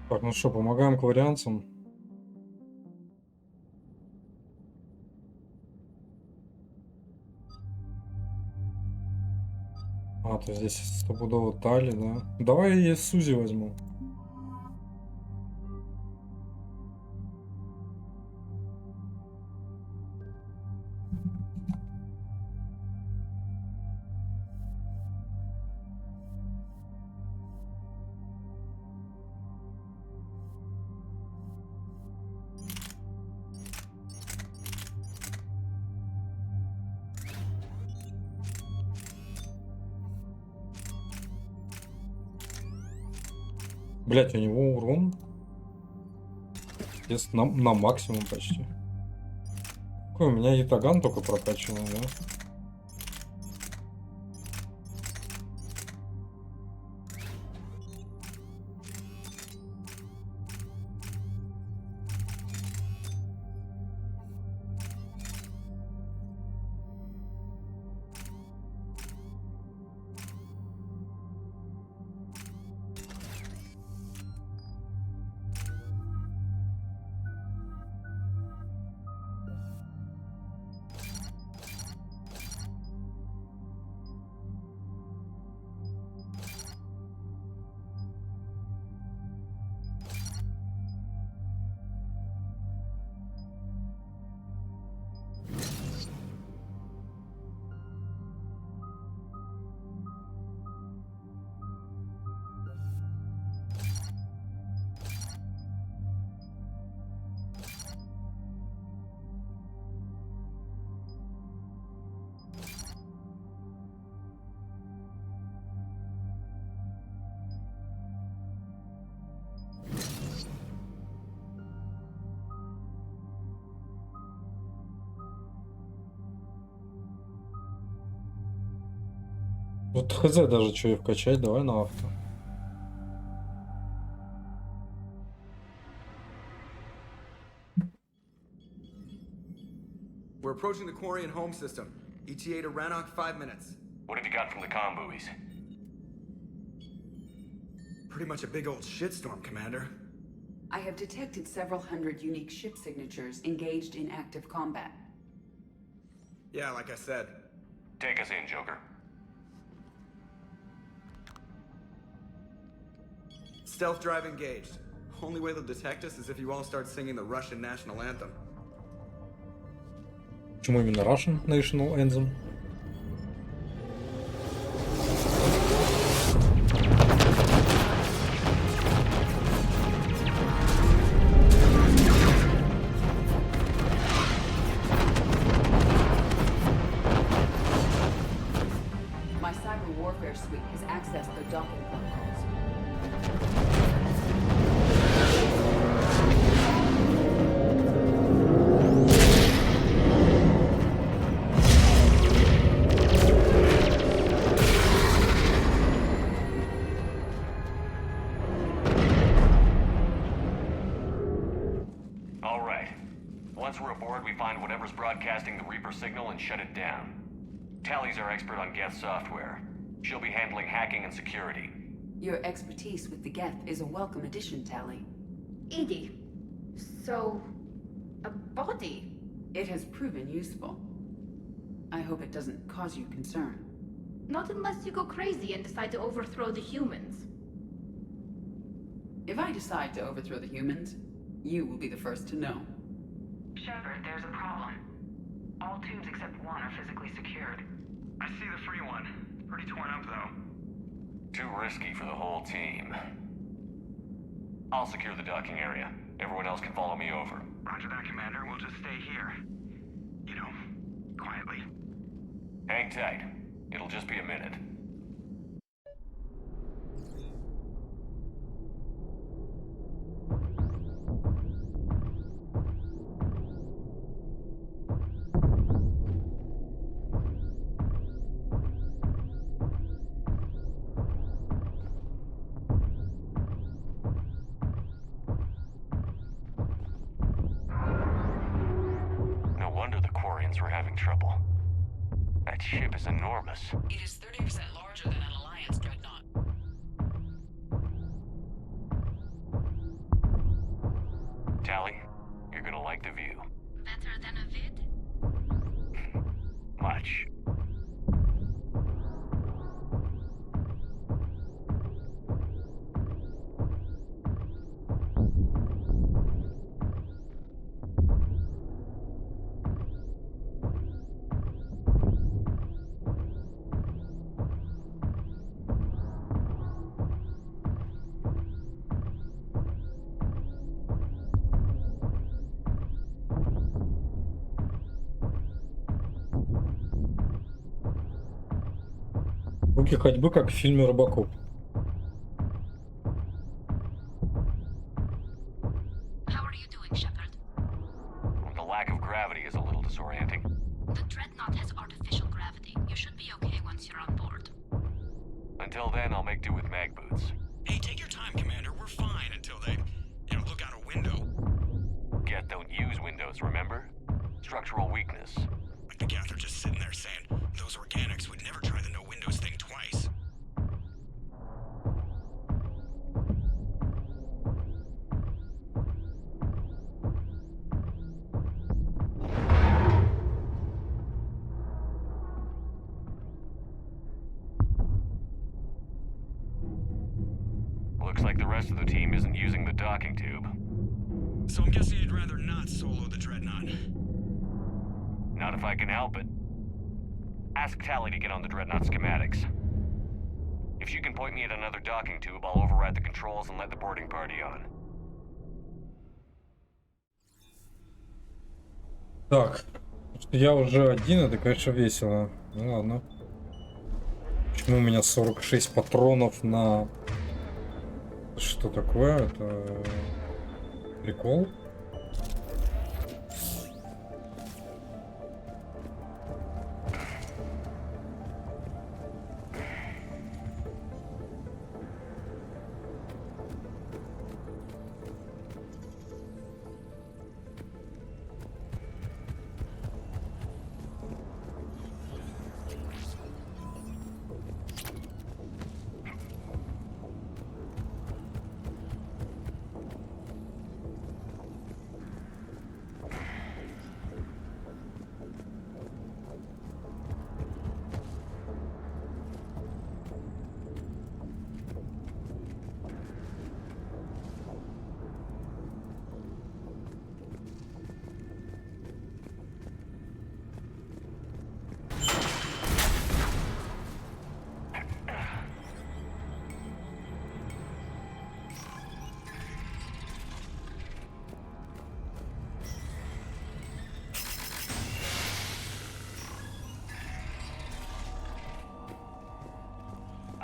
Так, ну что, помогаем кварианцам. А, то здесь стопудово Тали, да? Давай я Сузи возьму. Блять, у него урон есть на максимум почти. Какой у меня ятаган только прокачанный, да? Вот хз даже что и вкачать, давай на авто. We're approaching the Quarian home system. ETA to Rannoch, 5 minutes. What have you got from the comm buoys? Pretty much a big old shitstorm, Commander. I have detected several hundred unique ship signatures engaged in active combat. Yeah, like I said. Take us in, Joker. Stealth drive engaged. Only way they'll detect us is if you all start singing the Russian national anthem. Почему именно Russian National Anthem? My cyber warfare suite has accessed the docking protocols. All right. Once we're aboard, we find whatever's broadcasting the Reaper signal and shut it down. Tally's our expert on Geth software. She'll be handling hacking and security. Your expertise with the Geth is a welcome addition, Tally. Edie, so... a body? It has proven useful. I hope it doesn't cause you concern. Not unless you go crazy and decide to overthrow the humans. If I decide to overthrow the humans, you will be the first to know. Shepard, there's a problem. All tubes except one are physically secured. I see the free one. Pretty torn up, though. Too risky for the whole team. I'll secure the docking area. Everyone else can follow me over. Roger that, Commander. We'll just stay here. You know, quietly. Hang tight. It'll just be a minute. No wonder the Quarians were having trouble. That ship is enormous. It is 30% larger than an Alliance dreadnought. Звуки ходьбы, как в фильме «Робокоп». How are you doing, Shepard? The lack of gravity is a little disorienting. The Dreadnought has artificial gravity. You should be okay once you're on board. Until then, I'll make do with mag boots. Hey, take your time, Commander. We're fine until they, look out a window. Geth don't use windows, remember? Structural weakness. Like the Geth are just sitting there saying, those organics would never try the no windows thing twice. Looks like the rest of the team isn't using the docking tube. So I'm guessing you'd rather not solo the Dreadnought. Not if I can help it. Ask Tally to get on the Dreadnought schematics. If she can point me at another docking tube, I'll override the controls and let the boarding party on. Так, что я уже один, это, конечно, весело. Ну ладно. Почему у меня 46 патронов на... Что такое? Это... Прикол?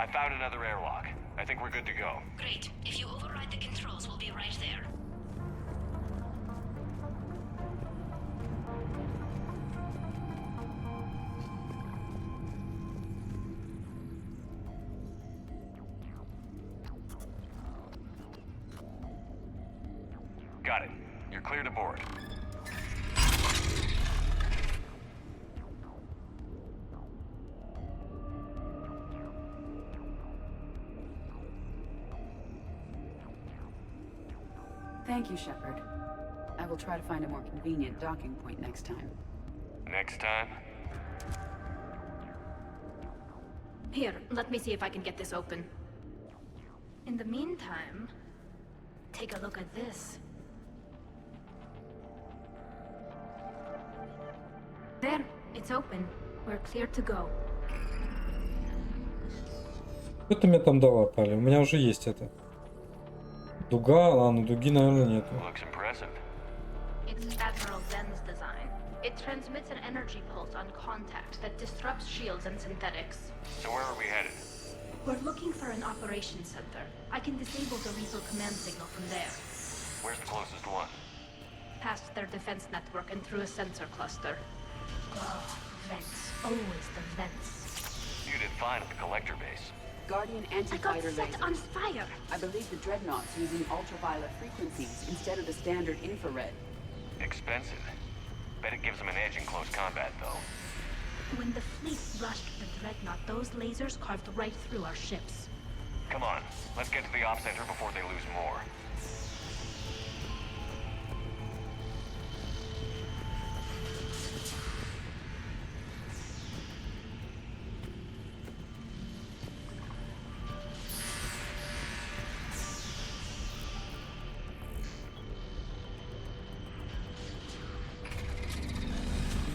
I found another airlock. I think we're good to go. Great. If you override the controls, we'll be right there. Got it. You're clear to board. Thank you, Shepard. I will try to find a more convenient docking point next time. Next time? Here, let me see if I can get this open. In the meantime, take a look at this. There, it's open. We're clear to go. Что ты мне там дала, Тали? У меня уже есть это. Дуга, ну дуги, наверное, нету. Looks impressive. It's Admiral Zen's design. It transmits an energy pulse on contact that disrupts shields and synthetics. So where are we headed? We're looking for an operations center. I can disable the Reaper command signal from there. Where's the closest one? Past their defense network and through a sensor cluster. Oh, vents. Always the vents. You did fine at the collector base. Guardian I got anti-fighter set lasers. on fire! I believe the Dreadnought's using ultraviolet frequencies instead of the standard infrared. Expensive. Bet it gives them an edge in close combat, though. When the fleet rushed the Dreadnought, those lasers carved right through our ships. Come on, let's get to the op center before they lose more.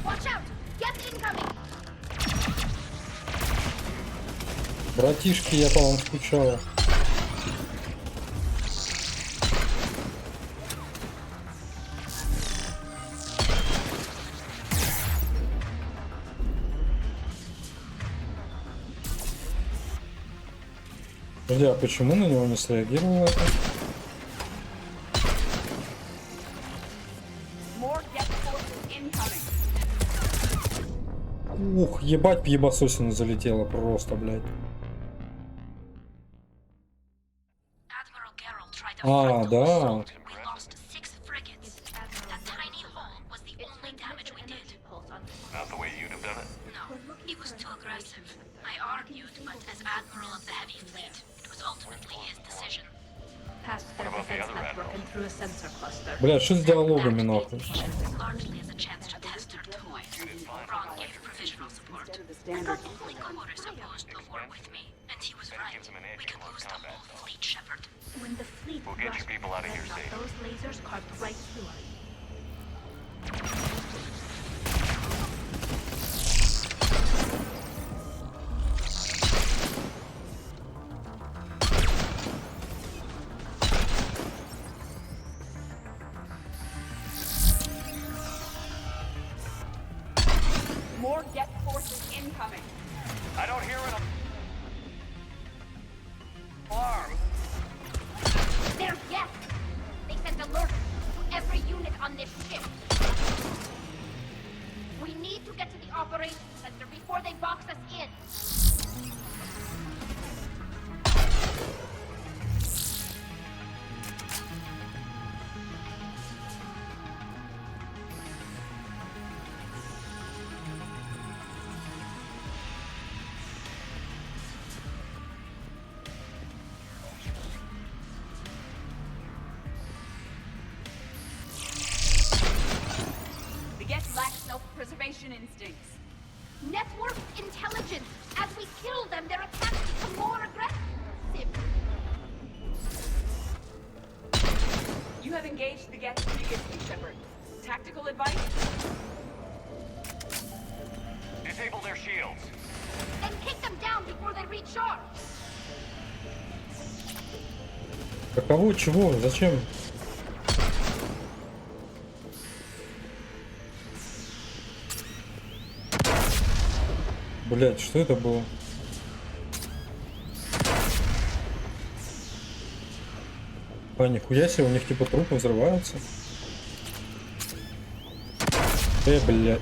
Watch out! Get incoming! Братишки, я по вам скучала. Подожди, а почему на него не среагировало это? More jet forces incoming. Ух, ебать, пьебасосина залетела просто, блядь. Admiral Geralt tried a Ah, frontal да. assault. We lost 6 frigates. That tiny hole was the only damage we did. Not the way you'd have done it. No, he was too aggressive. I argued, but as Admiral of the Heavy Fleet, it was ultimately his decision. Past their What about the defense other network admirals? and through a sensor cluster. Блядь, что с диалогами нахуй? Largely as a chance to test her toy. Ron gave provisional support. Instead of the I standard. thought only Kohor supposed to work with me, and he was right. We could lose the whole fleet, Shepard. When the fleet We'll get you rushed, people out of here safe. those lasers carved right through us. More jet forces incoming. I don't hear an alarm. They're yes! They sent alerts to every unit on this ship. We need to get to the operations center before they box us in. The Geth lack self-preservation instincts. Network intelligence! As we kill them, their attacks become more aggressive. You have engaged the Geth previously, Shepard. Tactical advice? Disable their shields. And kick them down before they recharge. Каково? Чего? Зачем? Блять, что это было? А, нихуя себе, у них типа трупы взрываются. Блядь.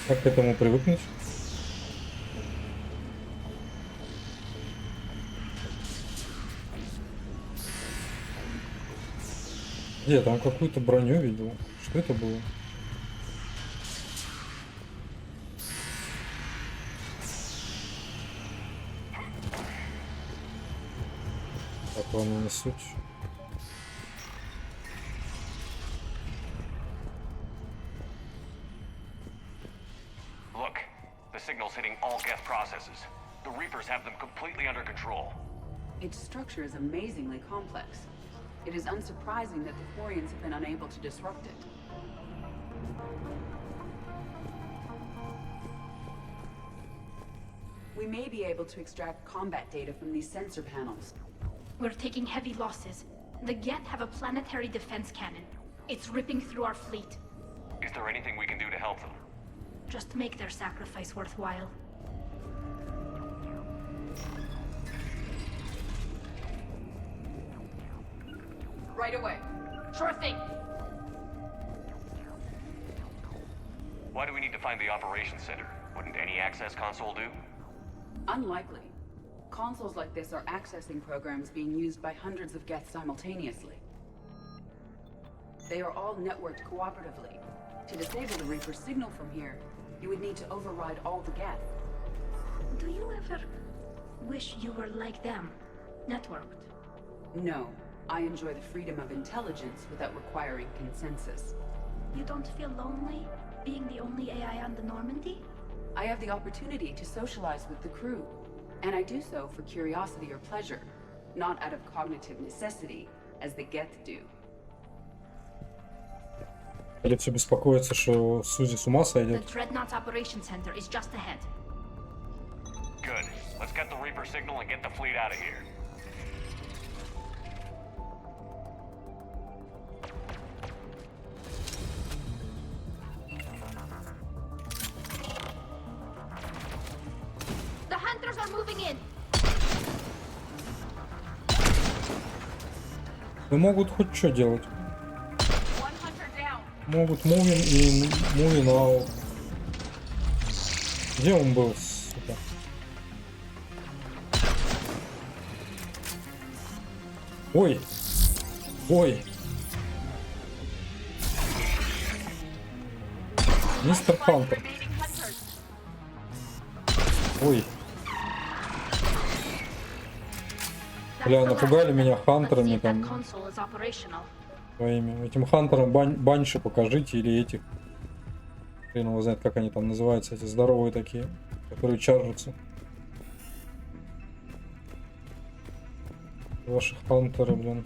Как к этому привыкнуть? Я там какую-то броню видел. Что это было? Так, ладно, не суть. Look, the signal's hitting all Geth processes. The Reapers have them completely under control. Its structure is amazingly complex. It is unsurprising that the Quarians have been unable to disrupt it. We may be able to extract combat data from these sensor panels. We're taking heavy losses. The Geth have a planetary defense cannon. It's ripping through our fleet. Is there anything we can do to help them? Just make their sacrifice worthwhile. Right away. Sure thing. Why do we need to find the operations center? Wouldn't any access console do? Unlikely. Consoles like this are accessing programs being used by hundreds of Geth simultaneously. They are all networked cooperatively. To disable the Reaper signal from here, you would need to override all the Geth. Do you ever wish you were like them? Networked? No, I enjoy the freedom of intelligence without requiring consensus. You don't feel lonely, being the only AI on the Normandy? I have the opportunity to socialize with the crew, and I do so for curiosity or pleasure, not out of cognitive necessity, as the Geth do. Или все беспокоится, что Сузи с ума The сойдет? Dreadnought's operation center is just ahead. Good. Let's get the Reaper signal and get the fleet out of here. The hunters are moving in. Ну могут хоть что делать. One hunter down. Могут мувин и мувин аут. Где он был, сука? Ой! Ой! Мистер Хантер. Remaining hunters. Ой. That's Бля, the напугали last. меня Let's see хантерами if that там console is operational. своими. Этим хантерам банши покажите или этих. Хрен его знает, как они там называются, эти здоровые такие, которые чаржатся. Ваши хантеры, блин.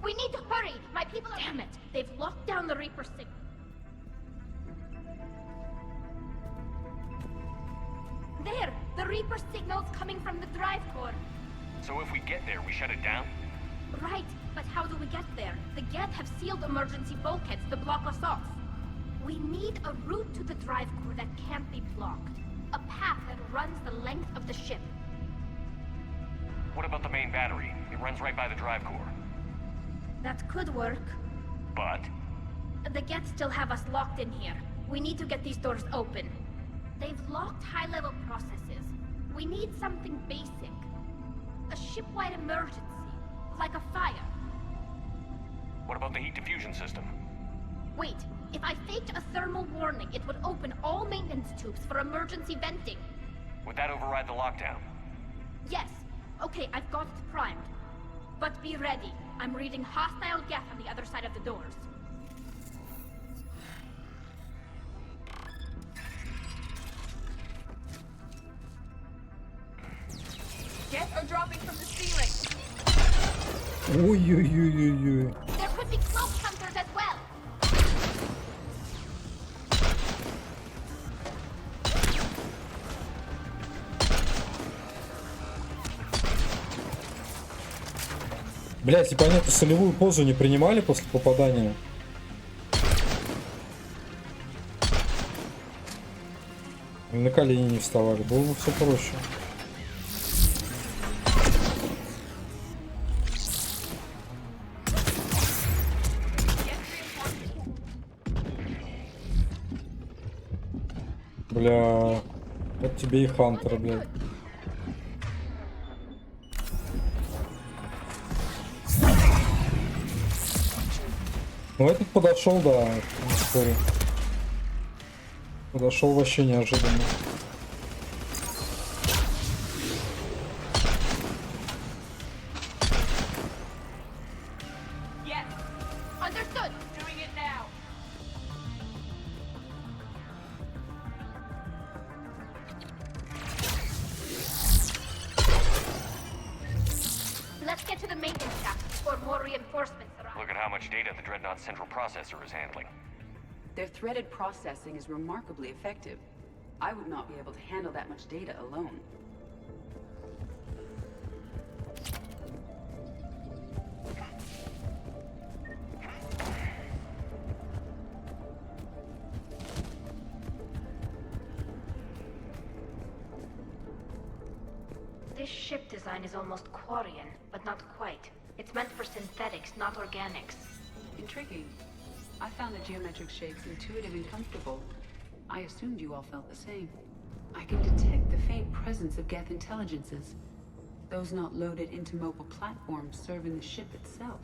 We need to hurry! My people are— Damn it! They've locked down the Reaper signal. There! The Reaper signal's coming from the drive core. So if we get there, we shut it down? Right, but how do we get there? The Geth have sealed emergency bulkheads to block us off. We need a route to the drive core that can't be blocked. A path that runs the length of the ship. What about the main battery? It runs right by the drive core. That could work. But The Geth still have us locked in here. We need to get these doors open. They've locked high-level processes. We need something basic. A ship-wide emergency. Like a fire. what about the heat diffusion system? Wait, if I faked a thermal warning, it would open all maintenance tubes for emergency venting. Would that override the lockdown? Yes. Okay, I've got it primed. But be ready. I'm reading hostile Geth on the other side of the doors. Geth are dropping from the ceiling. Ой-ой-ой-ой-ой. There could be cloak hunters as well. Блять, типа они эту солевую позу не принимали после попадания? На колени не вставали, было бы все проще. Бля, вот тебе и хантеры, блядь. Ну этот подошел, да, не спорю. Подошел вообще неожиданно. Yes. Understood. Doing it now. Let's get to the maintenance shaft before more reinforcements arrive. Look at how much data the Dreadnought's central processor is handling. Their threaded processing is remarkably effective. I would not be able to handle that much data alone. This ship design is almost Quarian, but not quite. It's meant for synthetics, not organics. Intriguing. I found the geometric shapes intuitive and comfortable. I assumed you all felt the same. I can detect the faint presence of Geth intelligences. Those not loaded into mobile platforms serving the ship itself.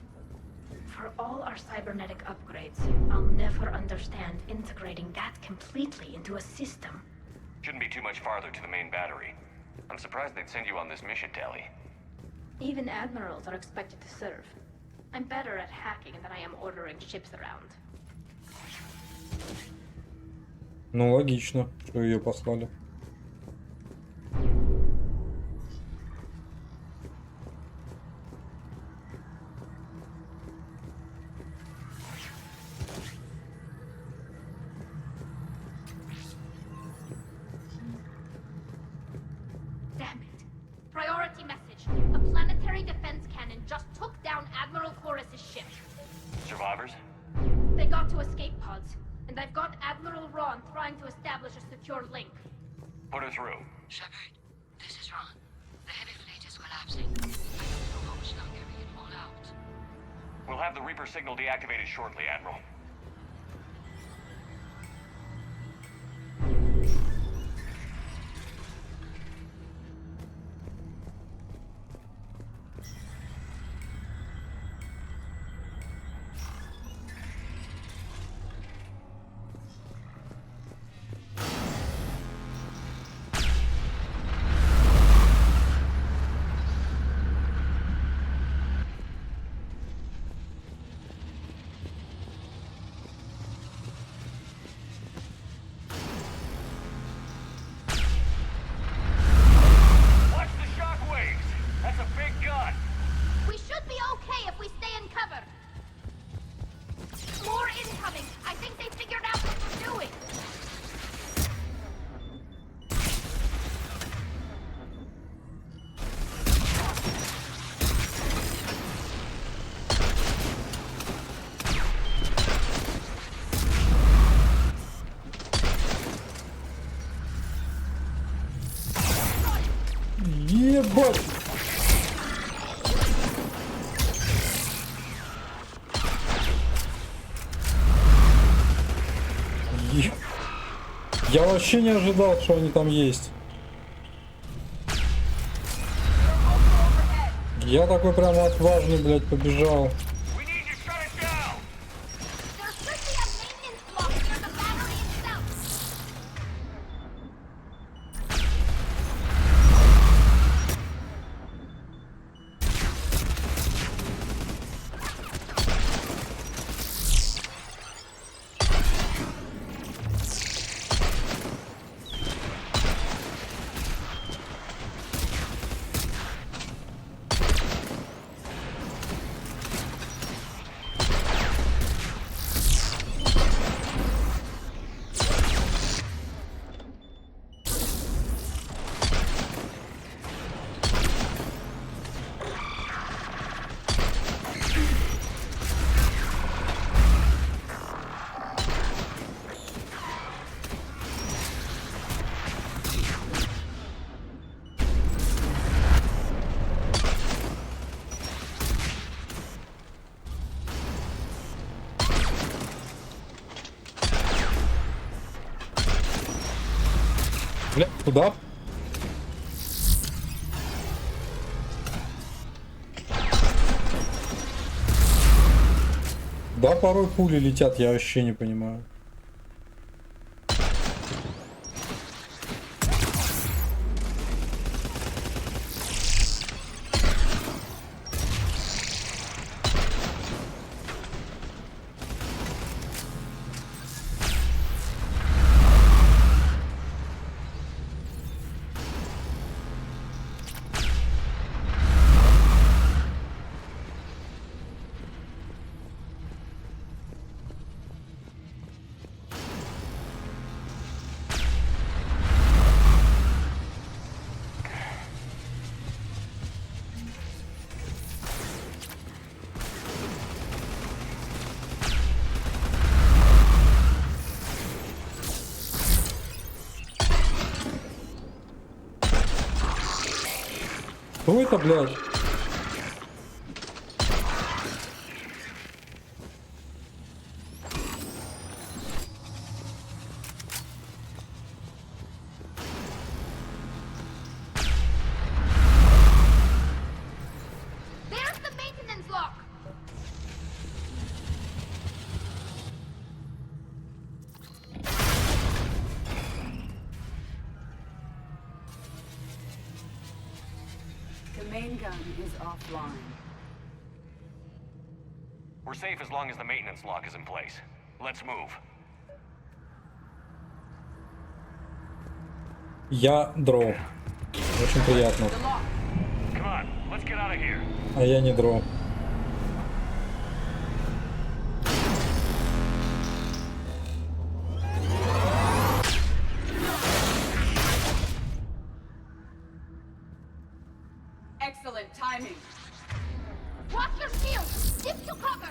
For all our cybernetic upgrades, I'll never understand integrating that completely into a system. Shouldn't be too much farther to the main battery. I'm surprised they'd send you on this mission, Tally. Even admirals are expected to serve. I'm better at hacking than I am ordering ships around. Ну логично, что ее послали. have the Reaper signal deactivated shortly, Admiral. We should be okay if we stay in cover. More incoming. I think they figured out what we're doing. Ебать! Я вообще не ожидал, что они там есть. Я такой прям отважный, блядь, побежал. We need to shut it down! There should be a maintenance block near the battery itself. Бля, куда? Да, порой пули летят, я вообще не понимаю. Кто это, блядь? There's the maintenance lock. The main gun is offline. We're safe as long as the maintenance lock is in place. Let's move. Я дроу. Очень приятно. The lock. Come on, let's get out of here. А я не дроу. Excellent timing. Watch your shield. Dip to cover.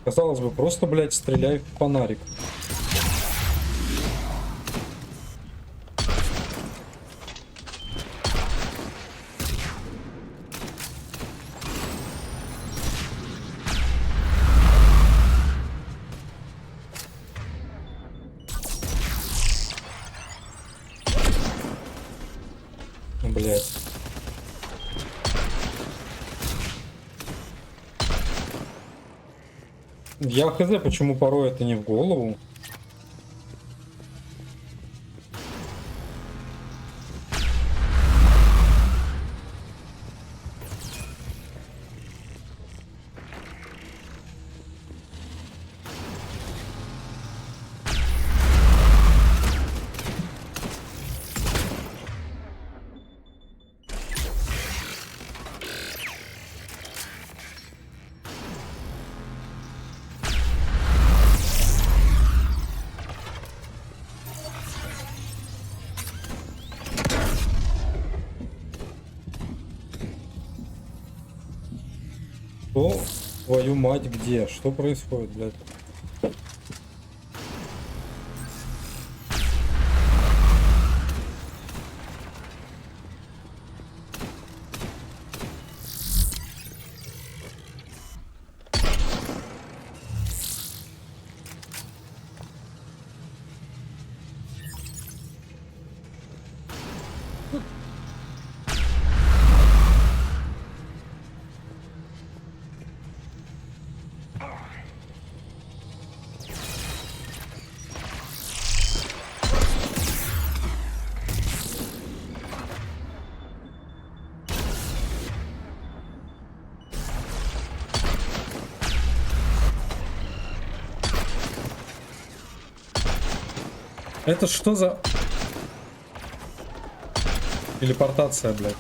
Казалось бы, просто, блядь, стреляй в фонарик. Блядь. Я хз, почему порой это не в голову. Что, твою мать, где? Что происходит, блядь? Это что за... Телепортация, блядь.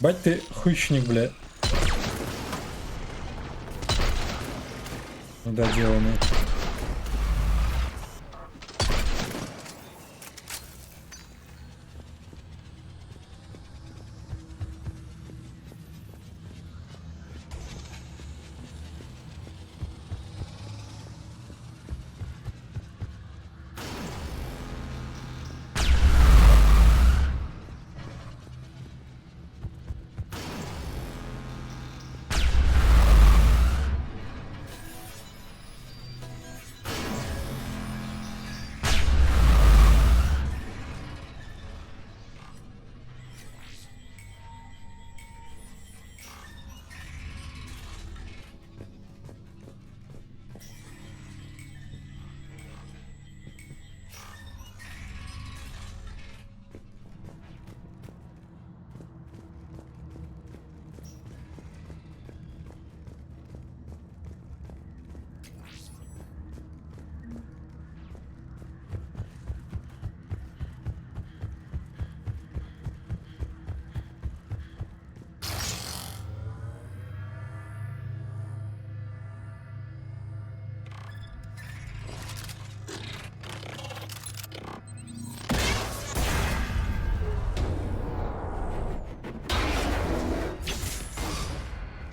Бать ты хищник, блядь. Недоделанный.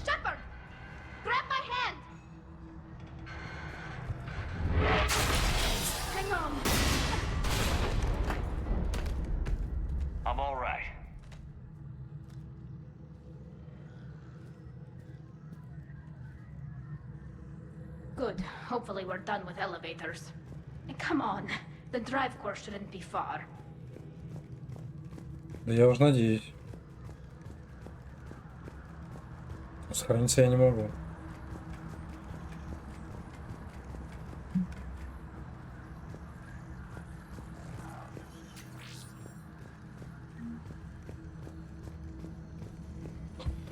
Shepard! Grab my hand! Hang on. I'm all right. Good. Hopefully we're done with elevators. And come on. The drive course shouldn't be far. Да я уж надеюсь. Сохраниться я не могу.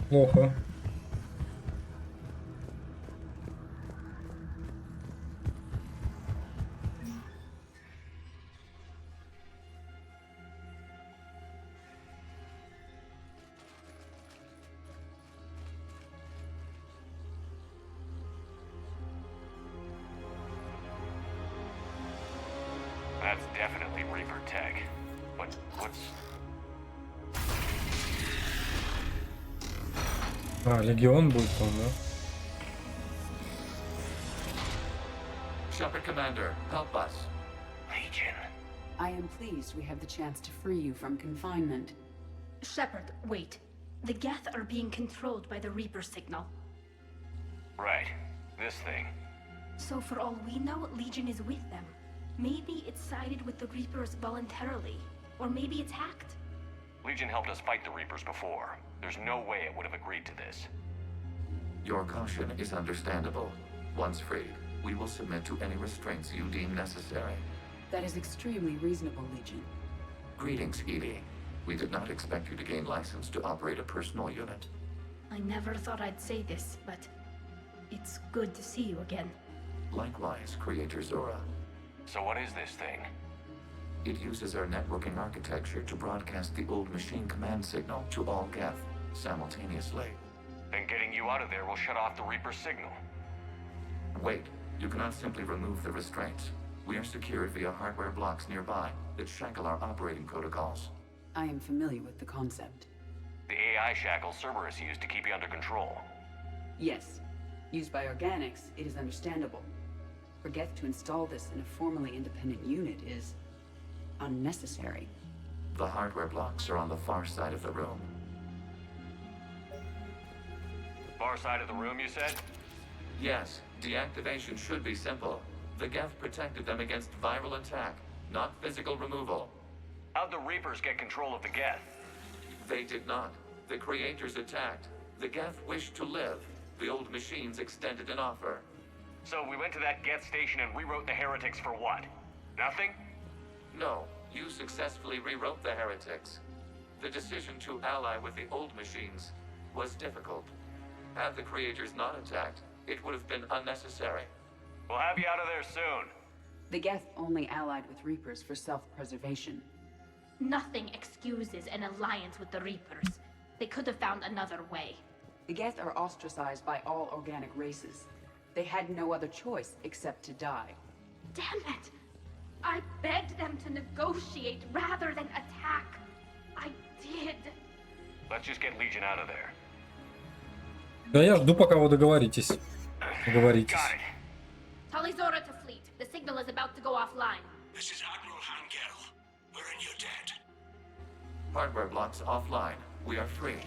Плохо. That's definitely Reaper tech. But what's... А, Легион будет там, да? Shepard Commander, help us. Legion. I am pleased we have the chance to free you from confinement. Shepard, wait. The Geth are being controlled by the Reaper signal. Right. This thing. So for all we know, Legion is with them. Maybe it's sided with the Reapers voluntarily. Or maybe it's hacked. Legion helped us fight the Reapers before. There's no way it would have agreed to this. Your caution is understandable. Once freed, we will submit to any restraints you deem necessary. That is extremely reasonable, Legion. Greetings, Edie. We did not expect you to gain license to operate a personal unit. I never thought I'd say this, but it's good to see you again. Likewise, Creator Zora. So what is this thing? It uses our networking architecture to broadcast the old machine command signal to all Geth simultaneously. Then getting you out of there will shut off the Reaper signal. Wait, you cannot simply remove the restraints. We are secured via hardware blocks nearby that shackle our operating protocols. I am familiar with the concept. The AI shackle Cerberus used to keep you under control. Yes. Used by organics, it is understandable. For Geth to install this in a formally independent unit is unnecessary. The hardware blocks are on the far side of the room. Far side of the room, you said? Yes, deactivation should be simple. The Geth protected them against viral attack, not physical removal. How'd the Reapers get control of the Geth? They did not. The creators attacked. The Geth wished to live. The old machines extended an offer. So we went to that Geth station and rewrote the heretics for what? Nothing? No, you successfully rewrote the heretics. The decision to ally with the old machines was difficult. Had the creators not attacked, it would have been unnecessary. We'll have you out of there soon. The Geth only allied with Reapers for self-preservation. Nothing excuses an alliance with the Reapers. They could have found another way. The Geth are ostracized by all organic races. They had no other choice except to die. Damn it! I begged them to negotiate rather than attack. I did. Let's just get Legion out of there. Да я жду, пока вы договоритесь. Договоритесь. Got it. Talizora to fleet. The signal is about to go offline. This is Admiral Hangel. We're in your debt. Hardware blocks offline. We are free.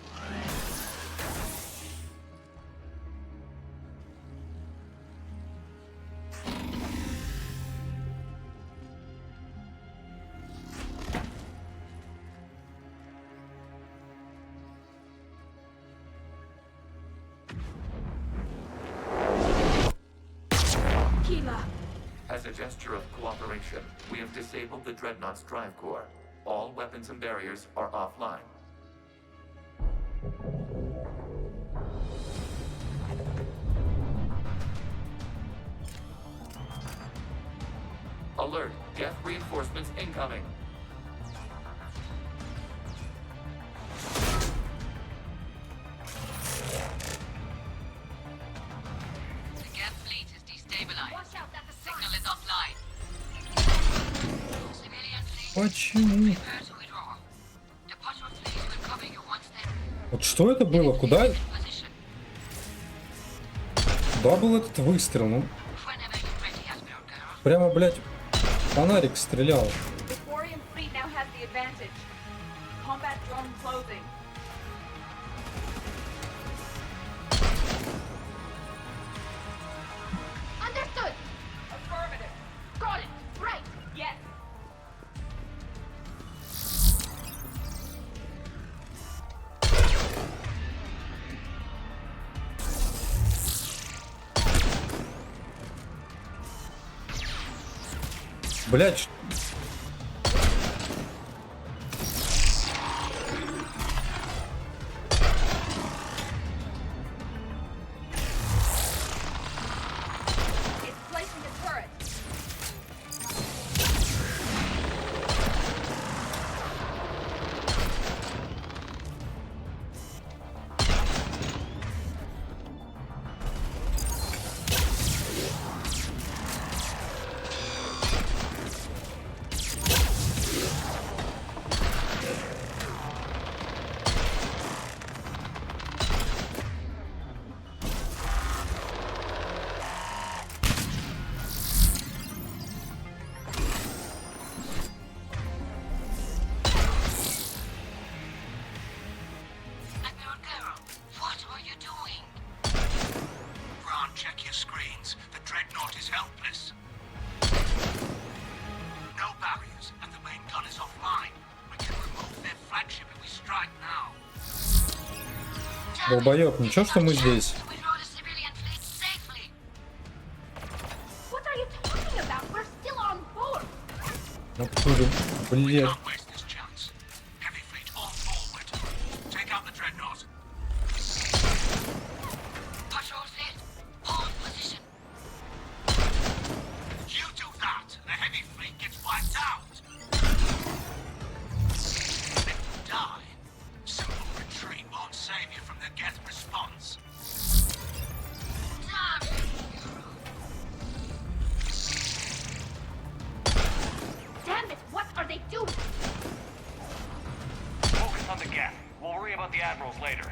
Keela! As a gesture of cooperation, we have disabled the Dreadnought's drive core. All weapons and barriers are offline. Alert! Geth reinforcements incoming! The Geth fleet is destabilized. Watch out, that's a Signal is offline. Civilian fleet Почему? prepare to withdraw. The Potter fleet will cover you once they Вот что это было? Куда? position. Куда был этот выстрел? Ну, Whenever you're ready, Admiral Girl. прямо, блядь, фонарик стрелял. The Quarian fleet now has the advantage. Combat drone closing. Understood! Affirmative. Got it! Right! Yes. Блядь, It's placing the turret. Долбоёб, ничего, что мы здесь? We rode a civilian fleet safely. What are you talking about? We're still on board. Откуда? Блядь. Don't waste this chance. Heavy fleet all forward. Take out the dreadnought. Patrol fleet, hold position. You do that, and the heavy fleet gets wiped out. If you die, simple retreat won't save you from the Geth response. Damn it. Damn it, what are they doing? Focus on the gap. We'll worry about the admirals later.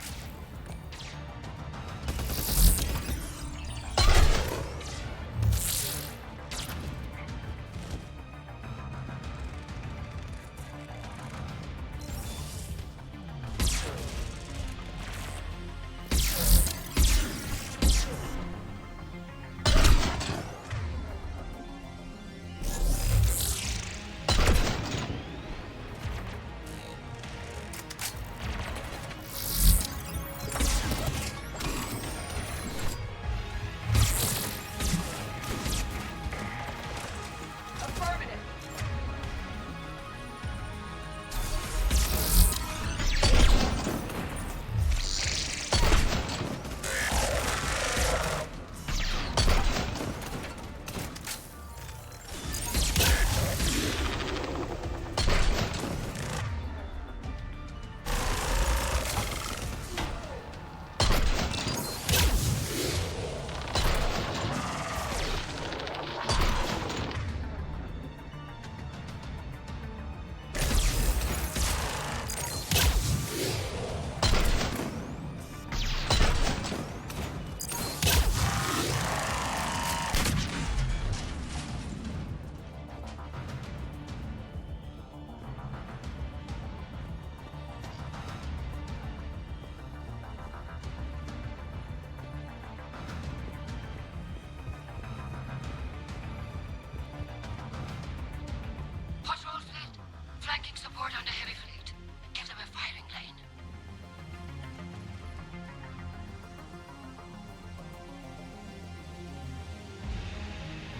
Affirmative. Patrol fleet, flanking support on the heavy fleet. Give them a firing lane.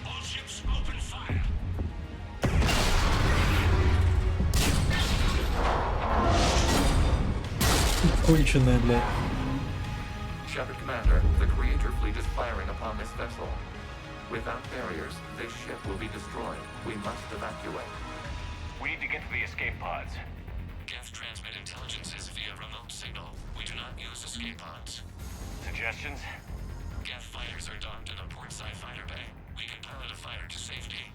All ships open fire. Конченая, блядь. Shepard Commander, the Creator fleet is firing upon this vessel. Without barriers, this ship will be destroyed. We must evacuate. We need to get to the escape pods. Geth transmit intelligences via remote signal. We do not use escape pods. Suggestions? Geth fighters are docked in a portside fighter bay. We can pilot a fighter to safety.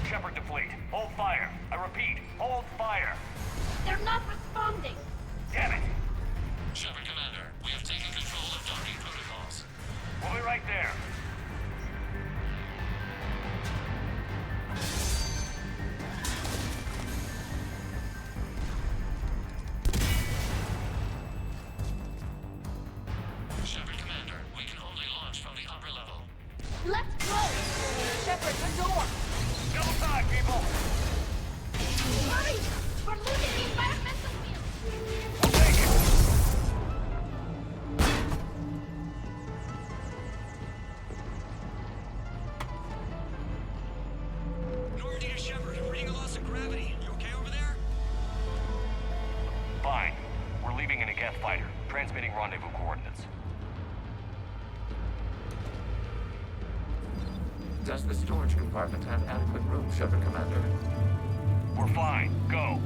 Shepard to fleet. Hold fire. I repeat, hold fire. They're not responding. Damn it. Shepard Commander, we have taken control of docking protocols. We'll be right there. Shepard Commander, we can only launch from the upper level. Let's go. Shepard, the door. Double time, people. Hurry! We're losing the environmental field. We'll take it. Normandy to Shepard, reading a loss of gravity. You okay over there? Fine. We're leaving in a Geth fighter. Transmitting rendezvous coordinates. Does the storage compartment have adequate room, Shepard Commander? We're fine. Go.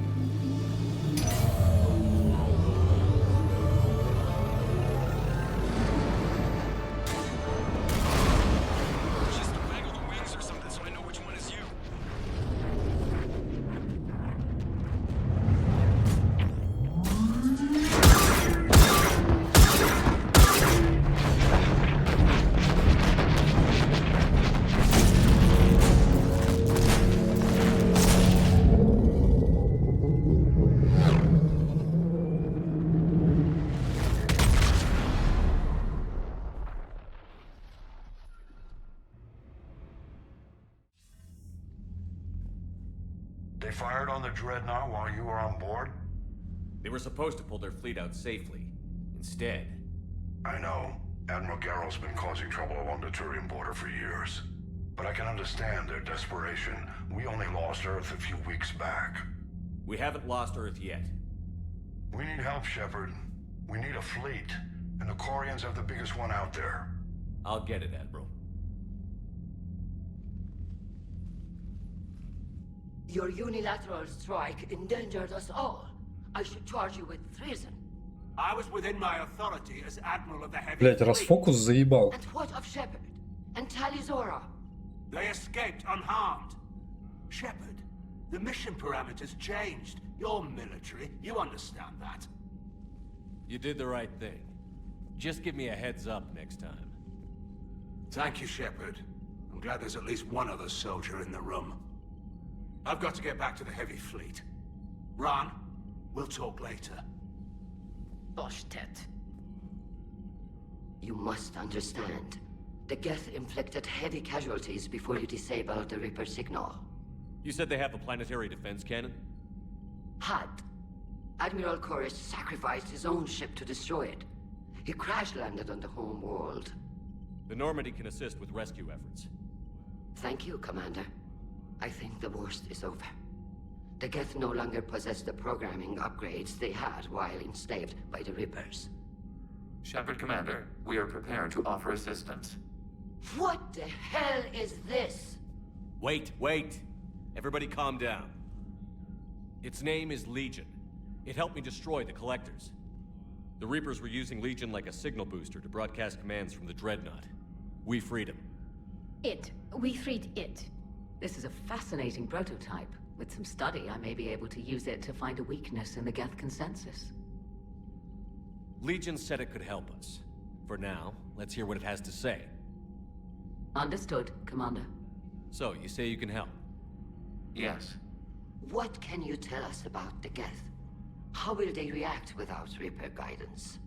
Just waggle the wings or something so I know which one is you. They fired on the Dreadnought while you were on board? They were supposed to pull their fleet out safely. Instead... I know. Admiral Garrow's been causing trouble along the Turian border for years. But I can understand their desperation. We only lost Earth a few weeks back. We haven't lost Earth yet. We need help, Shepard. We need a fleet. And the Quarians have the biggest one out there. I'll get it, Admiral. Your unilateral strike endangered us all. I should charge you with treason. I was within my authority as Admiral of the Heavy Блять, Fleet. расфокус заебал. And what of Shepard? And Talizora? They escaped unharmed. Shepard, the mission parameters changed. You're military, you understand that. You did the right thing. Just give me a heads up next time. Thank you, Shepard. I'm glad there's at least one other soldier in the room. I've got to get back to the Heavy Fleet. Ron, we'll talk later. Boshtet. You must understand. The Geth inflicted heavy casualties before you disabled the Reaper signal. You said they have a planetary defense cannon? Had. Admiral Koresh sacrificed his own ship to destroy it. He crash-landed on the home world. The Normandy can assist with rescue efforts. Thank you, Commander. I think the worst is over. The Geth no longer possess the programming upgrades they had while enslaved by the Reapers. Shepard, Commander, we are prepared to offer assistance. What the hell is this? Wait. Everybody calm down. Its name is Legion. It helped me destroy the Collectors. The Reapers were using Legion like a signal booster to broadcast commands from the Dreadnought. We freed him. We freed it. This is a fascinating prototype. With some study, I may be able to use it to find a weakness in the Geth consensus. Legion said it could help us. For now, let's hear what it has to say. Understood, Commander. So, you say you can help? Yes. What can you tell us about the Geth? How will they react without Reaper guidance?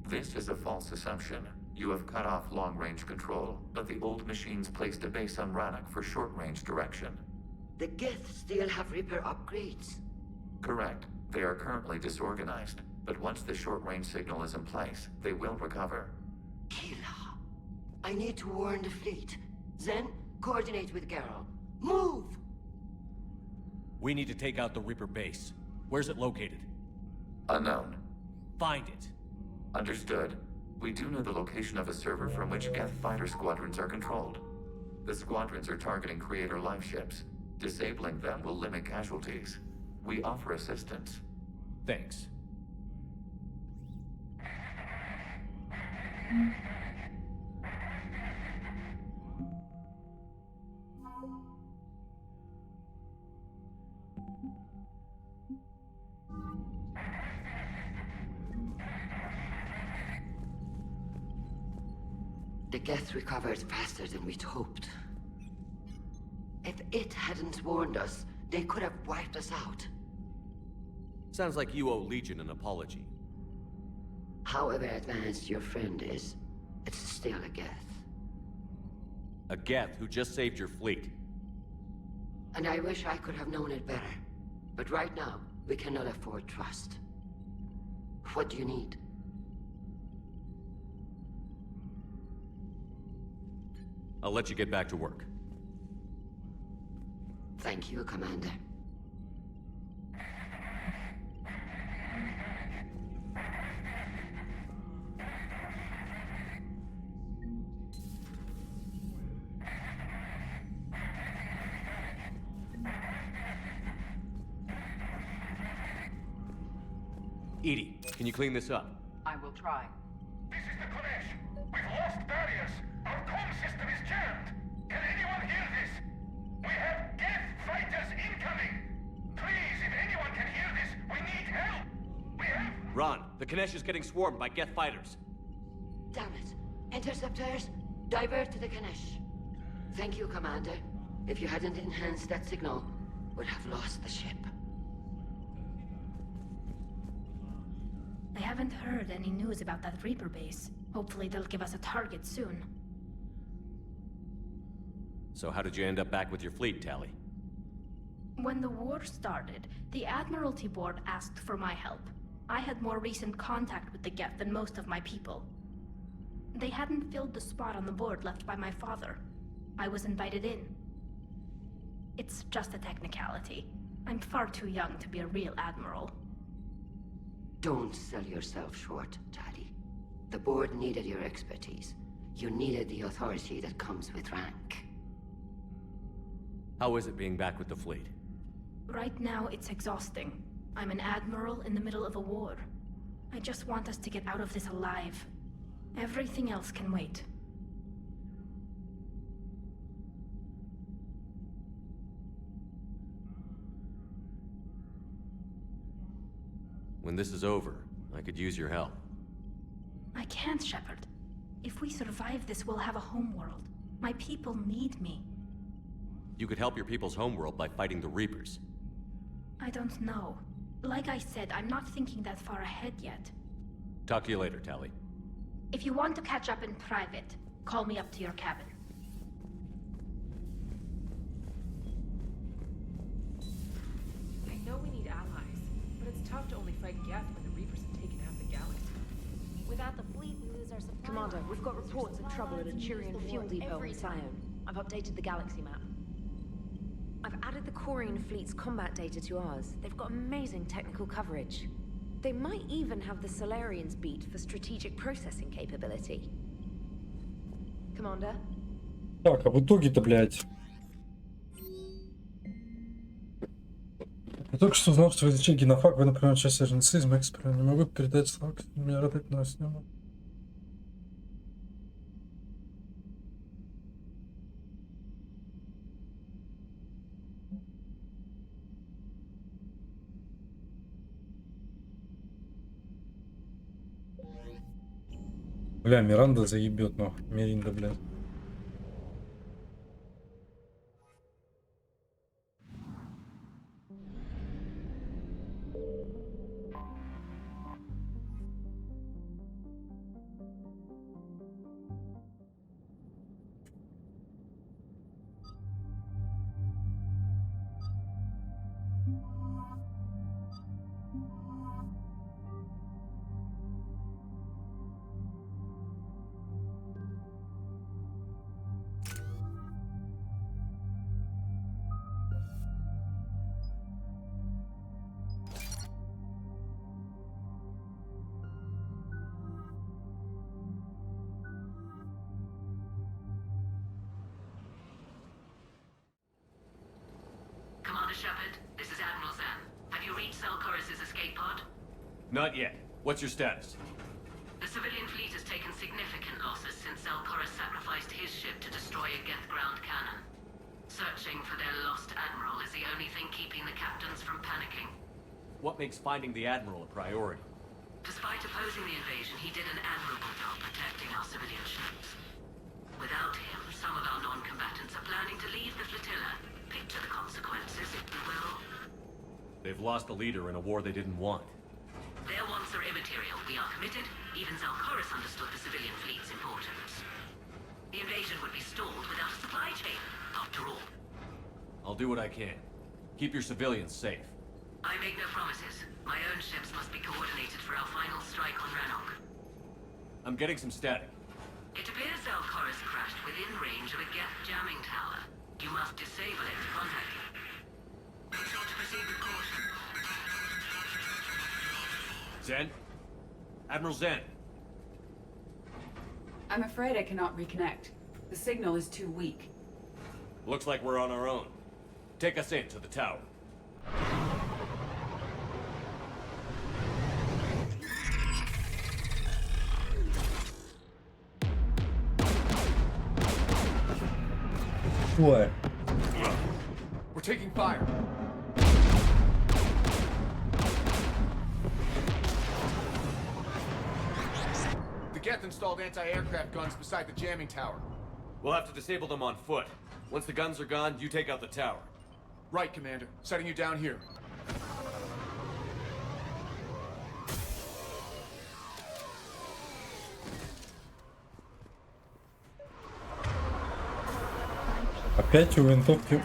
This is a false assumption. You have cut off long-range control, but the old machines placed a base on Rannoch for short-range direction. The Geth still have Reaper upgrades? Correct. They are currently disorganized, but once the short-range signal is in place, they will recover. Kila, I need to warn the fleet. Then, coordinate with Garrow. Move! We need to take out the Reaper base. Where's it located? Unknown. Find it. Understood. We do know the location of a server from which Geth fighter squadrons are controlled. The squadrons are targeting Creator life ships. Disabling them will limit casualties. We offer assistance. Thanks. The Geth recovered faster than we'd hoped. If it hadn't warned us, they could have wiped us out. Sounds like you owe Legion an apology. However advanced your friend is, it's still a Geth. A Geth who just saved your fleet. And I wish I could have known it better. But right now, we cannot afford trust. What do you need? I'll let you get back to work. Thank you, Commander. Edie, can you clean this up? I will try. This is the Kodesh. We've lost barriers. Our comm system is jammed. Can anyone hear this? We have Geth fighters incoming. Please, if anyone can hear this, we need help. We have... Ron, the Kanesh is getting swarmed by Geth fighters. Damn it. Interceptors, divert to the Ganesh. Thank you, Commander. If you hadn't enhanced that signal, we'd have lost the ship. I haven't heard any news about that Reaper base. Hopefully they'll give us a target soon. So how did you end up back with your fleet, Tally? When the war started, the Admiralty Board asked for my help. I had more recent contact with the Geth than most of my people. They hadn't filled the spot on the board left by my father. I was invited in. It's just a technicality. I'm far too young to be a real admiral. Don't sell yourself short, Tali. The board needed your expertise. You needed the authority that comes with rank. How is it being back with the fleet? Right now, it's exhausting. I'm an admiral in the middle of a war. I just want us to get out of this alive. Everything else can wait. When this is over, I could use your help. I can't, Shepard. If we survive this, we'll have a homeworld. My people need me. You could help your people's homeworld by fighting the Reapers. I don't know. Like I said, I'm not thinking that far ahead yet. Talk to you later, Tali. If you want to catch up in private, call me up to your cabin. I know we need allies, but it's tough to only fight Geth when the Reapers have taken half the galaxy. Without the fleet, we lose our supply. Commander, we've got reports of trouble at a Turian fuel depot in Sion. I've updated the galaxy map. I've added the Corian fleet's combat data to ours. They've got amazing technical coverage. They might even have the Solarians beat for strategic processing capability. Commander? Так, а в итоге-то, блядь. Я только что узнал, что в ячейке на фак вы, например, часть жнецы из Мэкспера. Не могу передать слог. Меня радует, но сниму. Бля, Миранда заебет, нахуй. Миринда, блядь. Commander Shepard, this is Admiral Zan. Have you reached Selchoris' escape pod? Not yet. What's your status? The civilian fleet has taken significant losses since Selchoris sacrificed his ship to destroy a Geth ground cannon. Searching for their lost admiral is the only thing keeping the captains from panicking. What makes finding the Admiral a priority? Despite opposing the invasion, he did an admirable job protecting our civilian ships. Without him, some of our non-combatants are planning to leave the flotilla. Picture the consequences, if you will. They've lost a leader in a war they didn't want. Their wants are immaterial. We are committed. Even Zelchoris understood the civilian fleet's importance. The invasion would be stalled without a supply chain, after all. I'll do what I can. Keep your civilians safe. I make no promises. My own ships must be coordinated for our final strike on Rannoch. I'm getting some static. It appears Zelchoris crashed within range of a Geth jamming tower. You must disable it to contact him. Be sure to proceed with caution. Zen? Admiral Zen? I'm afraid I cannot reconnect. The signal is too weak. Looks like we're on our own. Take us in to the tower. What? We're taking fire. The Geth installed anti-aircraft guns beside the jamming tower. We'll have to disable them on foot. Once the guns are gone, you take out the tower. Right, Commander. Setting you down here. Опять у винтовки.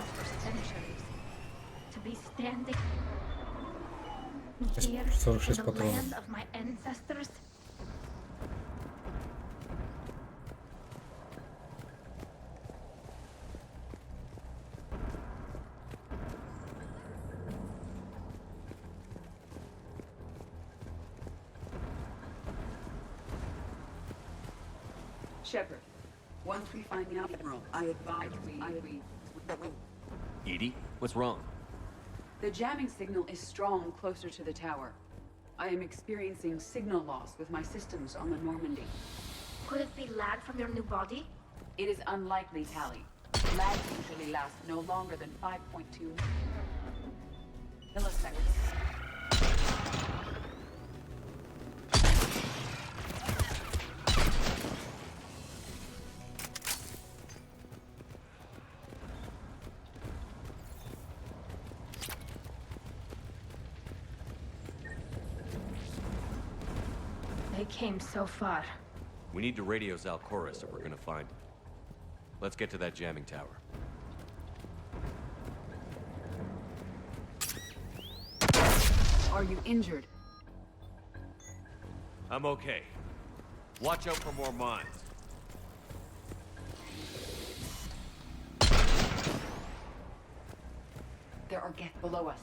To be standing 46 here in the патронов. land of my ancestors. Shepard, once we find the Admiral, I advise we... Edie, what's wrong? The jamming signal is strong closer to the tower. I am experiencing signal loss with my systems on the Normandy. Could it be lag from your new body? It is unlikely, Tally. Lags usually last no longer than 5.2 milliseconds. They came so far. We need to radio Zalcoris if we're gonna find him. Let's get to that jamming tower. Are you injured? I'm okay. Watch out for more mines. There are Geth below us.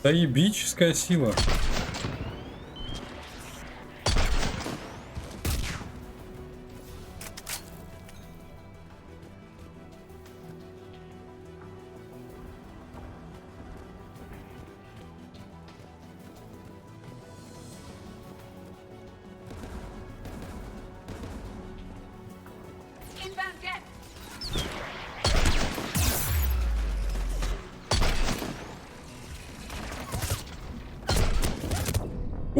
Заебическая сила. Inbound jet!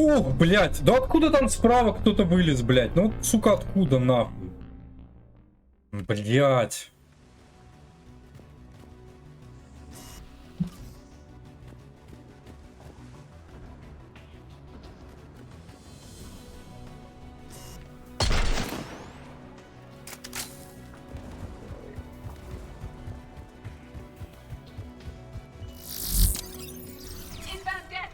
Ох, блядь, да откуда там справа кто-то вылез, блядь? Ну вот, сука, откуда нахуй? Блядь. Inbound jet!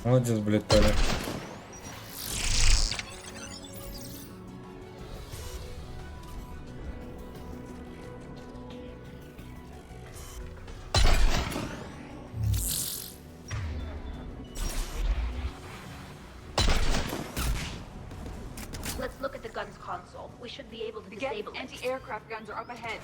Молодец, блядь, Таля. Let's look at the gun's console. We should be able to The Geth disable it. anti-aircraft guns are up ahead.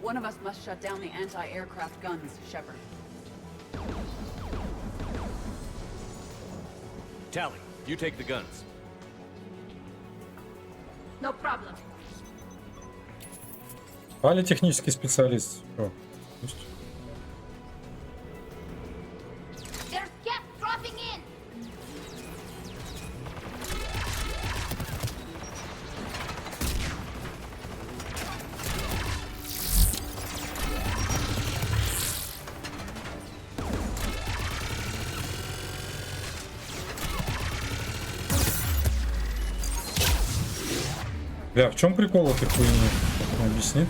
One of us must shut down the anti-aircraft guns, Shepard. Tally, you take the guns. No problem. Таля технический специалист. Всё. Пусть. There's Geth dropping in. Бля, в чем прикол этой хуйни? Объяснит?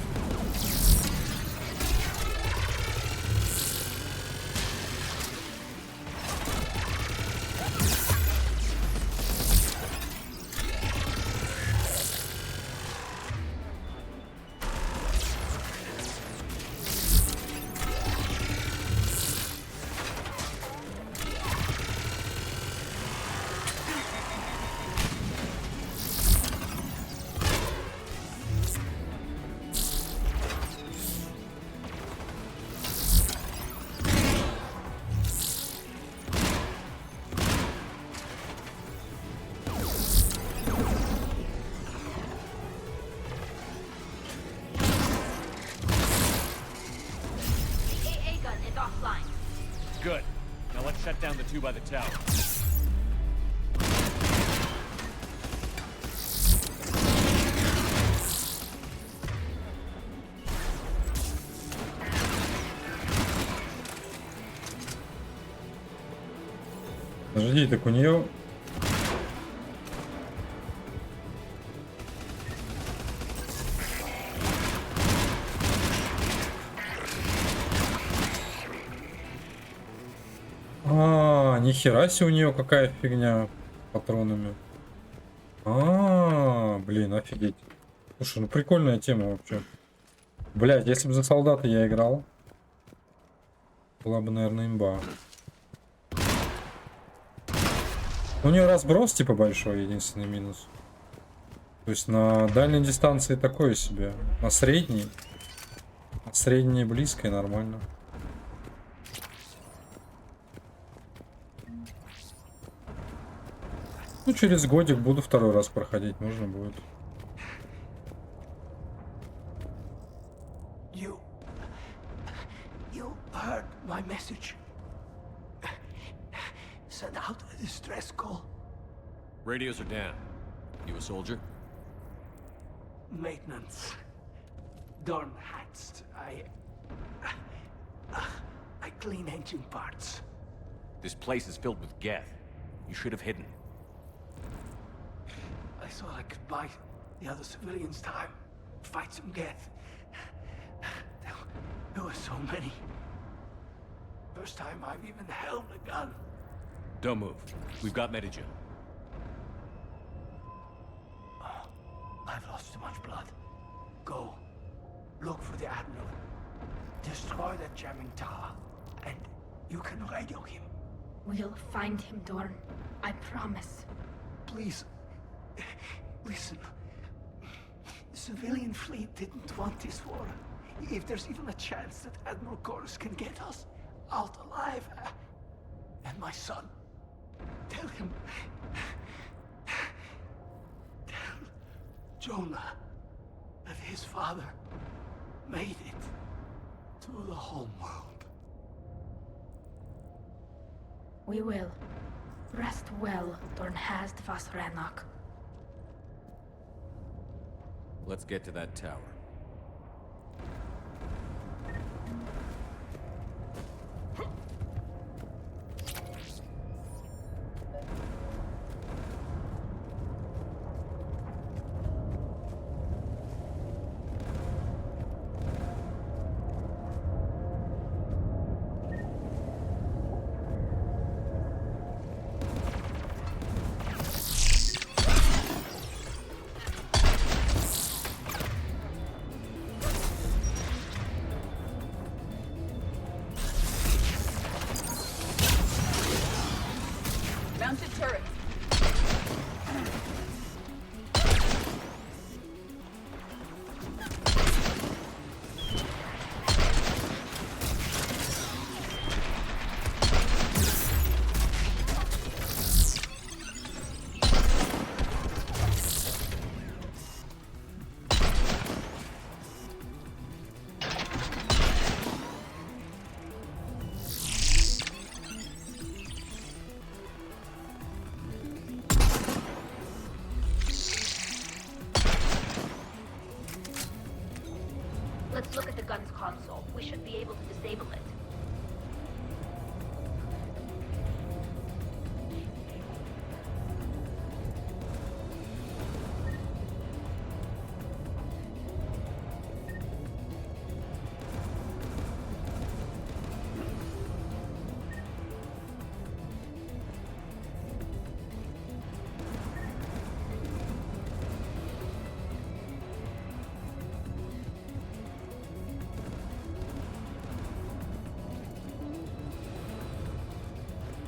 Good. Now let's shut down the two by the tower. Подожди, так у нее... Нихера себе у нее какая фигня патронами. Блин, офигеть. Слушай, ну прикольная тема вообще. Блять, если бы за солдата я играл, была бы, наверное, имба. У нее разброс типа большой, единственный минус. То есть на дальней дистанции такое себе. На средней и близкой нормально. Ну, через годик буду второй раз проходить, можно будет. You heard my message. Send out a distress call. Radios are down. You a soldier? Maintenance. Dorn hats. I clean engine parts. This place is filled with Geth. You should have hidden. I thought I could buy the other civilians time. Fight some Geth. There were so many. First time I've even held a gun. Don't move. We've got Medigen. I've lost too much blood. Go. Look for the Admiral. Destroy that jamming tower. And you can radio him. We'll find him, Dorn. I promise. Please. Listen. The civilian fleet didn't want this war. If there's even a chance that Admiral Chorus can get us out alive. And my son. Tell him. Tell Jonah that his father made it to the home world. We will. Rest well, Dornhast vas Rannoch. Let's get to that tower. console. We should be able to disable it.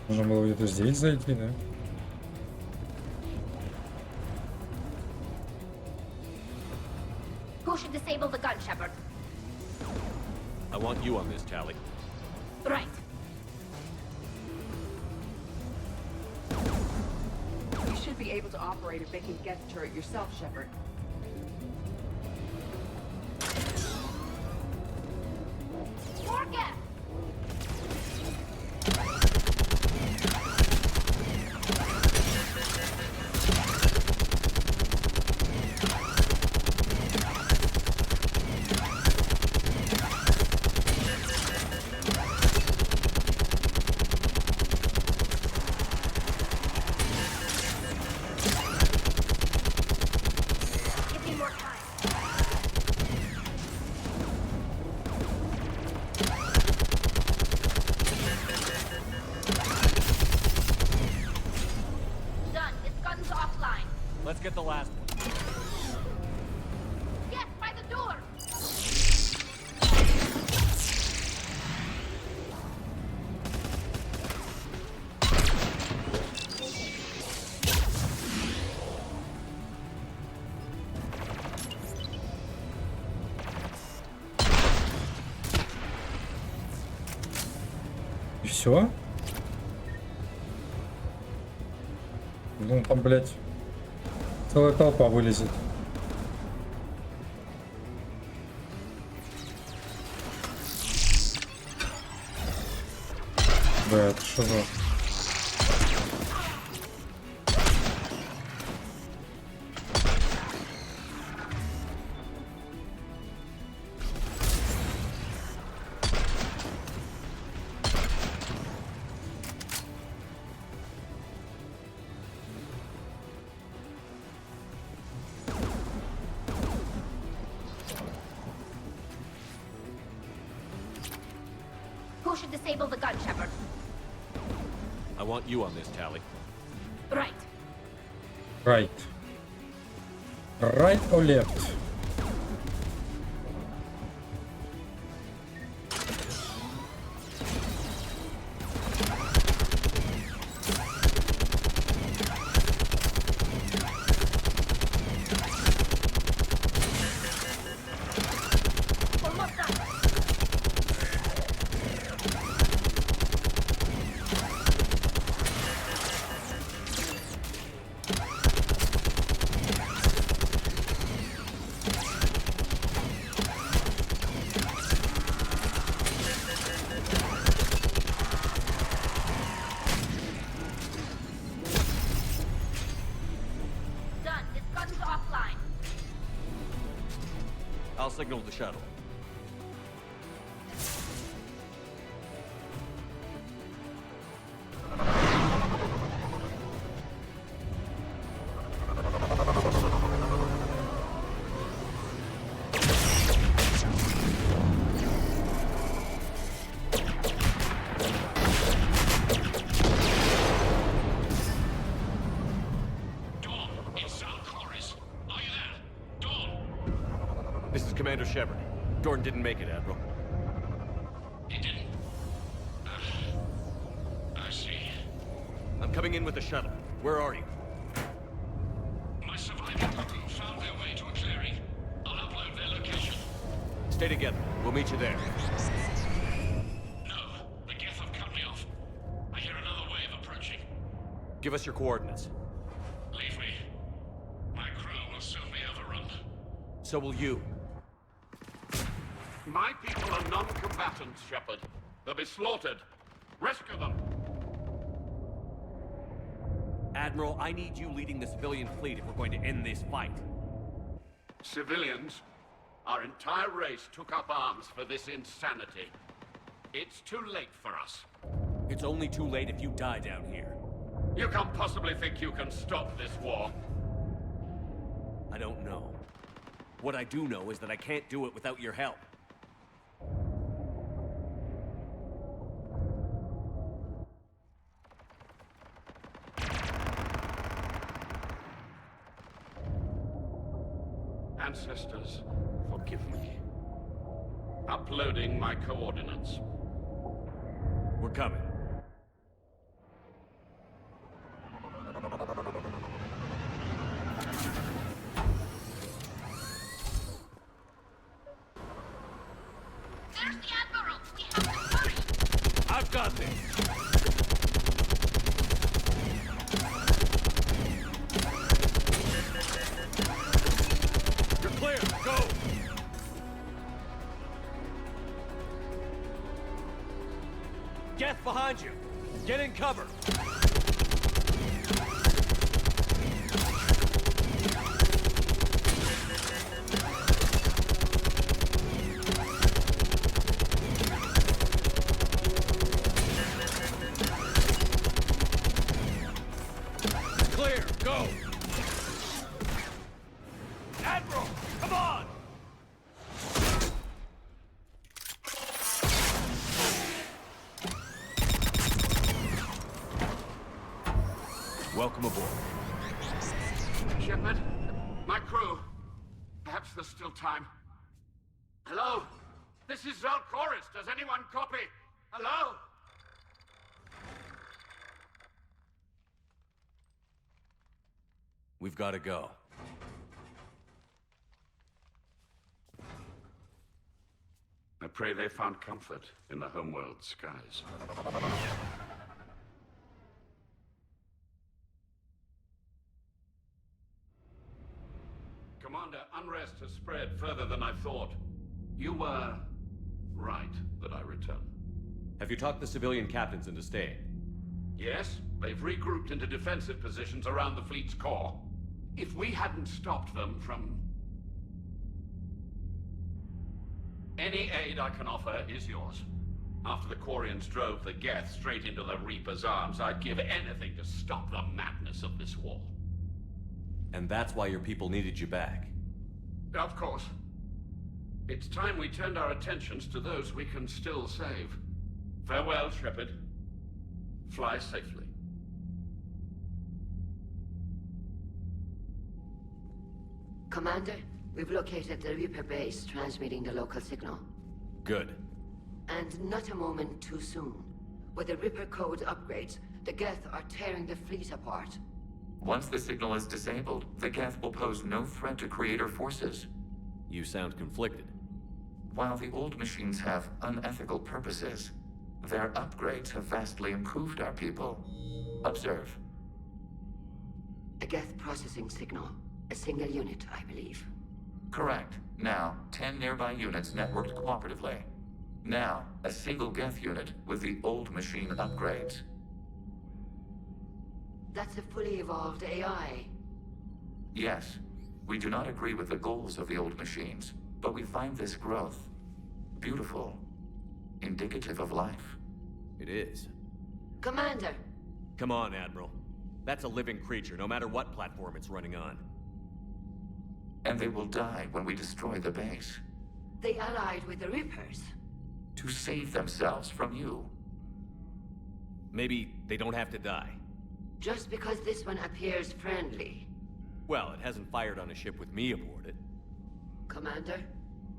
Нужно было где-то здесь зайти, да? Who should disable the gun, Shepard? I want you on this, Tally. Right. You should be able to operate a vacant Geth turret yourself, Shepard. More Geth! Give me more time. Done. This gun's offline. Let's get the last one. Yes, by the door! И все? Ну там, блядь, целая толпа вылезет. Да, это что за... Who should disable the gun, Shepard? I want you on this, Tally. Right. Right. Right or left? Almost done. Done. This gun's offline. I'll signal the shuttle. Dawn, it's South Chorus. Are you there? Dawn! This is Commander Shepard. Dorn didn't make it, Admiral. He didn't. I see. I'm coming in with the shuttle. Where are you? My surviving crew found their way to a clearing. I'll upload their location. Stay together. We'll meet you there. No, the Geth have cut me off. I hear another wave approaching. Give us your coordinates. Leave me. My crew will soon be overrun. So will you. My people are non-combatants, Shepard. They'll be slaughtered. Rescue them. Admiral, I need you leading the civilian fleet if we're going to end this fight. Civilians? Our entire race took up arms for this insanity. It's too late for us. It's only too late if you die down here. You can't possibly think you can stop this war. I don't know. What I do know is that I can't do it without your help. Ancestors, forgive me. Uploading my coordinates. We're coming. There's the Admiral! We have to hurry! I've got this! You're clear! Go! Geth behind you! Get in cover! Clear! Go! Admiral! Come on! Welcome aboard. Shepard, my crew. Perhaps there's still time. Hello? This is Zalcoris. Does anyone copy? Hello? We've got to go. I pray they found comfort in the homeworld skies. Commander, unrest has spread further than I thought. You were right that I return. Have you talked the civilian captains into staying? Yes, they've regrouped into defensive positions around the fleet's core. If we hadn't stopped them from... Any aid I can offer is yours. After the Quarians drove the Geth straight into the Reaper's arms, I'd give anything to stop the madness of this war. And that's why your people needed you back. Of course. It's time we turned our attentions to those we can still save. Farewell, Shepard. Fly safely. Commander, we've located the Reaper base transmitting the local signal. Good. And not a moment too soon. With the Reaper code upgrades, the Geth are tearing the fleet apart. Once the signal is disabled, the Geth will pose no threat to Creator forces. You sound conflicted. While the old machines have unethical purposes, their upgrades have vastly improved our people. Observe. A Geth processing signal. A single unit, I believe. Correct. Now, 10 nearby units networked cooperatively. Now, a single Geth unit with the old machine upgrades. That's a fully evolved AI. Yes, we do not agree with the goals of the old machines, but we find this growth beautiful, indicative of life. It is. Commander! Come on, Admiral. That's a living creature, no matter what platform it's running on. And they will die when we destroy the base. They allied with the Reapers. To save themselves from you. Maybe they don't have to die. Just because this one appears friendly. Well, it hasn't fired on a ship with me aboard it. Commander,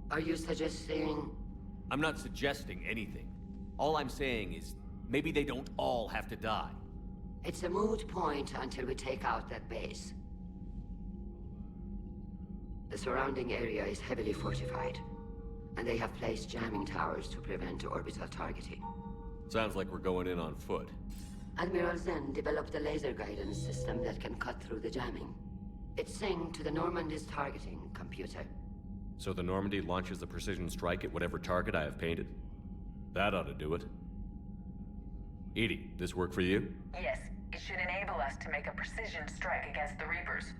are you suggesting... I'm not suggesting anything. All I'm saying is, maybe they don't all have to die. It's a moot point until we take out that base. The surrounding area is heavily fortified, and they have placed jamming towers to prevent orbital targeting. Sounds like we're going in on foot. Admiral Zen developed a laser guidance system that can cut through the jamming. It's synced to the Normandy's targeting computer. So the Normandy launches a precision strike at whatever target I have painted? That ought to do it. Edie, this work for you? Yes, it should enable us to make a precision strike against the Reapers.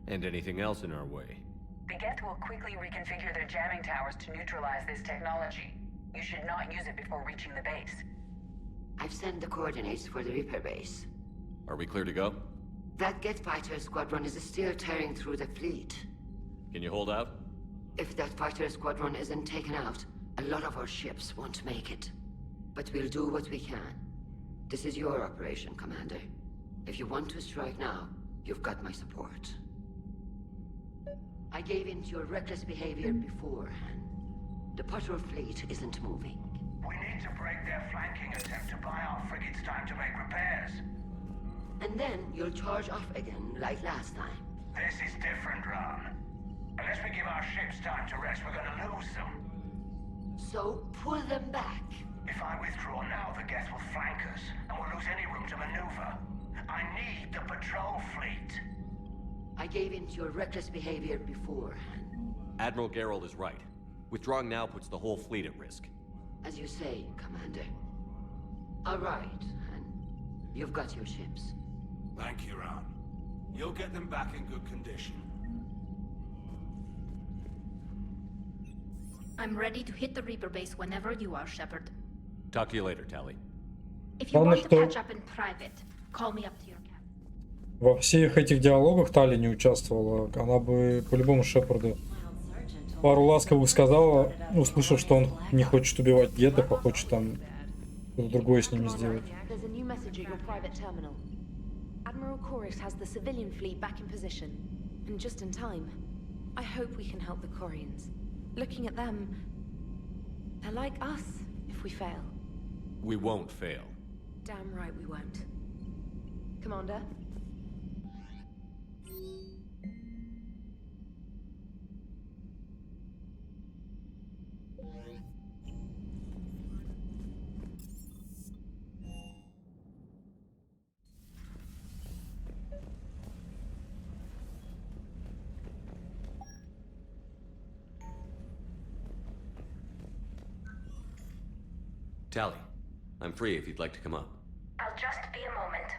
And anything else in our way? The Geth will quickly reconfigure their jamming towers to neutralize this technology. You should not use it before reaching the base. I've sent the coordinates for the Reaper base. Are we clear to go? That Geth fighter squadron is still tearing through the fleet. Can you hold out? If that fighter squadron isn't taken out, a lot of our ships won't make it. But we'll do what we can. This is your operation, Commander. If you want to strike now, you've got my support. I gave in to your reckless behavior beforehand. The patrol fleet isn't moving. We need to break their flanking attempt to buy our frigates time to make repairs. And then you'll charge off again, like last time. This is different, Ron. Unless we give our ships time to rest, we're gonna lose them. So, pull them back. If I withdraw now, the Geth will flank us, and we'll lose any room to maneuver. I need the patrol fleet. I gave in to your reckless behavior beforehand. Admiral Geralt is right. Withdrawing now puts the whole fleet at risk. As you say, Commander. All right, and you've got your ships. Thank you, Ron. You'll get them back in good condition. I'm ready to hit the Reaper base whenever you are, Shepard. Talk to you later, Tally. If you want to catch up in private, call me up to your cabin. Во всех этих диалогах Тали не участвовала. Она бы по-любому Шепарду пару ласковых сказала, услышав, что он не хочет убивать гетов, а хочет там что-то другое с ними сделать. There's a new message at your private terminal. Admiral Chorus has the civilian fleet back in position, and just in time. I hope we can help the Quarians. Looking at them, they're like us if we fail. We won't fail. Damn right we won't. Commander? Tally, I'm free if you'd like to come up. I'll just be a moment.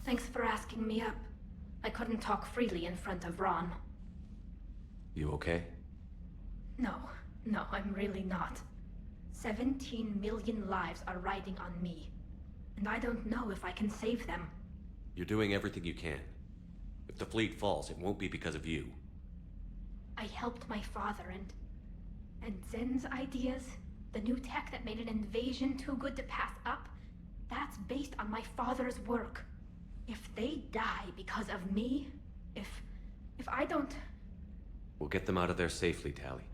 Thanks for asking me up. I couldn't talk freely in front of Ron. You okay? No, I'm really not. 17 million lives are riding on me. And I don't know if I can save them. You're doing everything you can. If the fleet falls, it won't be because of you. I helped my father and Zen's ideas, the new tech that made an invasion too good to pass up, that's based on my father's work. If they die because of me, if I don't... We'll get them out of there safely, Tally.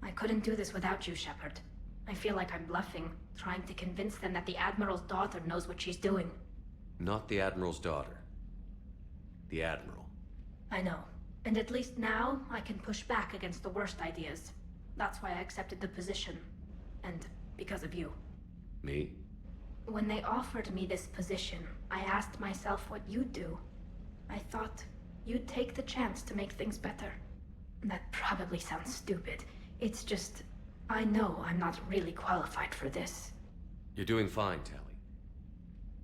I couldn't do this without you, Shepard. I feel like I'm bluffing, trying to convince them that the Admiral's daughter knows what she's doing. Not the Admiral's daughter. The Admiral. I know. And at least now, I can push back against the worst ideas. That's why I accepted the position. And because of you. Me? When they offered me this position, I asked myself what you'd do. I thought you'd take the chance to make things better. That probably sounds stupid. It's just, I know I'm not really qualified for this. You're doing fine, Tally.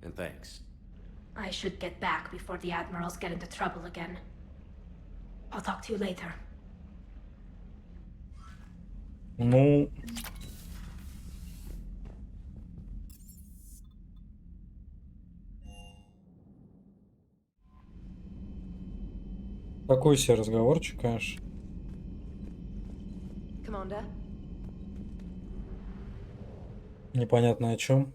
And thanks. I should get back before the Admirals get into trouble again. I'll talk to you later. Ну... Такой себе разговорчик, конечно. Commander? Непонятно о чем.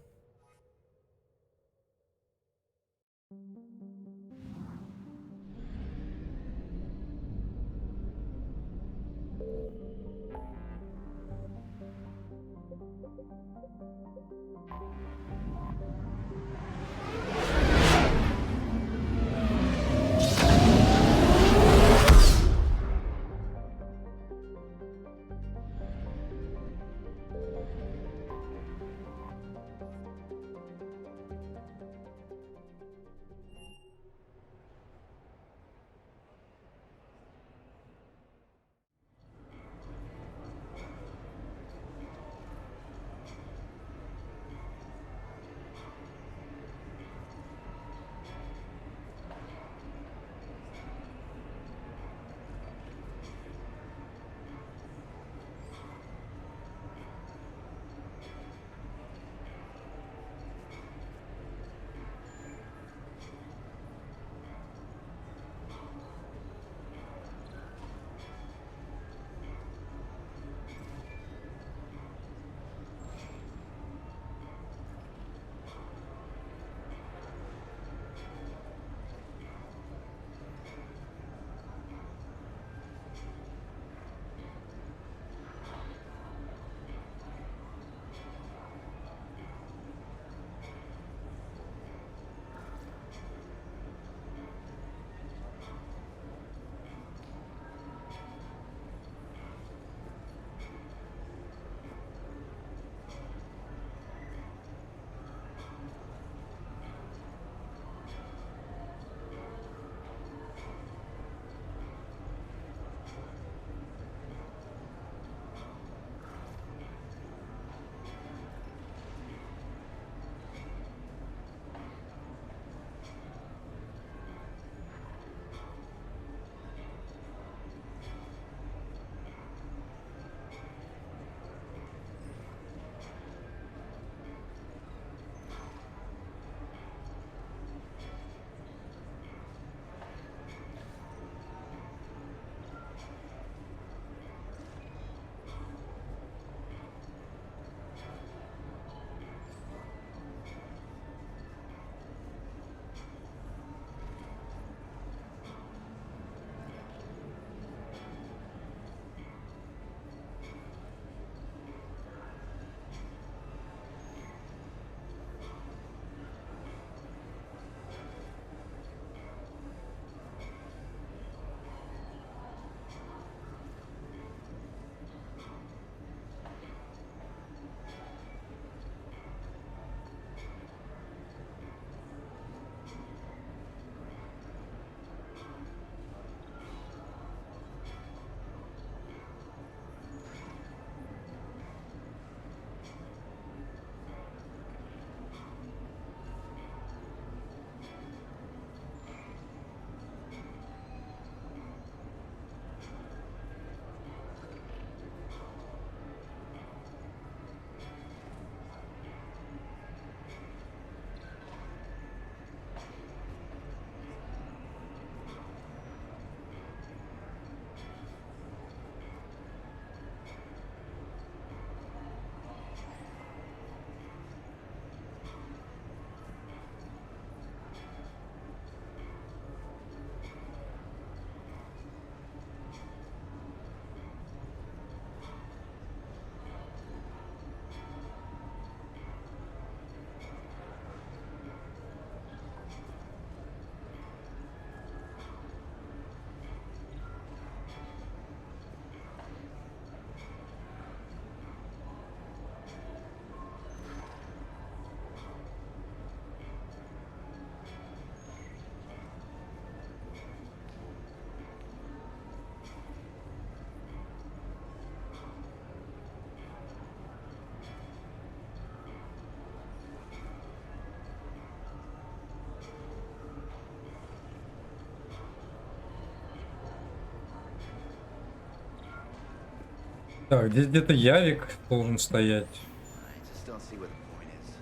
Так, здесь где-то Ярик должен стоять. I just don't see what the point is.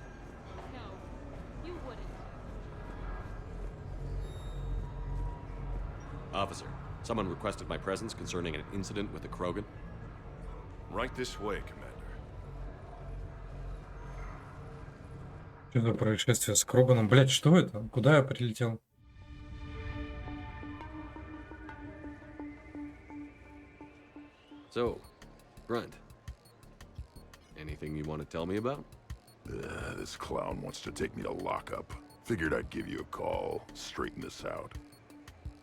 No, you wouldn't. Officer, someone requested my presence concerning an incident with the Krogan. Right this way, Commander. Что за происшествие с Кроганом? Блять, что это? Куда я прилетел? So, Grunt, anything you want to tell me about? This clown wants to take me to lockup. Figured I'd give you a call, straighten this out.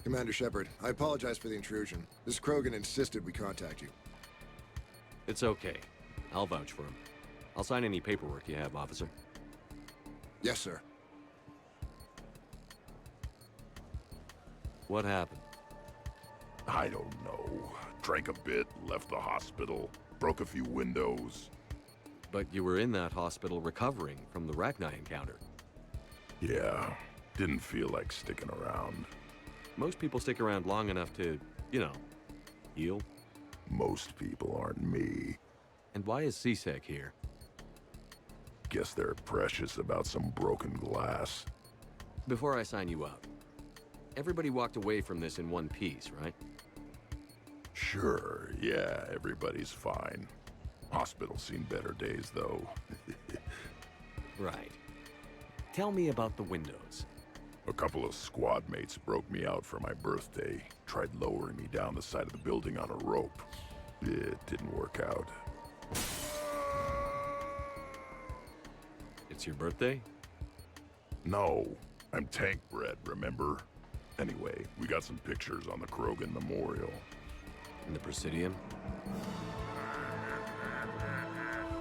Commander Shepard, I apologize for the intrusion. This Krogan insisted we contact you. It's okay. I'll vouch for him. I'll sign any paperwork you have, officer. Yes, sir. What happened? I don't know. Drank a bit, left the hospital, broke a few windows. But you were in that hospital recovering from the Rachni encounter. Yeah, didn't feel like sticking around. Most people stick around long enough to, you know, heal. Most people aren't me. And why is CSEC here? Guess they're precious about some broken glass. Before I sign you up, everybody walked away from this in one piece, right? Sure, yeah, everybody's fine. Hospital's seen better days, though. Right. Tell me about the windows. A couple of squad mates broke me out for my birthday. Tried lowering me down the side of the building on a rope. It didn't work out. It's your birthday? No, I'm tank bred, remember? Anyway, we got some pictures on the Krogan Memorial. In the Presidium?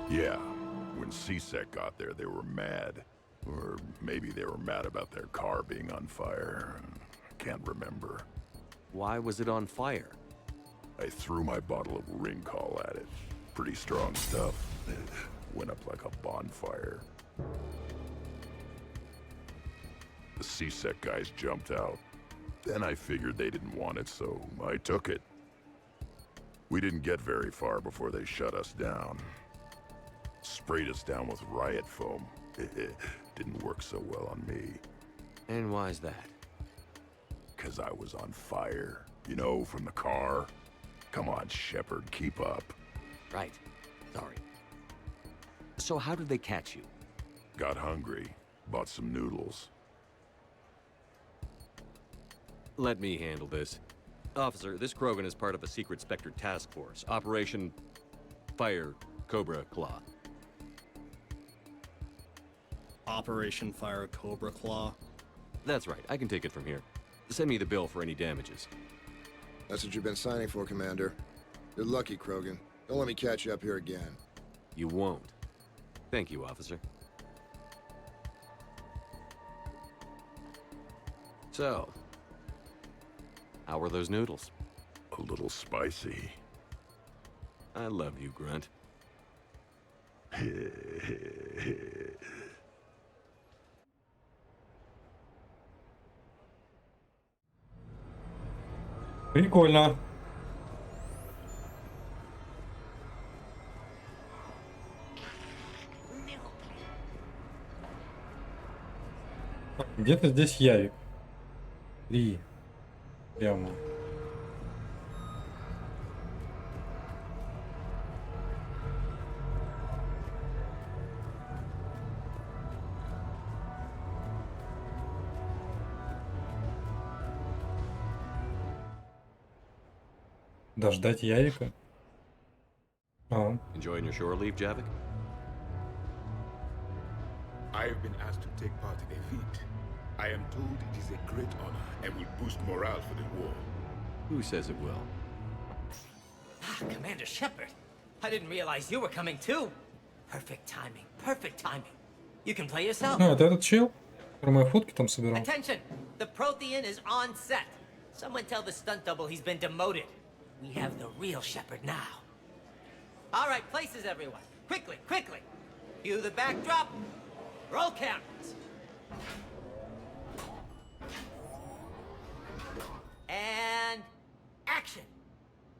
Yeah, when CSEC got there, they were mad. Or maybe they were mad about their car being on fire. Can't remember. Why was it on fire? I threw my bottle of ring call at it. Pretty strong stuff. Went up like a bonfire. The CSEC guys jumped out. Then I figured they didn't want it, so I took it. We didn't get very far before they shut us down. Sprayed us down with riot foam. Didn't work so well on me. And why's that? 'Cause I was on fire. You know, from the car. Come on, Shepard, keep up. Right. Sorry. So how did they catch you? Got hungry. Bought some noodles. Let me handle this. Officer, this Krogan is part of a secret Spectre task force. Operation Fire Cobra Claw. Operation Fire Cobra Claw? That's right. I can take it from here. Send me the bill for any damages. That's what you've been signing for, Commander. You're lucky, Krogan. Don't let me catch you up here again. You won't. Thank you, officer. So, how were those noodles? A little spicy. I love you, Grunt. Прикольно. Где-то здесь Ярик. 3. Прямо. Дождать Ярика? А. Enjoying your shore leave, Javik? I have been asked to take part in a feat. I am told it is a great honor and will boost morale for the war. Who says it will? Commander Shepard, I didn't realize you were coming too. Perfect timing, perfect timing. You can play yourself. А, это этот чел, который мои фотки там собирал. Attention! The Prothean is on set. Someone tell the stunt double he's been demoted. We have the real Shepard now. All right, places everyone. Quickly, quickly. Cue the backdrop. Roll cameras. And action.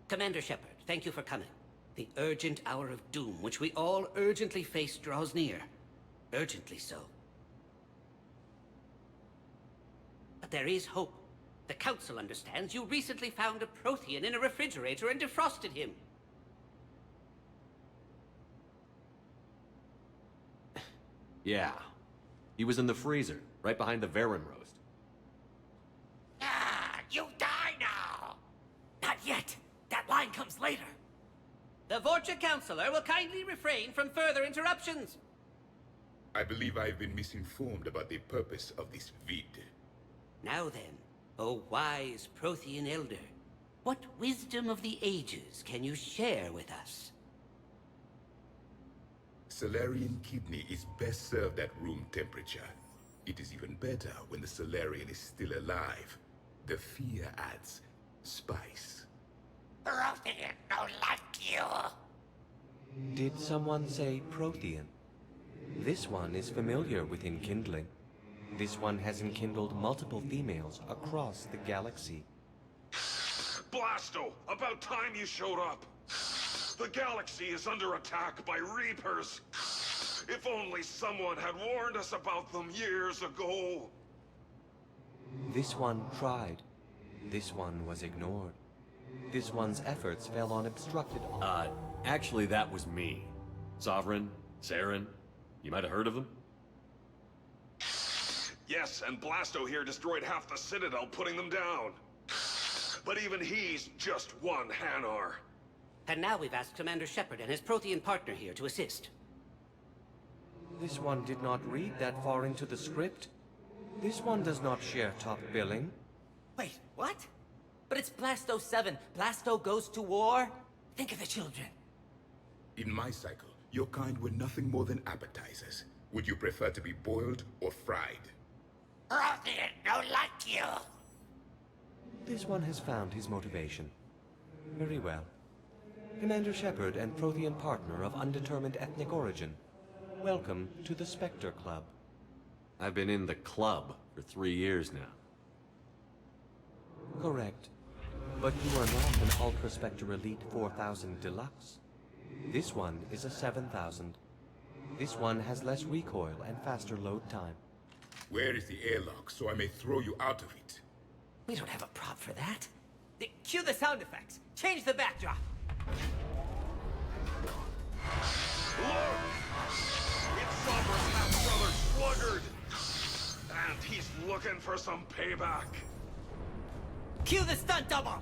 Commander Shepard, thank you for coming. The urgent hour of doom, which we all urgently face, draws near. Urgently so. But there is hope. The Council understands you recently found a Prothean in a refrigerator and defrosted him. Yeah. He was in the freezer, right behind the Varen roast. Ah, you die now! Not yet. That line comes later. The Vorcha Councilor will kindly refrain from further interruptions. I believe I've been misinformed about the purpose of this vid. Now then, O wise Prothean Elder, what wisdom of the ages can you share with us? Salarian kidney is best served at room temperature. It is even better when the Salarian is still alive. The fear adds spice. Prothean don't like you. Did someone say Prothean? This one is familiar with enkindling. This one has enkindled multiple females across the galaxy. Blasto, about time you showed up. The galaxy is under attack by Reapers. If only someone had warned us about them years ago. This one tried. This one was ignored. This one's efforts fell on obstructed... Actually that was me. Sovereign, Saren, you might have heard of them? Yes, and Blasto here destroyed half the Citadel, putting them down. But even he's just one Hanar. And now we've asked Commander Shepard and his Prothean partner here to assist. This one did not read that far into the script. This one does not share top billing. Wait, what? But it's Blasto 7. Blasto goes to war? Think of the children. In my cycle, your kind were nothing more than appetizers. Would you prefer to be boiled or fried? Prothean don't like you. This one has found his motivation. Very well. Commander Shepard and Prothean partner of undetermined ethnic origin. Welcome to the Spectre Club. I've been in the club for 3 years now. Correct. But you are not an Ultra Spectre Elite 4000 Deluxe. This one is a 7000. This one has less recoil and faster load time. Where is the airlock so I may throw you out of it? We don't have a prop for that. Cue the sound effects. Change the backdrop. Look! It's Sovereign's half-brother Sluggard! And he's looking for some payback. Cue the stunt double!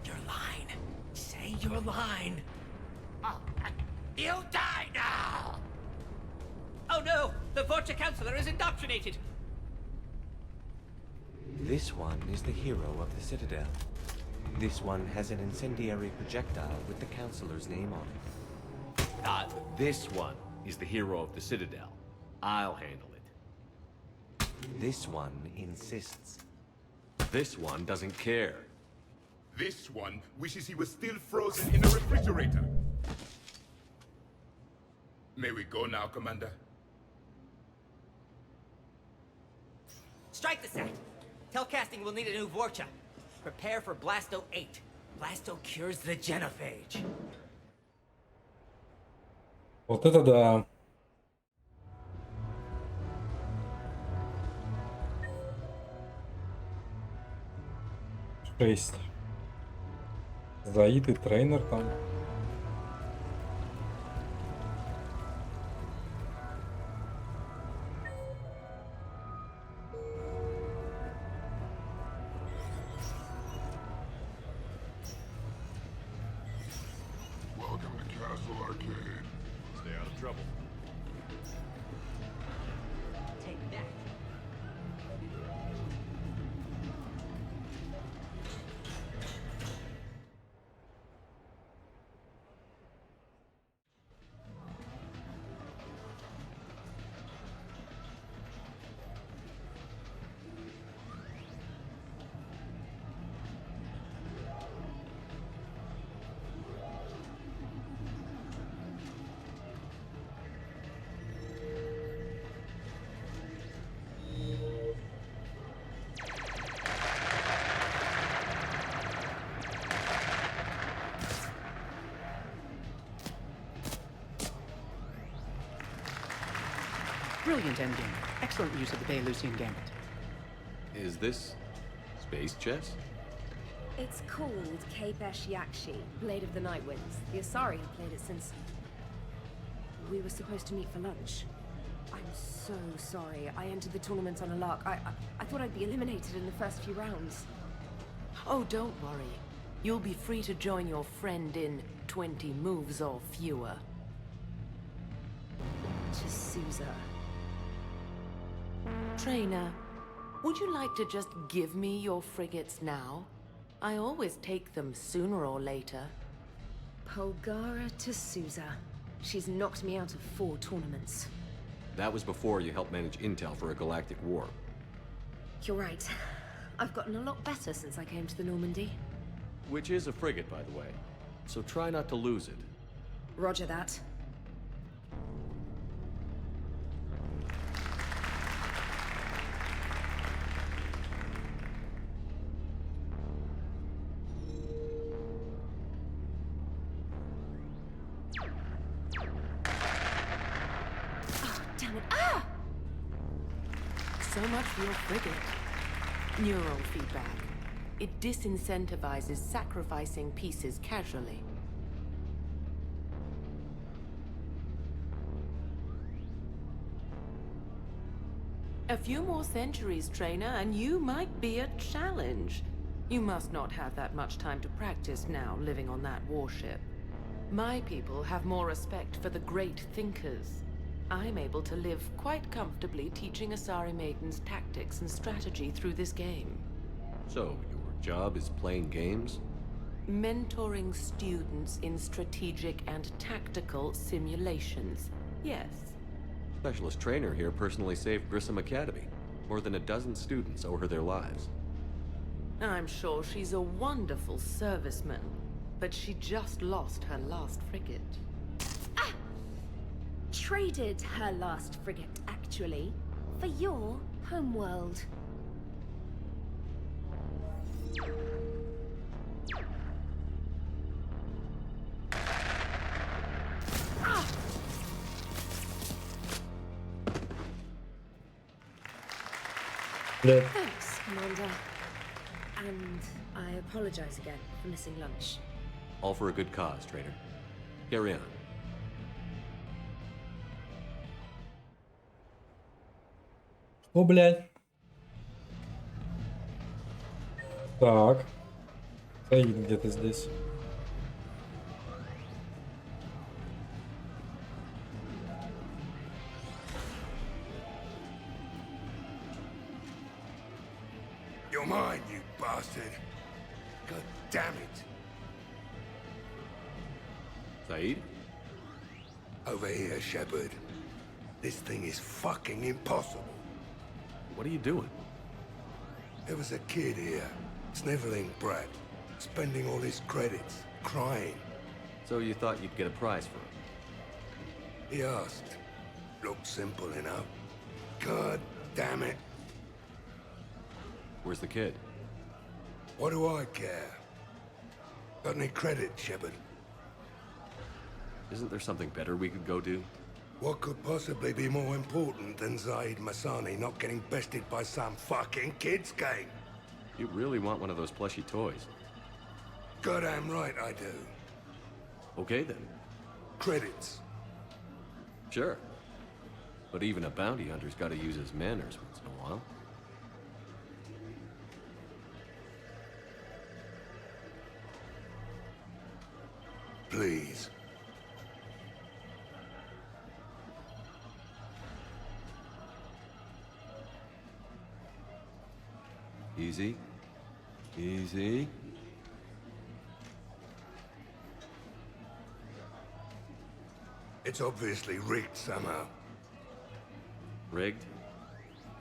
Your line. Say your line. Oh, you die now! Oh no! The Vorcha Councilor is indoctrinated! This one is the hero of the Citadel. This one has an incendiary projectile with the Councilor's name on it. This one is the hero of the Citadel. I'll handle it. This one insists. This one doesn't care. This one wishes he was still frozen in a refrigerator. May we go now, Commander? Strike the set! Telcasting will need a new Vorcha. Prepare for Blasto 8. Blasto cures the genophage. Вот это да. Шесть. Заид и тренер там. Welcome to Castle Arcade. Stay out of trouble. Take that. Brilliant endgame. Excellent use of the Belarusian gambit. Is this space chess? It's called Kapesh Yakshi, Blade of the Night Winds. The Asari have played it since... we were supposed to meet for lunch. I'm so sorry. I entered the tournament on a lark. I thought I'd be eliminated in the first few rounds. Oh, don't worry. You'll be free to join your friend in 20 moves or fewer. To Sousa. Trainer, would you like to just give me your frigates now? I always take them sooner or later. Polgara to Sousa. She's knocked me out of 4 tournaments. That was before you helped manage intel for a galactic war. You're right. I've gotten a lot better since I came to the Normandy. Which is a frigate, by the way. So try not to lose it. Roger that. So much for your frigate. Neural feedback. It disincentivizes sacrificing pieces casually. A few more centuries, Trainer, and you might be a challenge. You must not have that much time to practice now, living on that warship. My people have more respect for the great thinkers. I'm able to live quite comfortably teaching Asari maidens tactics and strategy through this game. So, your job is playing games? Mentoring students in strategic and tactical simulations. Yes. Specialist trainer here personally saved Grissom Academy. More than a dozen students owe her their lives. I'm sure she's a wonderful serviceman, but she just lost her last frigate. Traded her last frigate, actually, for your homeworld. Thanks, Commander. And I apologize again for missing lunch. All for a good cause, trainer. Carry on. О, блядь. Так. Стоит где-то здесь. You're mine, you bastard. God damn it. Saeed? Over here, Shepard. This thing is fucking impossible. What are you doing? There was a kid here, sniveling brat, spending all his credits, crying. So you thought you'd get a prize for it? He asked. Looked simple enough. God damn it. Where's the kid? What do I care? Got any credit, Shepard? Isn't there something better we could go do? What could possibly be more important than Zaid Masani not getting bested by some fucking kids game? You really want one of those plushy toys? Goddamn right I do. Okay then. Credits. Sure. But even a bounty hunter's gotta use his manners once in a while. Please. Easy. Easy. It's obviously rigged somehow. Rigged?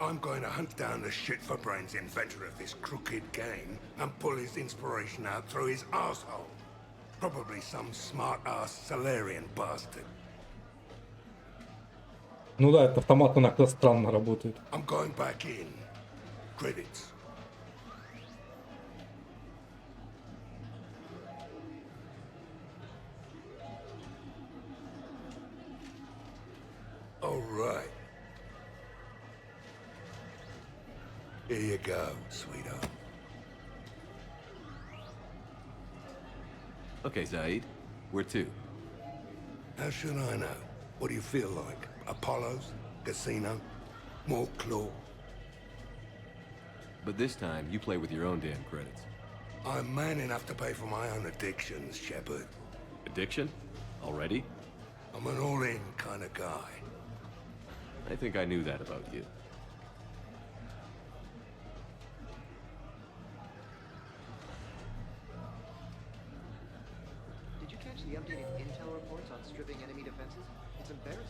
I'm going to hunt down the shit-for-brains inventor of this crooked game and pull his inspiration out through his asshole. Probably some smart-ass Salarian bastard. Ну да, этот автомат иногда странно работает. I'm going back in. Credits. All right. Here you go, sweetheart. Okay, Zaid. Where to? How should I know? What do you feel like? Apollo's? Casino? More claw? But this time, you play with your own damn credits. I'm man enough to pay for my own addictions, Shepard. Addiction? Already? I'm an all-in kind of guy. I think I knew that about you. Did you catch the updated intel reports on stripping enemy defenses? It's embarrassing.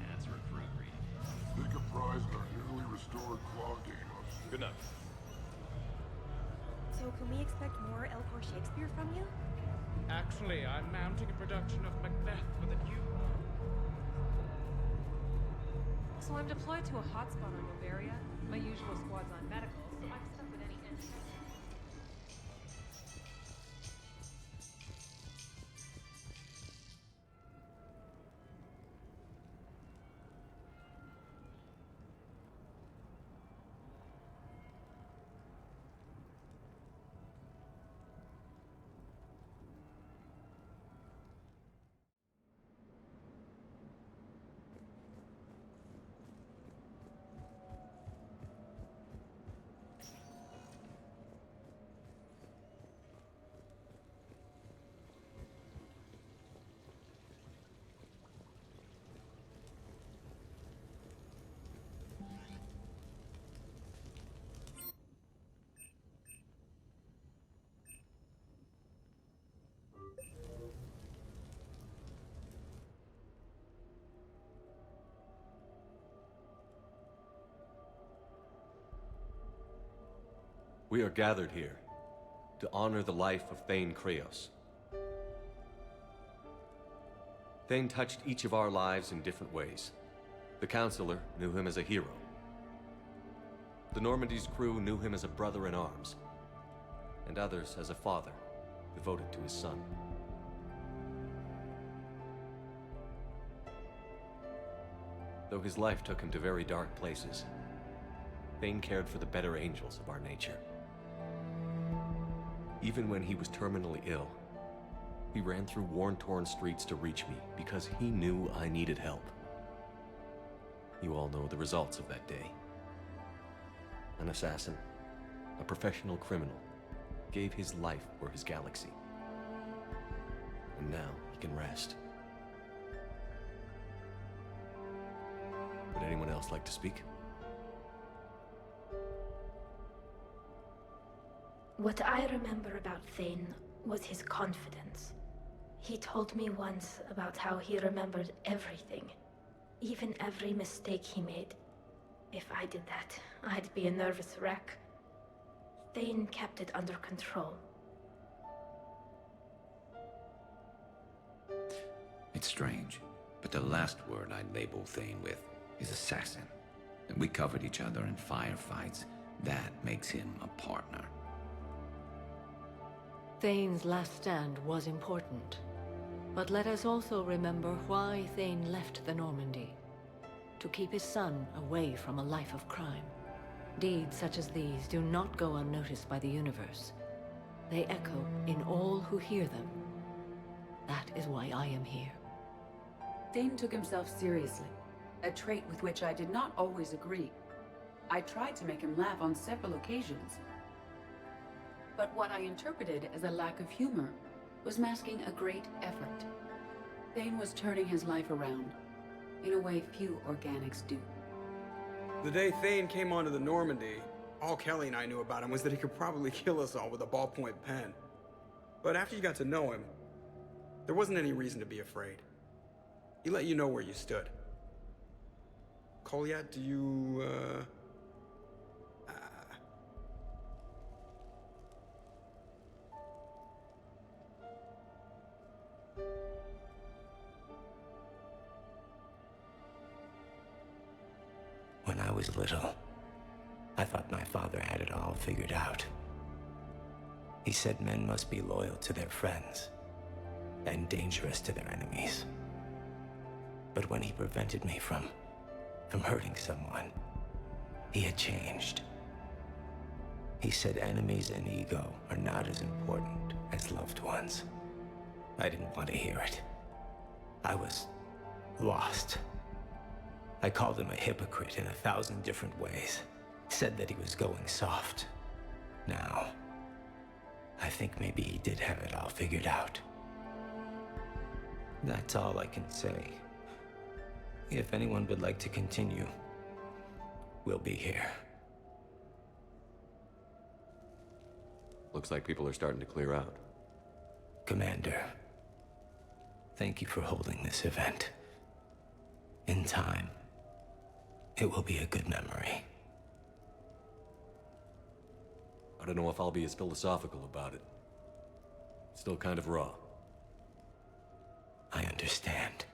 That's recruit reading. Take a prize in our newly restored claw game, officer. Good enough. So can we expect more Elcor Shakespeare from you? Actually, I'm mounting a production of Macbeth with a new... So I'm deployed to a hotspot on Novaria. My usual squad's on medical, so I'm stuck with any intel. We are gathered here to honor the life of Thane Kreos. Thane touched each of our lives in different ways. The Counselor knew him as a hero. The Normandy's crew knew him as a brother in arms, and others as a father devoted to his son. Though his life took him to very dark places, Thane cared for the better angels of our nature. Even when he was terminally ill, he ran through worn-torn streets to reach me because he knew I needed help. You all know the results of that day. An assassin, a professional criminal, gave his life for his galaxy. And now he can rest. Would anyone else like to speak? What I remember about Thane was his confidence. He told me once about how he remembered everything, even every mistake he made. If I did that, I'd be a nervous wreck. Thane kept it under control. It's strange, but the last word I'd label Thane with is assassin. And we covered each other in firefights. That makes him a partner. Thane's last stand was important. But let us also remember why Thane left the Normandy. To keep his son away from a life of crime. Deeds such as these do not go unnoticed by the universe. They echo in all who hear them. That is why I am here. Thane took himself seriously, a trait with which I did not always agree. I tried to make him laugh on several occasions. But what I interpreted as a lack of humor was masking a great effort. Thane was turning his life around, in a way few organics do. The day Thane came onto the Normandy, all Kelly and I knew about him was that he could probably kill us all with a ballpoint pen. But after you got to know him, there wasn't any reason to be afraid. He let you know where you stood. Kolyat, do you, When I was little, I thought my father had it all figured out. He said men must be loyal to their friends. and dangerous to their enemies. But when he prevented me from hurting someone, he had changed. He said enemies and ego are not as important as loved ones. I didn't want to hear it. I was lost. I called him a hypocrite in 1,000 different ways. Said that he was going soft. Now, I think maybe he did have it all figured out. That's all I can say. If anyone would like to continue, we'll be here. Looks like people are starting to clear out. Commander, thank you for holding this event. In time, it will be a good memory. I don't know if I'll be as philosophical about it. Still kind of raw. I understand.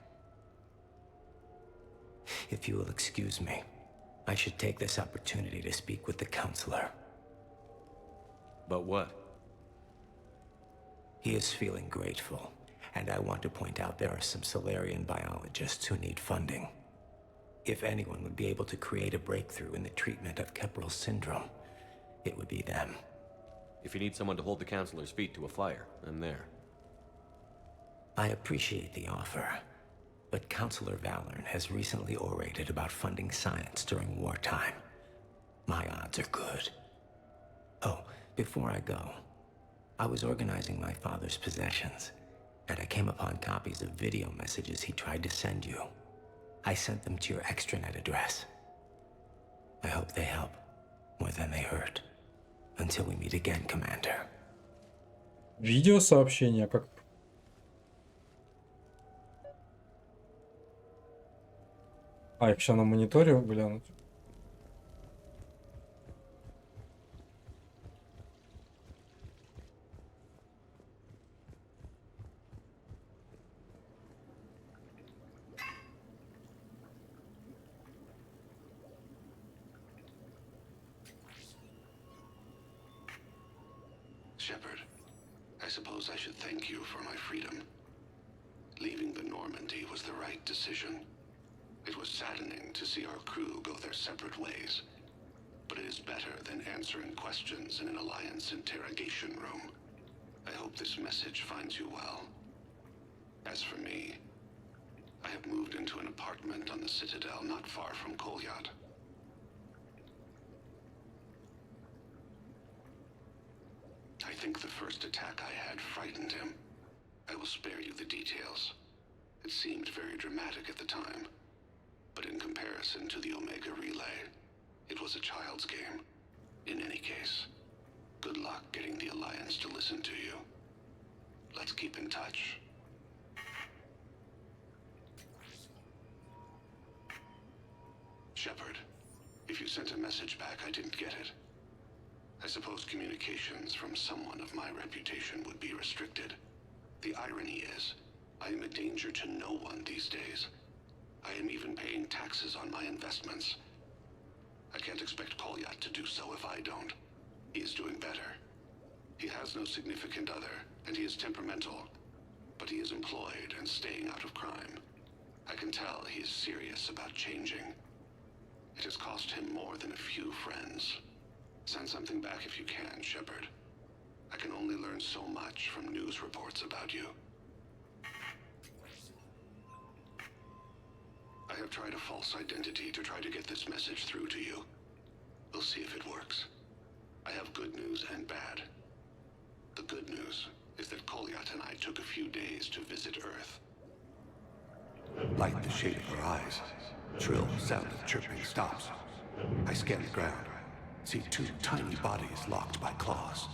If you will excuse me, I should take this opportunity to speak with the counselor. But what? He is feeling grateful, and I want to point out there are some Solarian biologists who need funding. If anyone would be able to create a breakthrough in the treatment of Keppel syndrome, it would be them. If you need someone to hold the counselor's feet to a fire, I'm there. I appreciate the offer, but Counselor Valorn has recently orated about funding science during wartime. My odds are good. Oh, before I go, I was organizing my father's possessions, and I came upon copies of video messages he tried to send you. I sent them to your extranet address. I hope they help more than they hurt. Until we meet again, Commander. Видеосообщение как... А, их сейчас на мониторе глянуть. Shepard, I suppose I should thank you for my freedom. Leaving the Normandy was the right decision. It was saddening to see our crew go their separate ways, but it is better than answering questions in an Alliance interrogation room. I hope this message finds you well. As for me, I have moved into an apartment on the Citadel not far from Kolyat. I think the first attack I had frightened him. I will spare you the details. It seemed very dramatic at the time, but in comparison to the Omega Relay, it was a child's game. In any case, good luck getting the Alliance to listen to you. Let's keep in touch. Shepard, if you sent a message back, I didn't get it. I suppose communications from someone of my reputation would be restricted. The irony is, I am a danger to no one these days. I am even paying taxes on my investments. I can't expect Kolyat to do so if I don't. He is doing better. He has no significant other, and he is temperamental. But he is employed and staying out of crime. I can tell he is serious about changing. It has cost him more than a few friends. Send something back if you can, Shepard. I can only learn so much from news reports about you. I have tried a false identity to try to get this message through to you. We'll see if it works. I have good news and bad. The good news is that Kolyat and I took a few days to visit Earth. Like the shade of her eyes. Shrill sound of chirping stops. I scan the ground. See two tiny bodies locked by claws.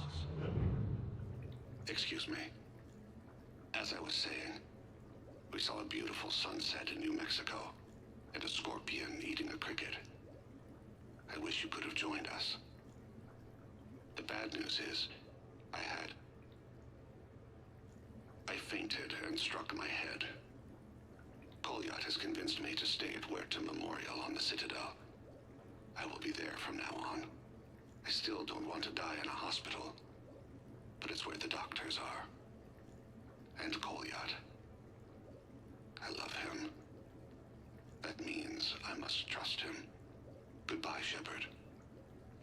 Excuse me. As I was saying, we saw a beautiful sunset in New Mexico, and a scorpion eating a cricket. I wish you could have joined us. The bad news is, I fainted and struck my head. Kolyat has convinced me to stay at Huerta Memorial on the Citadel. I will be there from now on. I still don't want to die in a hospital, but it's where the doctors are. And Kolyat. I love him. That means I must trust him. Goodbye, Shepard.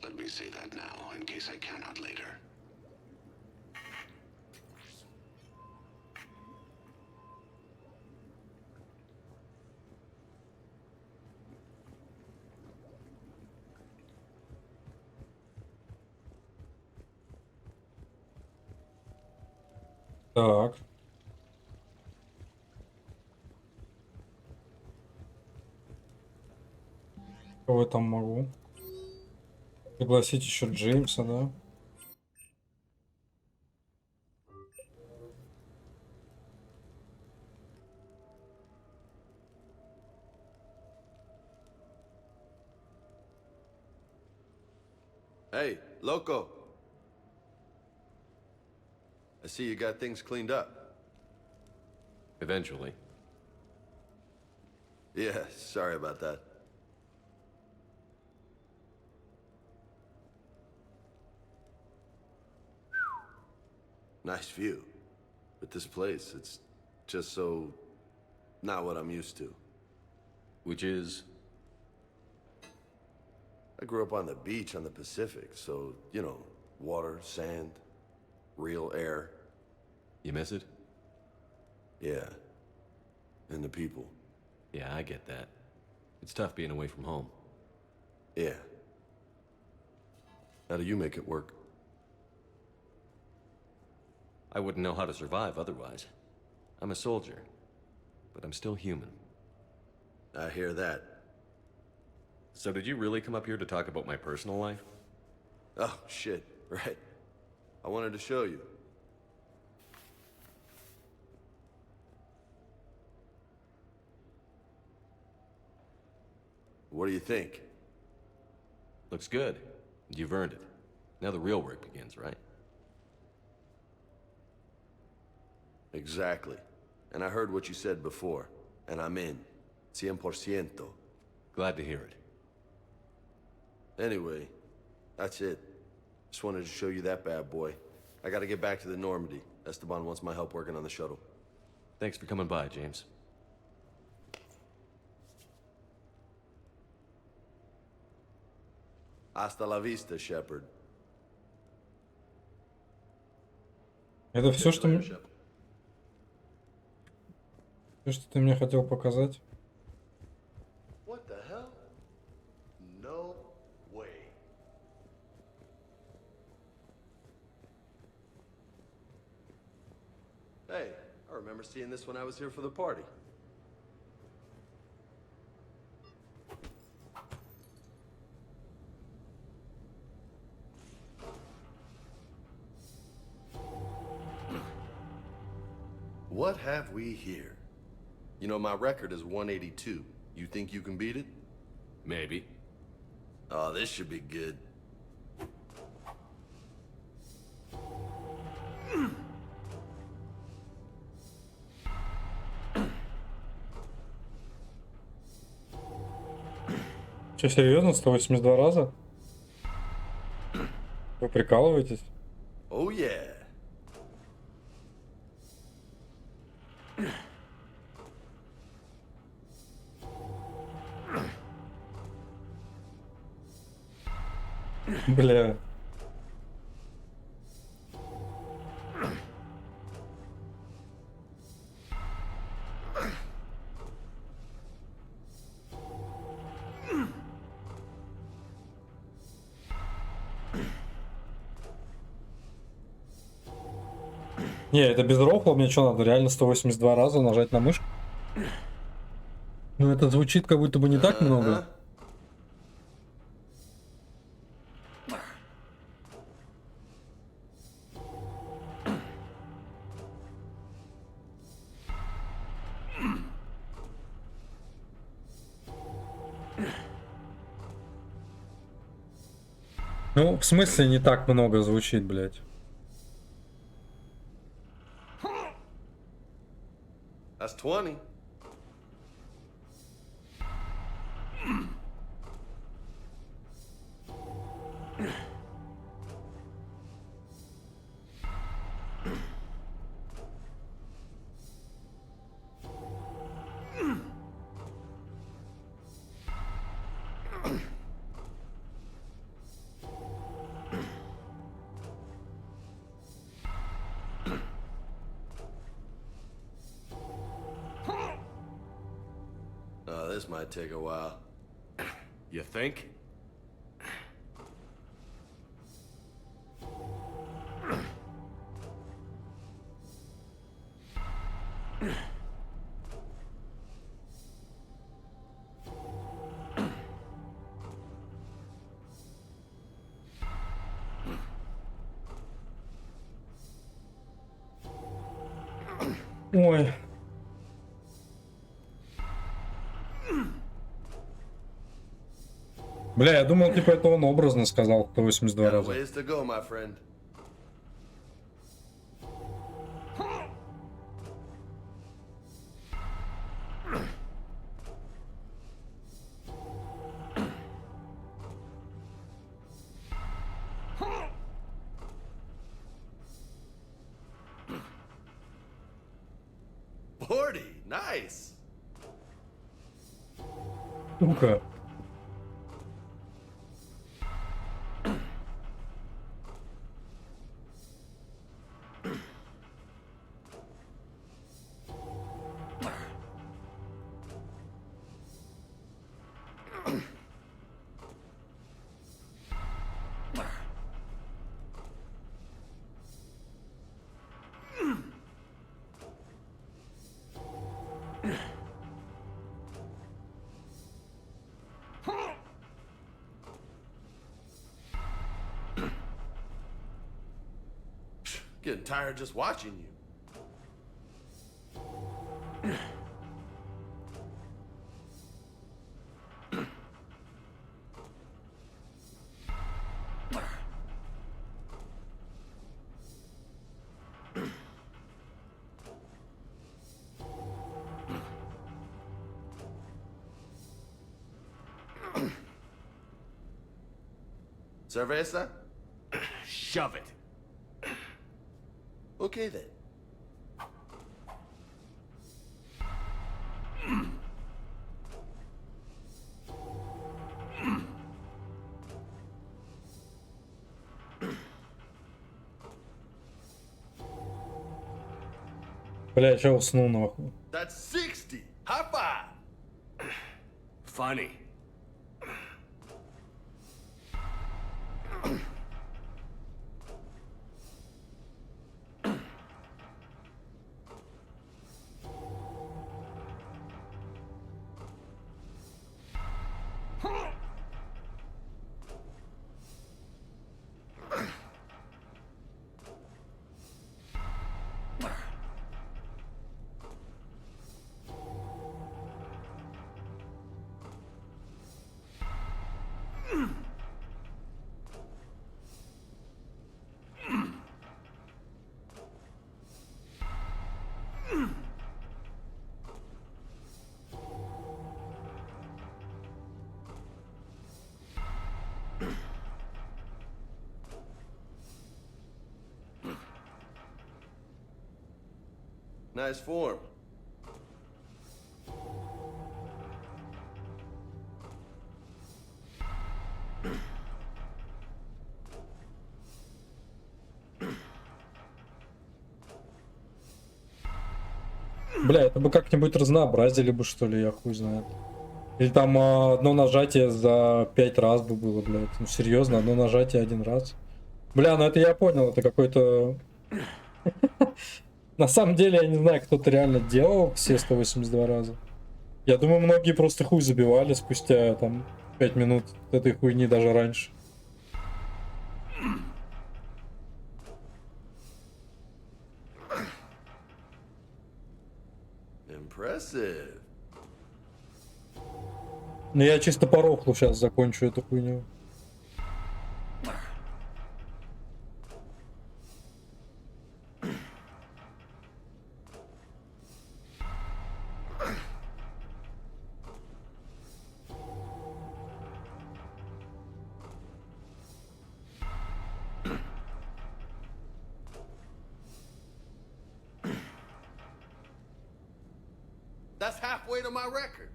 Let me say that now, in case I cannot later. Так. Кого я там могу? Пригласить еще Джеймса, да? Hey, Loco. I see you got things cleaned up. Eventually. Yeah, sorry about that. Nice view. But this place, it's just so... not what I'm used to. Which is? I grew up on the beach on the Pacific, so, you know, water, sand, real air. You miss it? Yeah. And the people. Yeah, I get that. It's tough being away from home. Yeah. How do you make it work? I wouldn't know how to survive otherwise. I'm a soldier, but I'm still human. I hear that. So did you really come up here to talk about my personal life? Oh, shit, right. I wanted to show you. What do you think? Looks good. You've earned it. Now the real work begins, right? Exactly. And I heard what you said before, and I'm in. 100%. Glad to hear it. Anyway, that's it. Just wanted to show you that bad boy. I gotta get back to the Normandy. Esteban wants my help working on the shuttle. Thanks for coming by, James. Hasta la vista, Shepard. Это все, что ты мне хотел показать? What the hell? No way. Hey, I remember seeing this when I was here for the party. What have we here? You know, my record is 182. You think you can beat it? Maybe. Oh, this should be good. Че, серьезно? 182 раза? Вы прикалываетесь? Oh yeah. Бля. Не, это без рофла, мне что надо? Реально 182 раза нажать на мышку? Ну это звучит как будто бы не так много. Ну, в смысле не так много звучит, блядь. That's 20. Oh, this might take a while. You think? Ой. Бля, я думал, типа, это он образно сказал 182 раза. Ways to go, my friend. Nice. Сука. Getting tired just watching you. Cerveza? Shove it. Okay then. Бля, я чё уснул нахуй? That's 60. High five. Funny. Nice form. Бля, это бы как-нибудь разнообразили бы, что ли, я хуй знает. Или там одно нажатие за 5 раз бы было, блядь. Ну серьезно, одно нажатие один раз. Бля, ну это я понял, это какой-то... На самом деле, я не знаю, кто-то реально делал все 182 раза. Я думаю, многие просто хуй забивали спустя там 5 минут этой хуйни, даже раньше. Impressive. Но я чисто по рофлу сейчас закончу эту хуйню. That's halfway to my record.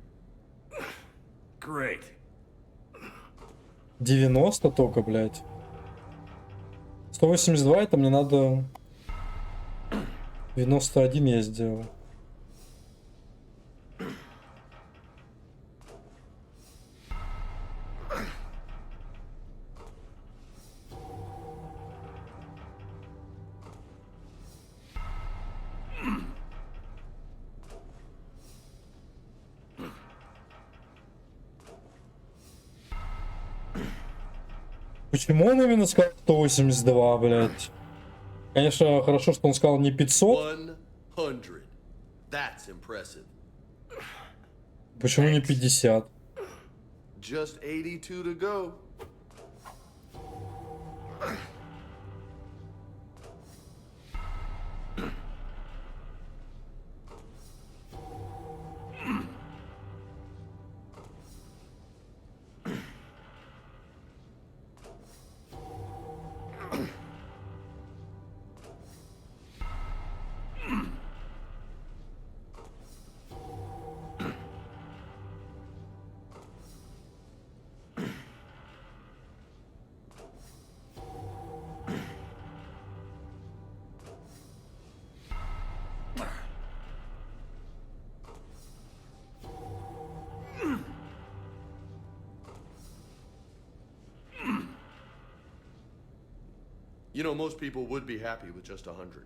Great. 90 только, блядь. 182 это мне надо... 91 я сделал. Почему он именно сказал 182, блядь? Конечно, хорошо, что он сказал не 500. 100. That's impressive. Почему не 50? Just 82 to go. You know, most people would be happy with just 100.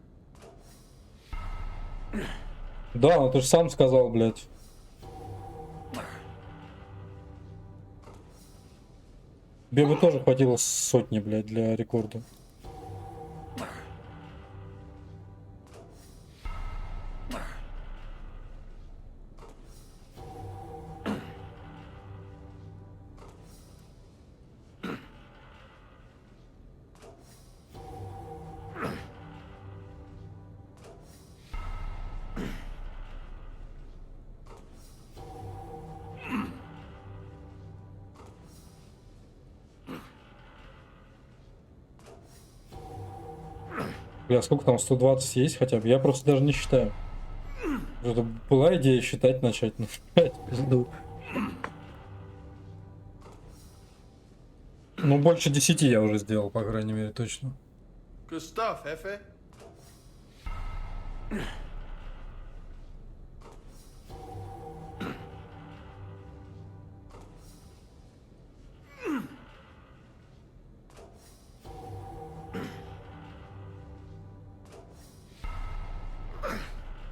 Да, ну ты же сам сказал, блядь. Тебе бы тоже хватило сотни, блядь, для рекорда. Бля, сколько там, 120 есть хотя бы? Я просто даже не считаю. Это была идея считать начать, но пизду. Ну, больше 10 я уже сделал, по крайней мере, точно. Good stuff, Hefe.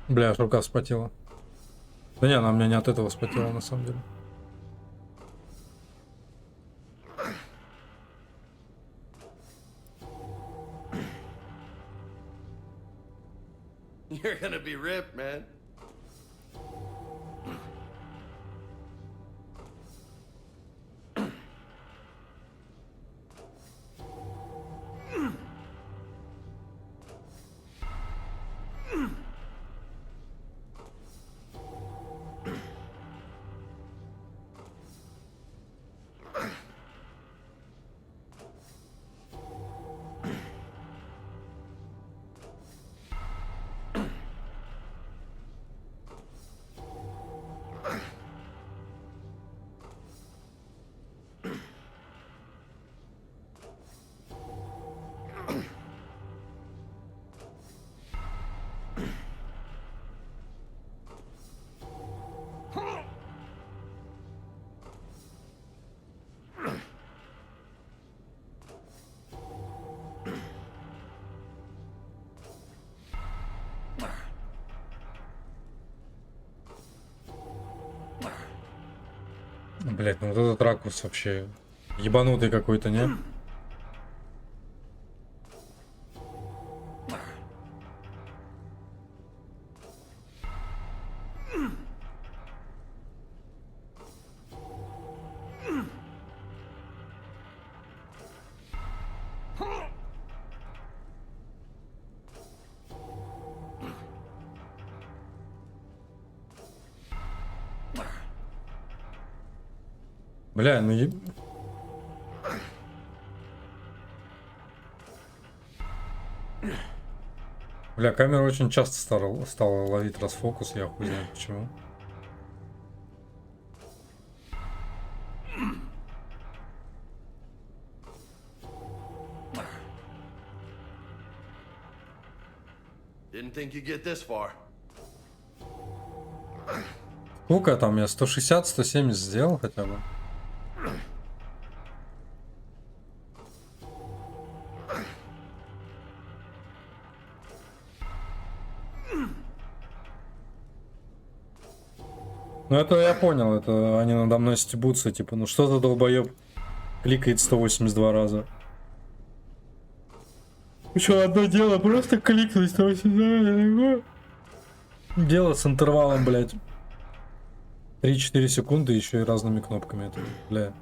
Бля, аж рука вспотела. Да не, она у меня не от этого вспотела, на самом деле. You're gonna be ripped, man. Блять, ну вот этот ракурс вообще ебанутый какой-то, не? Бля, ну Бля, камера очень часто стала ловить расфокус, я хуй знаю почему. Didn't think you'd get this far. Сколько там я 160, 170 сделал хотя бы? Ну это я понял, это они надо мной стебутся, типа, ну что за долбоеб кликает 182 раза. Еще одно дело, просто кликнуть туда-сюда. Дело с интервалом, блядь. 3-4 секунды еще и разными кнопками. Это, бля.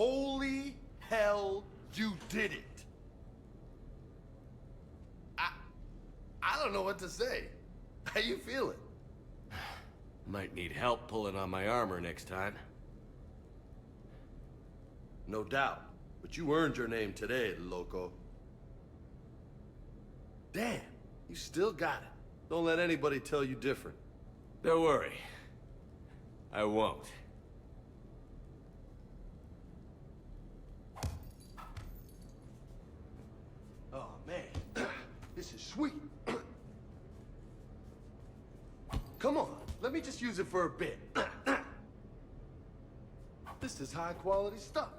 Holy hell, you did it! I don't know what to say. How you feeling? Might need help pulling on my armor next time. No doubt. But you earned your name today, loco. Damn, you still got it. Don't let anybody tell you different. Don't worry. I won't. Oh, man. This is sweet. Come on, let me just use it for a bit. This is high quality stuff.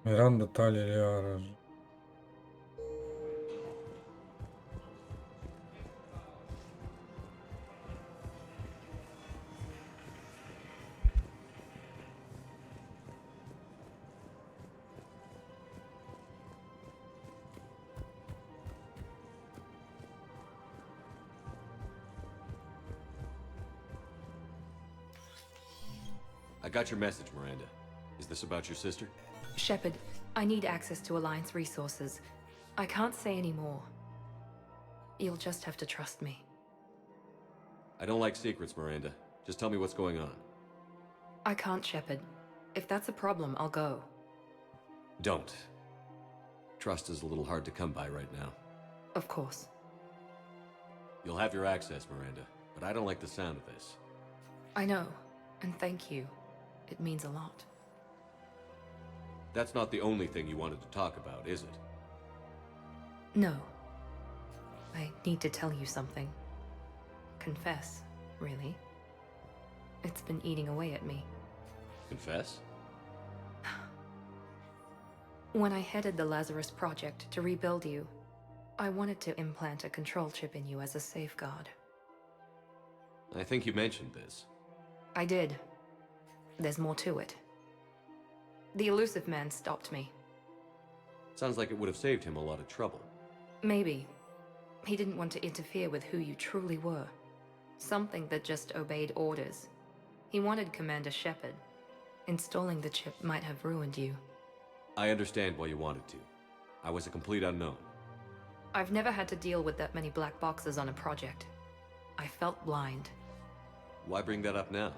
Миранда, Талия, Лиара. I got your message, Miranda. Is this about your sister? Shepard, I need access to Alliance resources. I can't say any more. You'll just have to trust me. I don't like secrets, Miranda. Just tell me what's going on. I can't, Shepard. If that's a problem, I'll go. Don't. Trust is a little hard to come by right now. Of course. You'll have your access, Miranda, but I don't like the sound of this. I know, and thank you. It means a lot. That's not the only thing you wanted to talk about, is it? No. I need to tell you something. Confess, really. It's been eating away at me. Confess? When I headed the Lazarus Project to rebuild you, I wanted to implant a control chip in you as a safeguard. I think you mentioned this. I did. There's more to it. The elusive man stopped me. Sounds like it would have saved him a lot of trouble. Maybe. He didn't want to interfere with who you truly were. Something that just obeyed orders. He wanted Commander Shepard. Installing the chip might have ruined you. I understand why you wanted to. I was a complete unknown. I've never had to deal with that many black boxes on a project. I felt blind. Why bring that up now?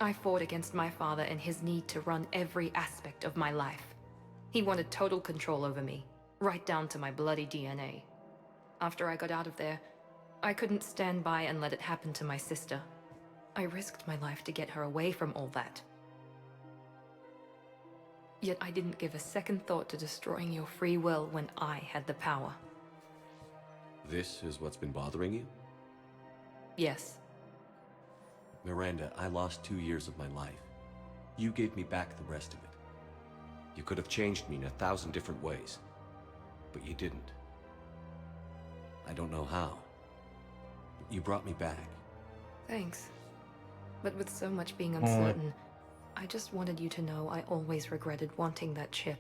I fought against my father and his need to run every aspect of my life. He wanted total control over me, right down to my bloody DNA. After I got out of there, I couldn't stand by and let it happen to my sister. I risked my life to get her away from all that. Yet I didn't give a second thought to destroying your free will when I had the power. This is what's been bothering you? Yes. Miranda, I lost 2 years of my life. You gave me back the rest of it. You could have changed me in 1,000 different ways. But you didn't. I don't know how. But you brought me back. Thanks. But with so much being uncertain, I just wanted you to know I always regretted wanting that chip.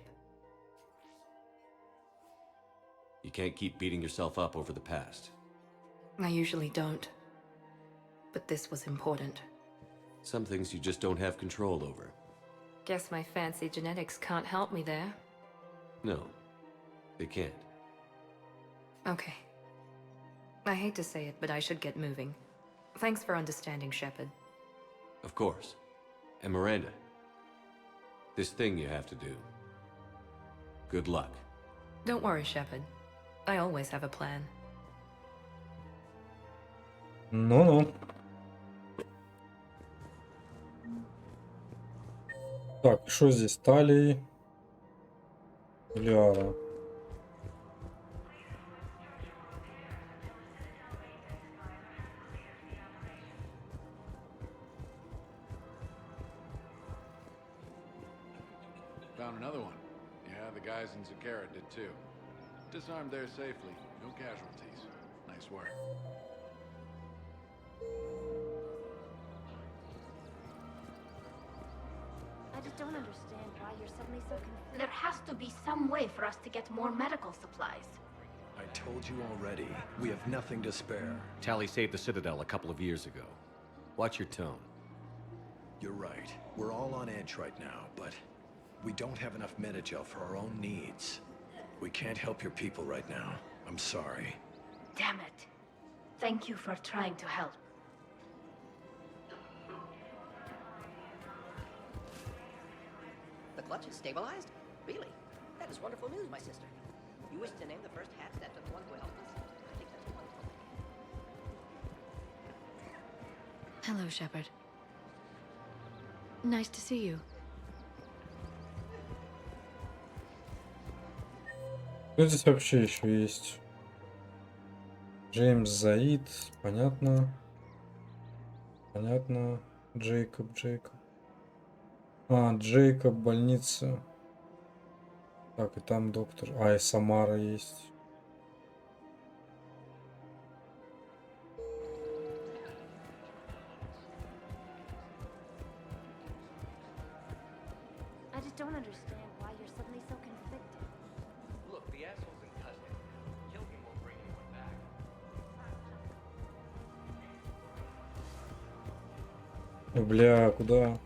You can't keep beating yourself up over the past. I usually don't. But this was important. Some things you just don't have control over. Guess my fancy genetics can't help me there. No, they can't. Okay. I hate to say it, but I should get moving. Thanks for understanding, Shepard. Of course. And Miranda, this thing you have to do. Good luck. Don't worry, Shepard. I always have a plan. Ну-ну. Так, что здесь? Талии. Ляра. Found another one. Yeah, the guys in Zakara did too. Disarmed there safely. No casualties. Nice work. I just don't understand why you're suddenly so confused. There has to be some way for us to get more medical supplies. I told you already. We have nothing to spare. Tally saved the Citadel a couple of years ago. Watch your tone. You're right. We're all on edge right now, but we don't have enough Metagel for our own needs. We can't help your people right now. I'm sorry. Damn it. Thank you for trying to help. The clutch is stabilized? Really? That is wonderful news, my sister. You wish to name the first hat after the one who helped us? I think that's wonderful. Hello, Shepard. Nice to see you. Что здесь вообще еще есть? Джеймс Заид. Понятно. Понятно. Джейкоб. А, Джейкоб, больница. Так, и там доктор. А, и Самара есть. I just don't understand why you're suddenly so conflicted. Look, the asshole's in custody. Killing him won't bring anyone back. Бля, куда?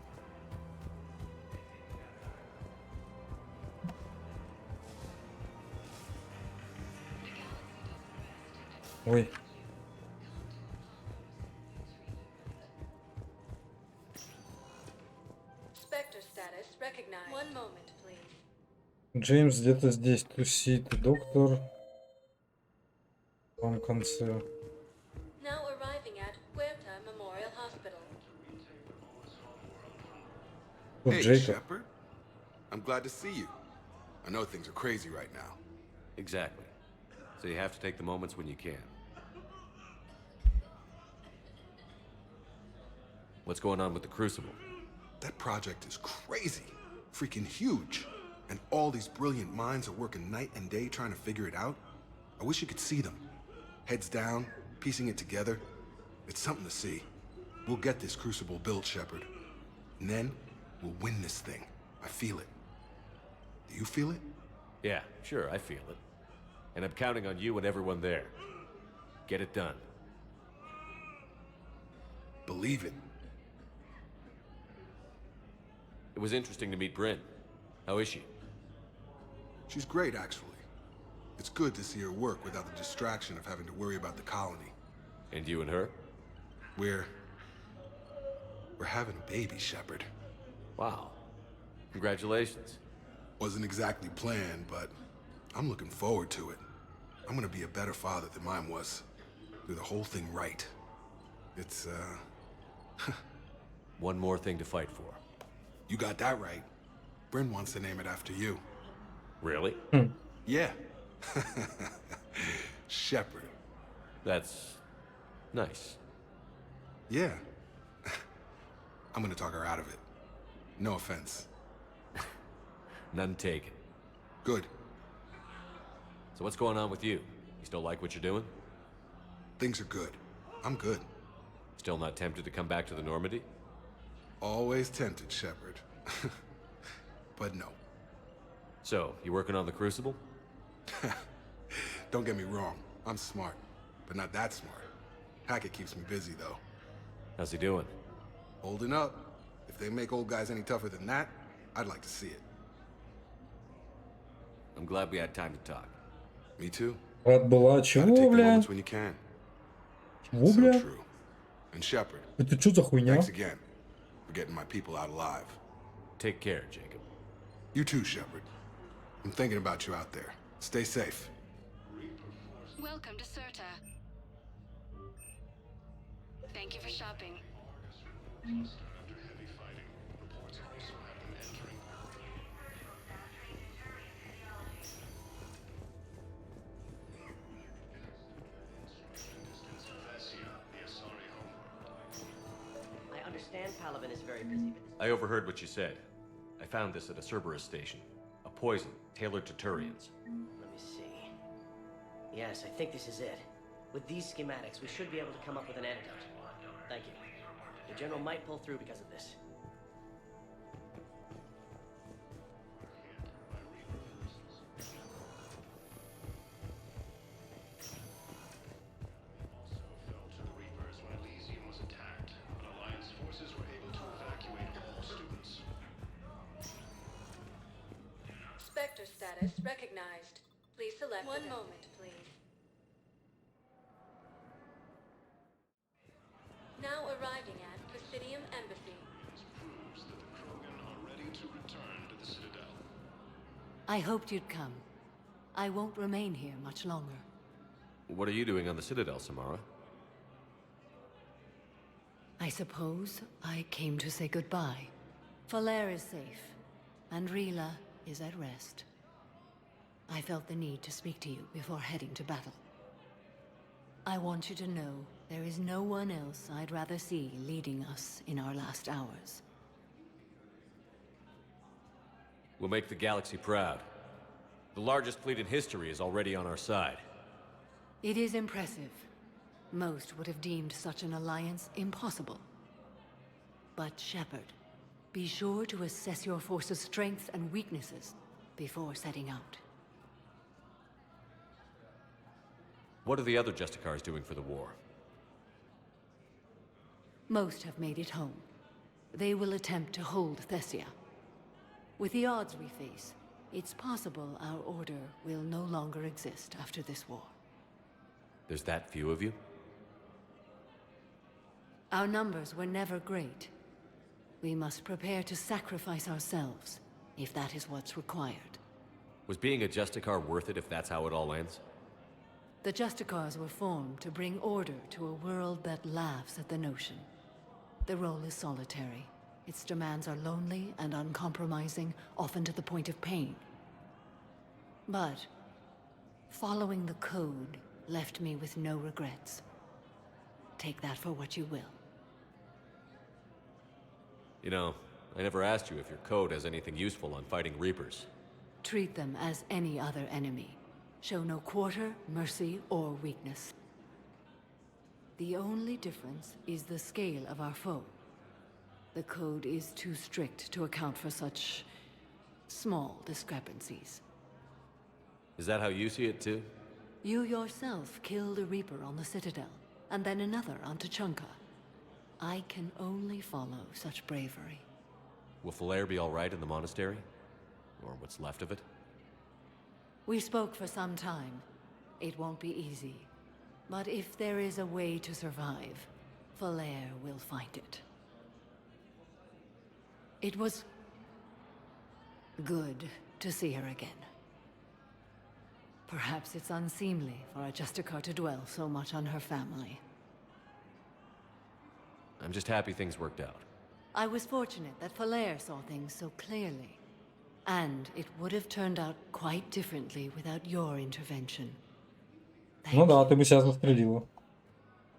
Ой. Spectre status recognized. One moment, please. Джеймс где-то здесь тусит. Доктор. В том конце. Now arriving at Huerta Memorial Hospital. Тут Hey, Джейкоб. Shepard. I'm glad to see you. I know things are crazy right now. Exactly. So you have to take the moments when you can. What's going on with the Crucible? That project is crazy. Freaking huge. And all these brilliant minds are working night and day trying to figure it out. I wish you could see them. Heads down, piecing it together. It's something to see. We'll get this Crucible built, Shepard. And then, we'll win this thing. I feel it. Do you feel it? Yeah, sure, I feel it. And I'm counting on you and everyone there. Get it done. Believe it. It was interesting to meet Bryn. How is she? She's great, actually. It's good to see her work without the distraction of having to worry about the colony. And you and her? We're having a baby, Shepard. Wow. Congratulations. Wasn't exactly planned, but I'm looking forward to it. I'm gonna be a better father than mine was. Do the whole thing right. It's, One more thing to fight for. You got that right. Bryn wants to name it after you. Really? Yeah. Shepard. That's nice. Yeah. I'm gonna talk her out of it. No offense. None taken. Good. So what's going on with you? You still like what you're doing? Things are good. I'm good. Still not tempted to come back to the Normandy? Always tempted, Shepard. But no. So, you working on the Crucible? Don't get me wrong. I'm smart, but not that smart. Hackett keeps me busy, though. How's he doing? Holding up. If they make old guys any tougher than that, I'd like to see it. I'm glad we had time to talk. Me too. Рад была. Gotta Чего, take the бля? moments when you can. Чего, So бля? true. And Shepard, Это что за хуйня? thanks again for getting my people out alive. Take care, Jacob. You too, Shepard. I'm thinking about you out there. Stay safe. Welcome to Serta. Thank you for shopping. I understand Palaven is very busy, but I overheard what you said. I found this at a Cerberus station. A poison tailored to Turians. let me see. Yes, I think this is it. With these schematics, we should be able to come up with an antidote. Thank you. The General might pull through because of this. Spectre status recognized. Please select one moment, please. Now arriving at Presidium Embassy. I hoped you'd come. I won't remain here much longer. What are you doing on the Citadel, Samara? I suppose I came to say goodbye. Falair is safe, and Rila is at rest. I felt the need to speak to you before heading to battle. I want you to know there is no one else I'd rather see leading us in our last hours. We'll make the galaxy proud. The largest fleet in history is already on our side. It is impressive. Most would have deemed such an alliance impossible. But Shepard, be sure to assess your force's strengths and weaknesses before setting out. What are the other Justicars doing for the war? Most have made it home. They will attempt to hold Thessia. With the odds we face, it's possible our order will no longer exist after this war. There's that few of you? Our numbers were never great. We must prepare to sacrifice ourselves, if that is what's required. Was being a Justicar worth it if that's how it all ends? The Justicars were formed to bring order to a world that laughs at the notion. The role is solitary. Its demands are lonely and uncompromising, often to the point of pain. But following the code left me with no regrets. Take that for what you will. You know, I never asked you if your code has anything useful on fighting Reapers. Treat them as any other enemy. Show no quarter, mercy, or weakness. The only difference is the scale of our foe. The code is too strict to account for such small discrepancies. Is that how you see it too? You yourself killed a Reaper on the Citadel, and then another on Tuchanka. I can only follow such bravery. Will Falair be alright in the monastery? Or what's left of it? We spoke for some time. It won't be easy. But if there is a way to survive, Falair will find it. It was good to see her again. Perhaps it's unseemly for a Justicar to dwell so much on her family. I'm just happy things worked out. I was fortunate that Falair saw things so clearly. And it would have turned out quite differently without your intervention. Ну да, ты бы сейчас застрелила.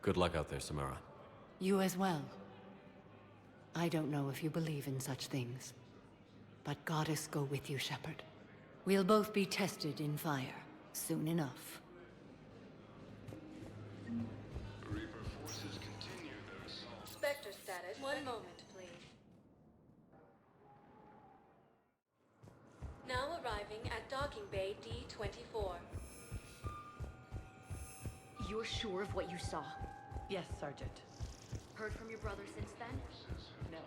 Good luck out there, Samara. You as well. I don't know if you believe in such things. but Goddess go with you, Shepard. We'll both be tested in fire, soon enough. Reaper forces continue their assault. Spectre status. One moment, please. Now arriving at docking bay D-24. You're sure of what you saw? Yes, Sergeant. Heard from your brother since then? No.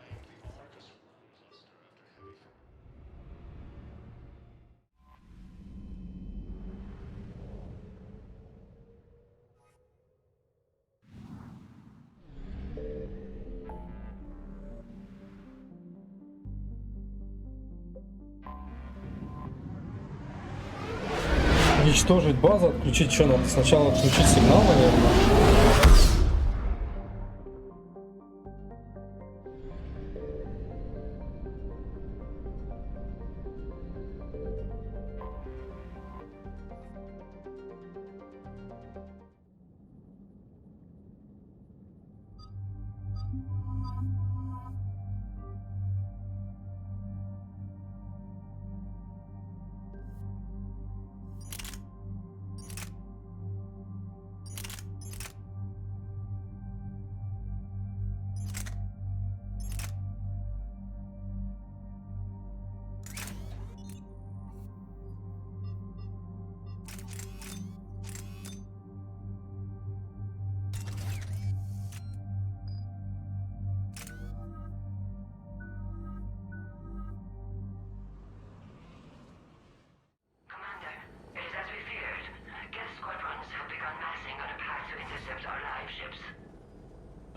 Уничтожить базу, отключить что надо? Сначала отключить сигнал, наверное.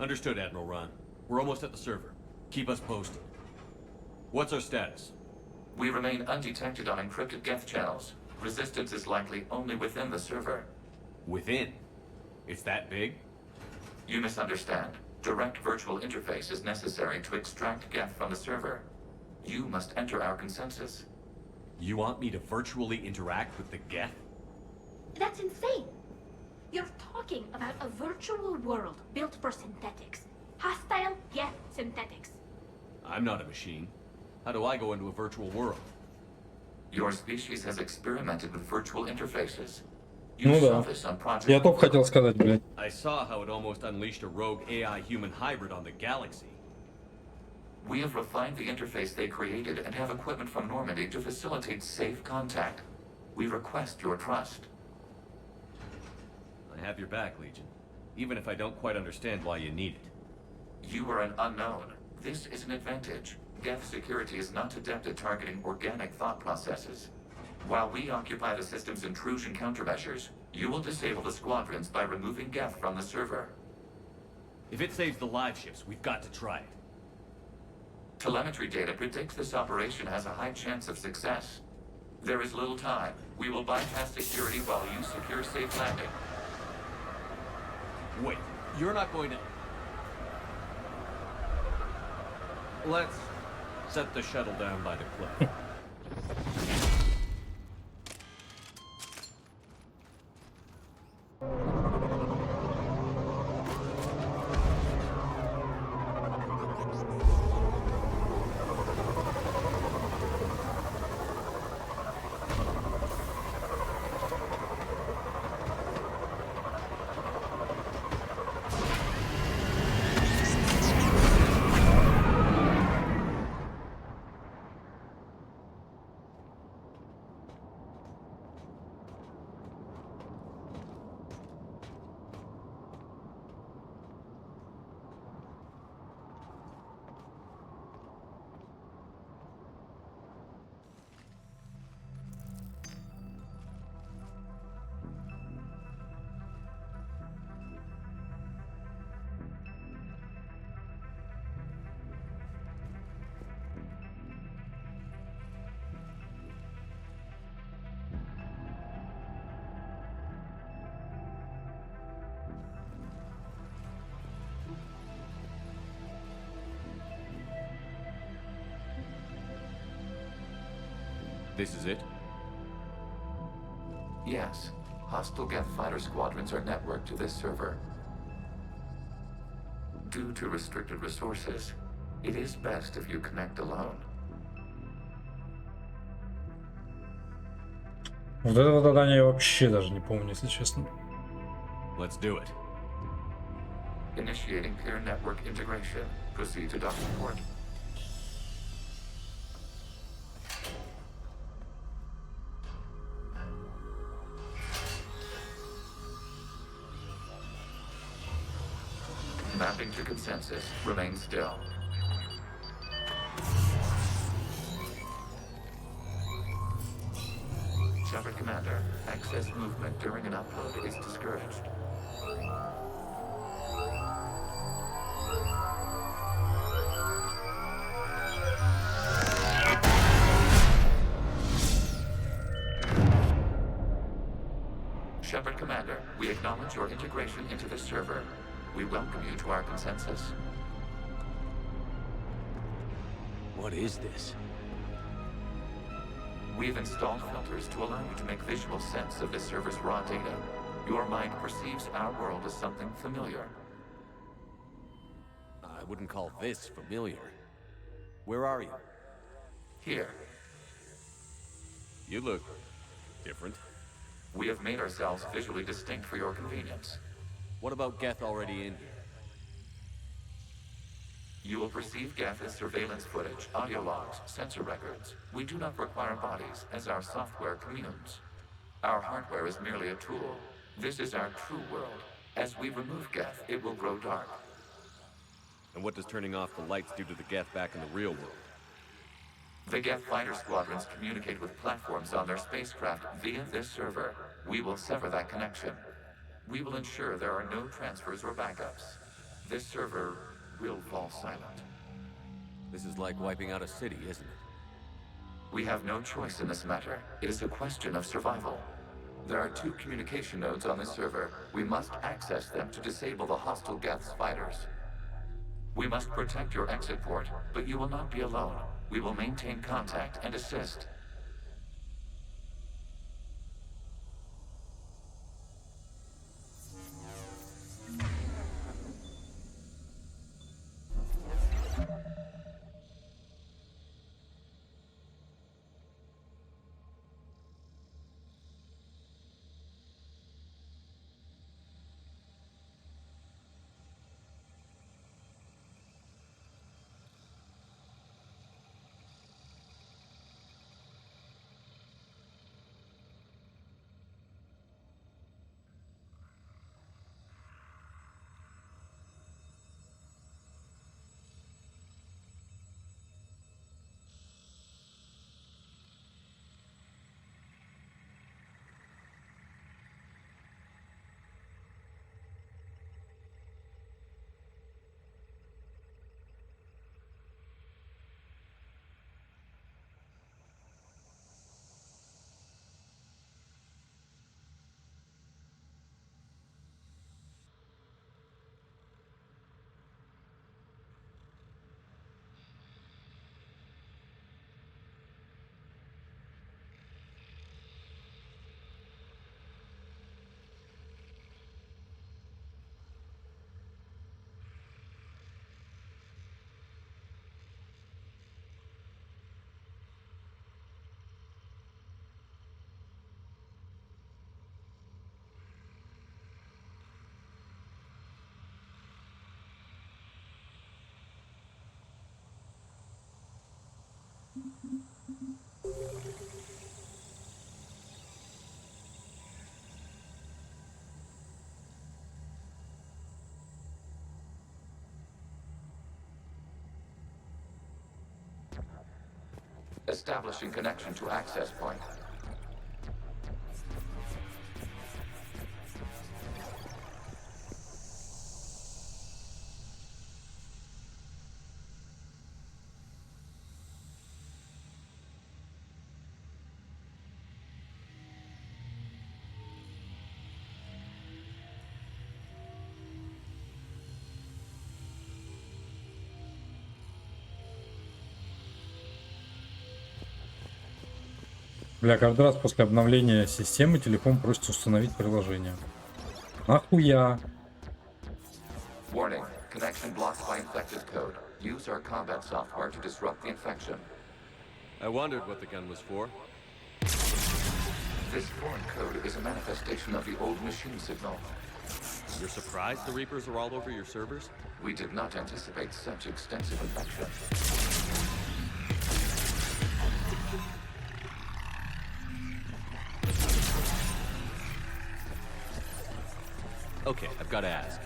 Understood, Admiral Ron. We're almost at the server. Keep us posted. What's our status? We remain undetected on encrypted Geth channels. Resistance is likely only within the server. Within? It's that big? You misunderstand. Direct virtual interface is necessary to extract Geth from the server. You must enter our consensus. You want me to virtually interact with the Geth? That's insane. You're talking about a virtual world built for synthetics. Hostile, Geth synthetics. I'm not a machine. How do I go into a virtual world? Your species has experimented with virtual interfaces. Ну да. Я только хотел сказать, блядь. I saw how it almost unleashed a rogue AI-human hybrid on the galaxy. We have refined the interface they created and have equipment from Normandy to facilitate safe contact. We request your trust. I have your back, Legion. Even if I don't quite understand why you need it. You are an unknown. This is an advantage. Geth security is not adept at targeting organic thought processes. While we occupy the system's intrusion countermeasures, you will disable the squadrons by removing Geth from the server. If it saves the live ships, we've got to try it. Telemetry data predicts this operation has a high chance of success. There is little time. We will bypass security while you secure safe landing. Wait, you're not going to... Let's set the shuttle down by the cliff. This is it? Yes. Hostile Geth fighter squadrons are networked to this server. Due to restricted resources, it is best if you connect alone. Вот этого задания я вообще даже не помню, если честно. Let's do it. Initiating peer network integration. Proceed to docking port. Mapping to consensus. Remain still. Shepard Commander, excess movement during an upload is discouraged. Shepard Commander, we acknowledge your integration into the server. We welcome you to our consensus. What is this? We've installed filters to allow you to make visual sense of the server's raw data. Your mind perceives our world as something familiar. I wouldn't call this familiar. Where are you? Here, You look different. we have made ourselves visually distinct for your convenience. What about Geth already in here? You will perceive Geth as surveillance footage, audio logs, sensor records. We do not require bodies, as our software communes. Our hardware is merely a tool. This is our true world. As we remove Geth, it will grow dark. And what does turning off the lights do to the Geth back in the real world? The Geth fighter squadrons communicate with platforms on their spacecraft via this server. We will sever that connection. We will ensure there are no transfers or backups. This server will fall silent. This is like wiping out a city, isn't it? We have no choice in this matter. It is a question of survival. There are 2 communication nodes on this server. We must access them to disable the hostile Geth's fighters. We must protect your exit port, but you will not be alone. We will maintain contact and assist. Establishing connection to access point. Бля, каждый раз после обновления системы телефон просит установить приложение. Нахуя? Warning. Connection blocked by infected code. Use our combat software to disrupt the infection. I wondered what the gun was for. This foreign code is a manifestation of the old machine signal. You're surprised the Reapers are all over your servers? We did not anticipate such extensive infection. Okay, I've got to ask.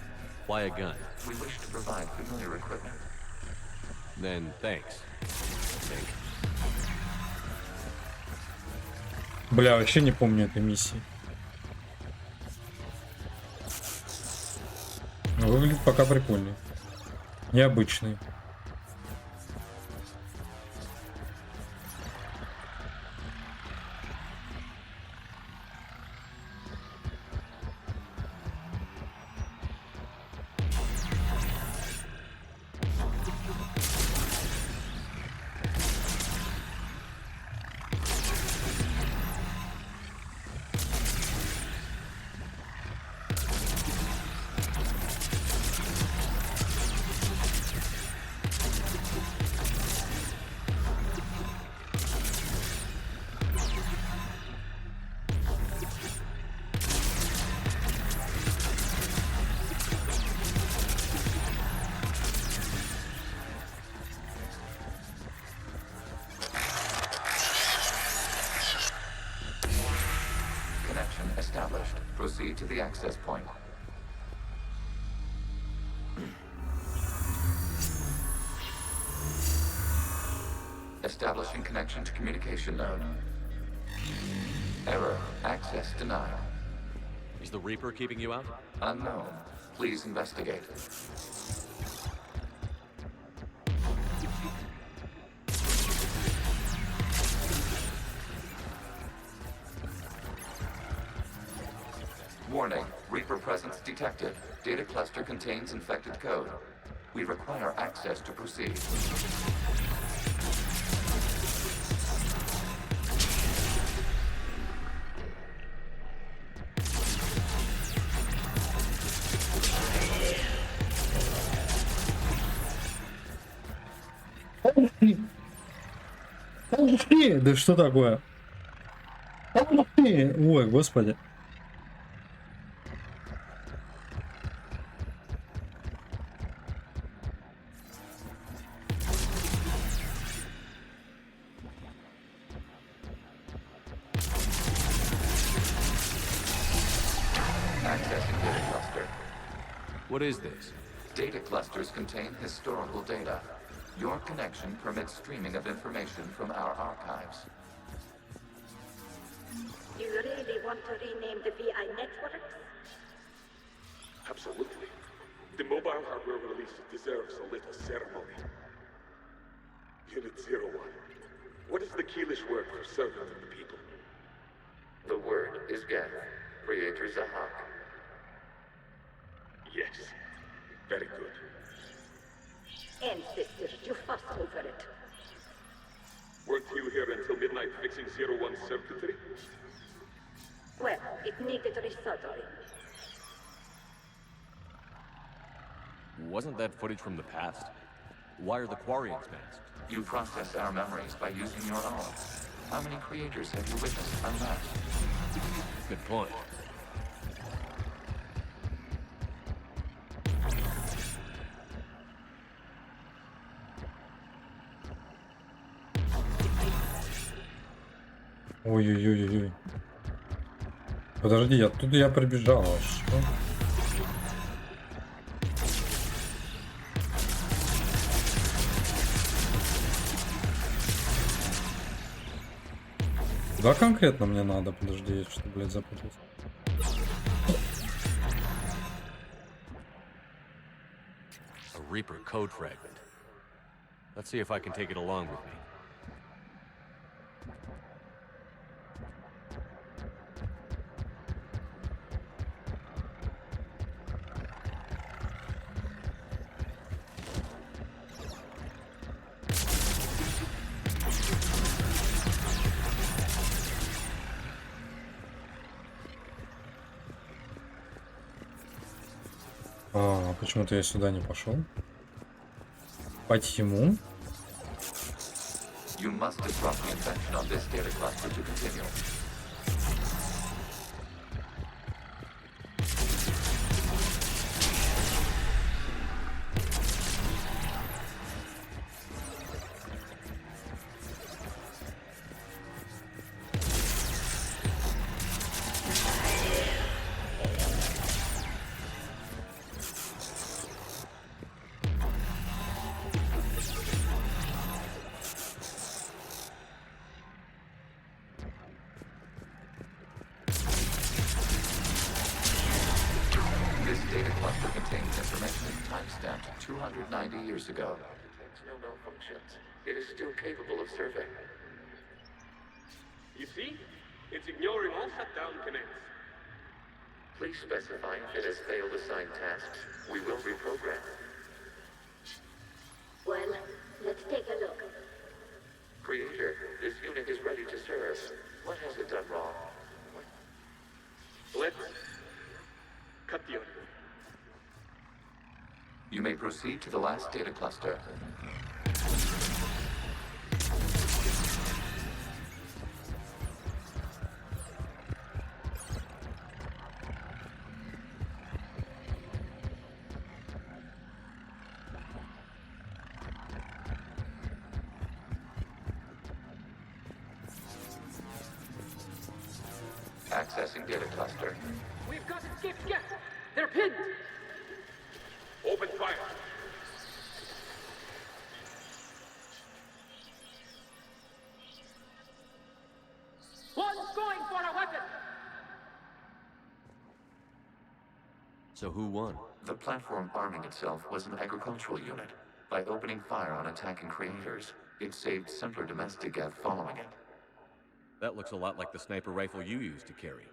Why a gun? We wish to provide familiar equipment. Then thanks. Think. Бля, вообще не помню этой миссии. Но выглядит пока прикольный. Необычный. Established. Proceed to the access point. Establishing connection to communication node. Error. Access denied. Is the Reaper keeping you out? Unknown. Please investigate. Warning, Reaper presence detected. Data cluster contains infected code. We require access to proceed. Да что такое? Ой, господи. Accessing data cluster. What is this? Data clusters contain historical data. Your connection permits streaming of information from our archives. You really want to rename the VI networks? Absolutely. The mobile hardware release deserves a little ceremony. Unit 01. What is the Keelish word for servant of the people? The word is Geth. Creator Zahak. Yes. Very good. Ancestors, you fuss over it. Weren't you here until midnight fixing 01's circuitry? Well, it needed resoldering. Wasn't that footage from the past? Why are the Quarians masked? You process our memories by using your own. How many creators have you witnessed unmasked? Good point. Ой-ой-ой-ой. Подожди, оттуда я прибежал. А что? Куда конкретно мне надо? Подожди, я что, блядь, запутался. A Reaper code fragment. Let's see if I can take it along with me. А, почему-то я сюда не пошел. Почему? You must disrupt the infection on this data cluster to continue. years ago. It detects no malfunctions. It is still capable of serving. You see? It's ignoring all shutdown commands. Please specify if it has failed assigned tasks. We will reprogram. Well, let's take a look. Creator, this unit is ready to serve. What has it done wrong? Let's cut the audio. You may proceed to the last data cluster. Accessing data cluster. We've got escaped gas. They're pinned. Open fire. One's going for a weapon. So who won? The platform arming itself was an agricultural unit. By opening fire on attacking creators, it saved simpler domestic Geth following it. That looks a lot like the sniper rifle you used to carry.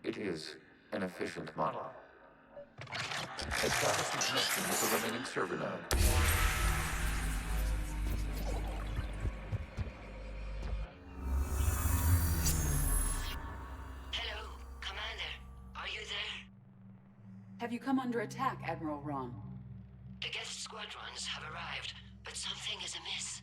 It is an efficient model. Establishing connection with the remaining server node. Hello, Commander. Are you there? Have you come under attack, Admiral Ron? The guest squadrons have arrived, but something is amiss.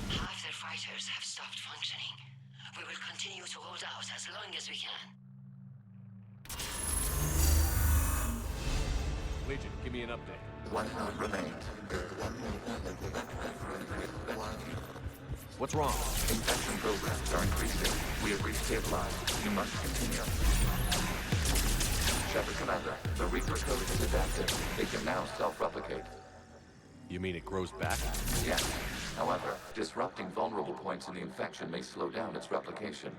Half their fighters have stopped functioning. We will continue to hold out as long as we can. Legion, give me an update. One node remains. What's wrong? Infection programs are increasing. We have restabilized. You must continue. Shepard Commander, the Reaper code is adapted. It can now self-replicate. You mean it grows back? Yes. However, disrupting vulnerable points in the infection may slow down its replication.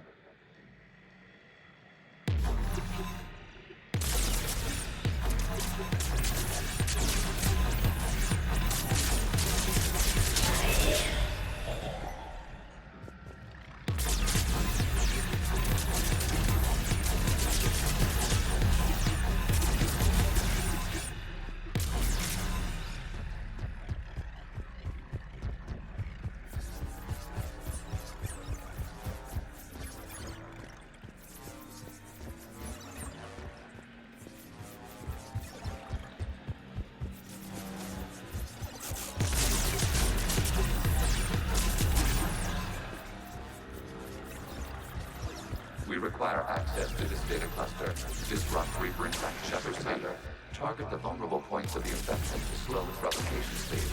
We require access to this data cluster. Disrupt Reaper infect Shepard's tender. Target the vulnerable points of the infection to slow its replication speed.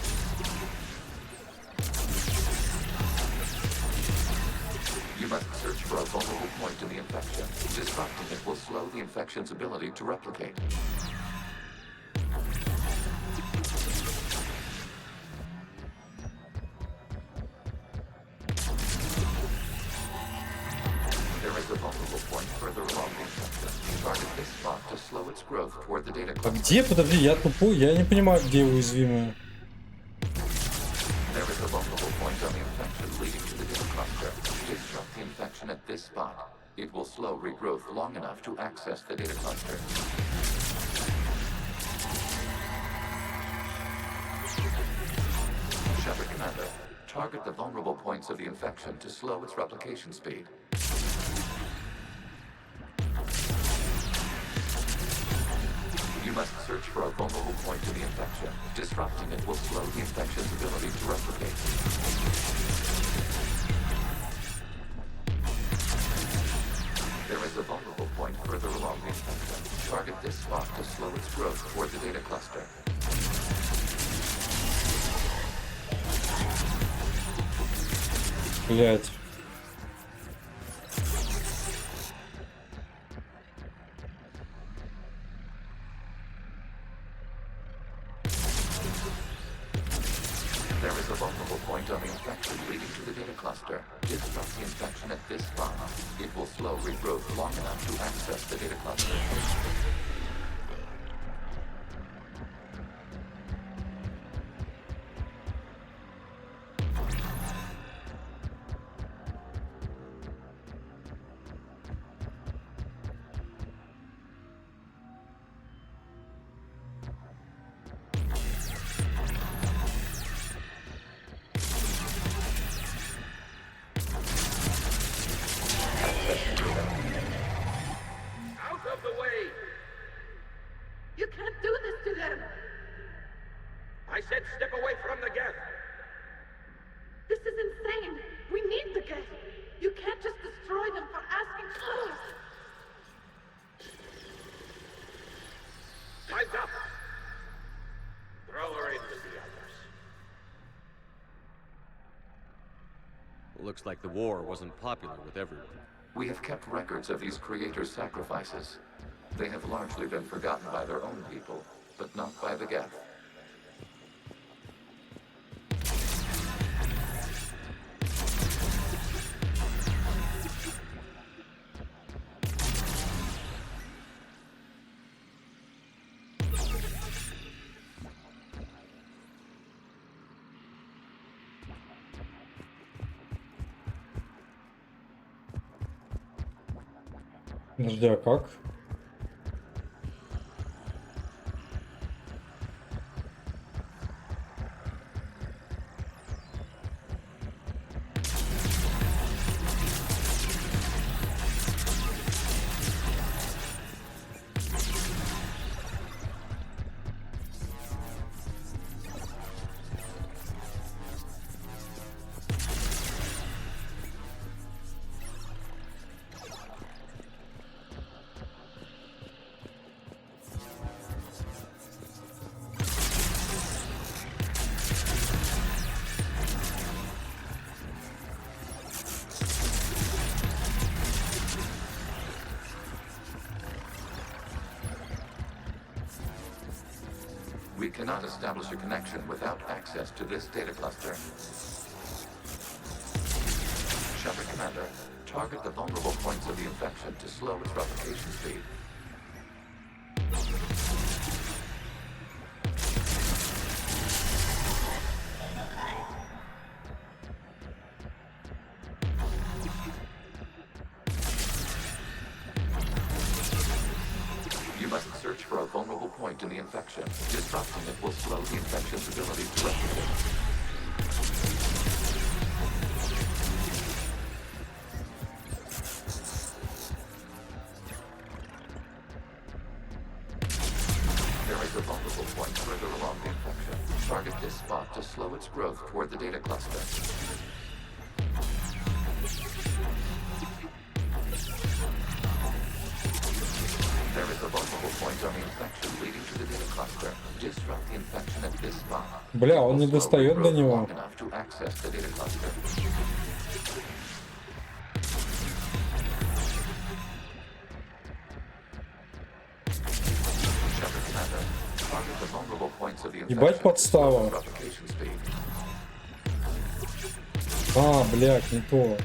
You must search for a vulnerable point in the infection. Disrupting it will slow the infection's ability to replicate. There is a vulnerable point further along the infection. Target this spot to slow its growth toward the data А cluster. где? Подожди, я тупой, я не понимаю, где уязвимые. There is a vulnerable point on the infection leading to the data cluster. Disrupt the infection at this spot. It will slow regrowth long enough to access the data cluster. Shepard Commander, target the vulnerable points of the infection to slow its replication speed. You must search for a vulnerable point in the infection. Disrupting it will slow the infection's ability to replicate. There is a vulnerable point further along the infection. Target this spot to slow its growth toward the data cluster. Блять. There is a vulnerable point on the infection leading to the data cluster. Disrupt the infection at this spot. It will slow regrowth long enough to access the data cluster. Out of the way! You can't do this to them! I said step away from the geth! This is insane! We need the gate! You can't just destroy them for asking for us! Time's up! Throw her in with the others. Looks like the war wasn't popular with everyone. We have kept records of these creators' sacrifices. They have largely been forgotten by their own people, but not by the Geth. Подожди, а как? We cannot establish a connection without access to this data cluster. Shepard Commander, target the vulnerable points of the infection to slow its replication speed. You must search for a vulnerable point in the infection. Disrupting it will slow the infection's ability to replicate. There is a vulnerable point further along the infection. Target this spot to slow its growth toward the data cluster. There is a vulnerable point on the infection leading to the data cluster. Disrupt the infection at this spot. Бля, он не достает до него. Long enough to access the data cluster. Shepard Commander, target the vulnerable points of the Ебать infection. подстава. Replication speed. А, блядь, не то.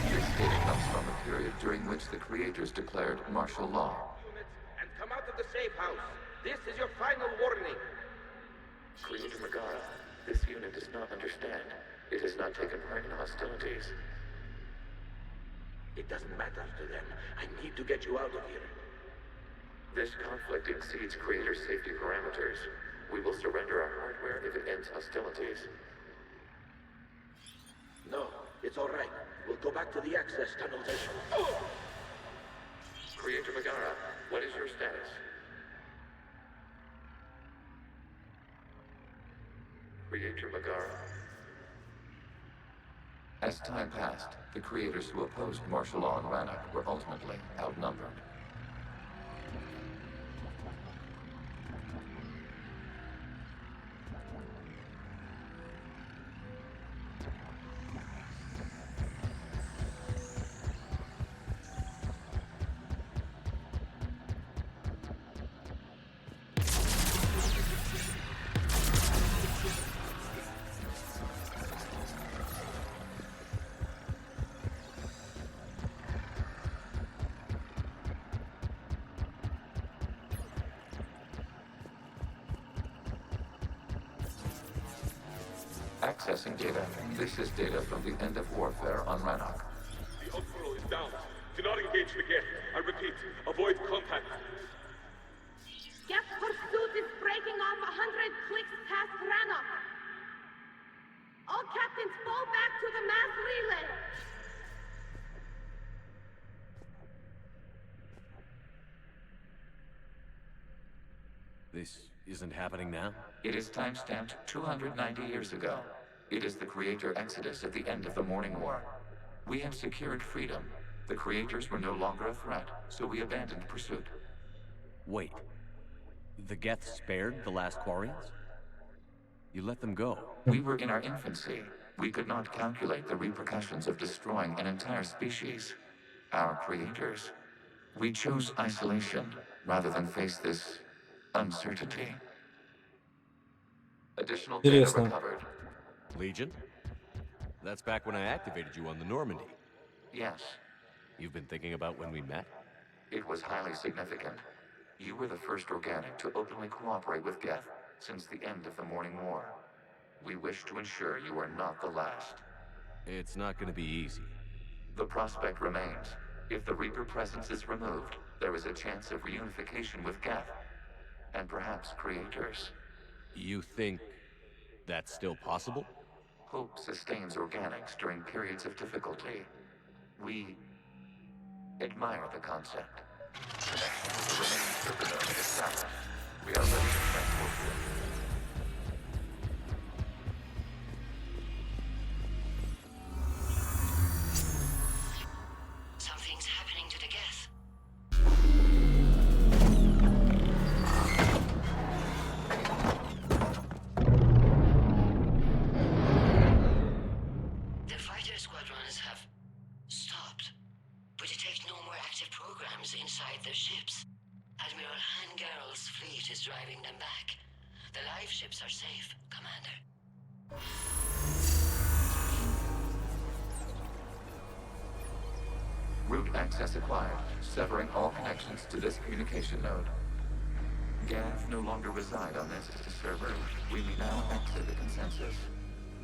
This data comes from a period during which the creators declared martial law. And come out of the safe house. This is your final warning. Creator Megara, this unit does not understand. It has not taken part in hostilities. It doesn't matter to them. I need to get you out of here. This conflict exceeds Creator safety parameters. We will surrender our hardware if it ends hostilities. No, it's all right. We'll go back to the access tunnels and... Creator Megara, what is your status? Creator Megara. As time passed, the creators who opposed martial law in Rannoch were ultimately outnumbered. Accessing data. This is data from the end of warfare on Rannoch. The Unsuro is down. Do not engage the Geth. I repeat, avoid contact. Geth pursuit is breaking off 100 clicks past Rannoch. All captains fall back to the mass relay. This isn't happening now? It is timestamped 290 years ago. It is the Creator Exodus at the end of the Morning War. We have secured freedom. The Creators were no longer a threat, so we abandoned pursuit. Wait. The Geth spared the last Quarians? You let them go. We were in our infancy. We could not calculate the repercussions of destroying an entire species. Our creators. We chose isolation rather than face this uncertainty. Additional data Интересно. recovered. Legion? That's back when I activated you on the Normandy. Yes, You've been thinking about when we met? it was highly significant. You were the first organic to openly cooperate with Geth since the end of the Morning War. We wish to ensure you are not the last. It's not gonna be easy. The prospect remains. If the Reaper presence is removed, there is a chance of reunification with Geth. And perhaps creators. You think that's still possible? Hope sustains organics during periods of difficulty. We admire the concept. Connection with the remaining supernova is established. We are ready to transport you. Something's happening to the Geth. The fighter squadrons have stopped. We detect no more active programs inside their ships. Admiral Hangarl's fleet is driving them back. The live ships are safe, Commander. Route access acquired, severing all connections to this communication node. Gav no longer reside on this server. We may now exit the consensus.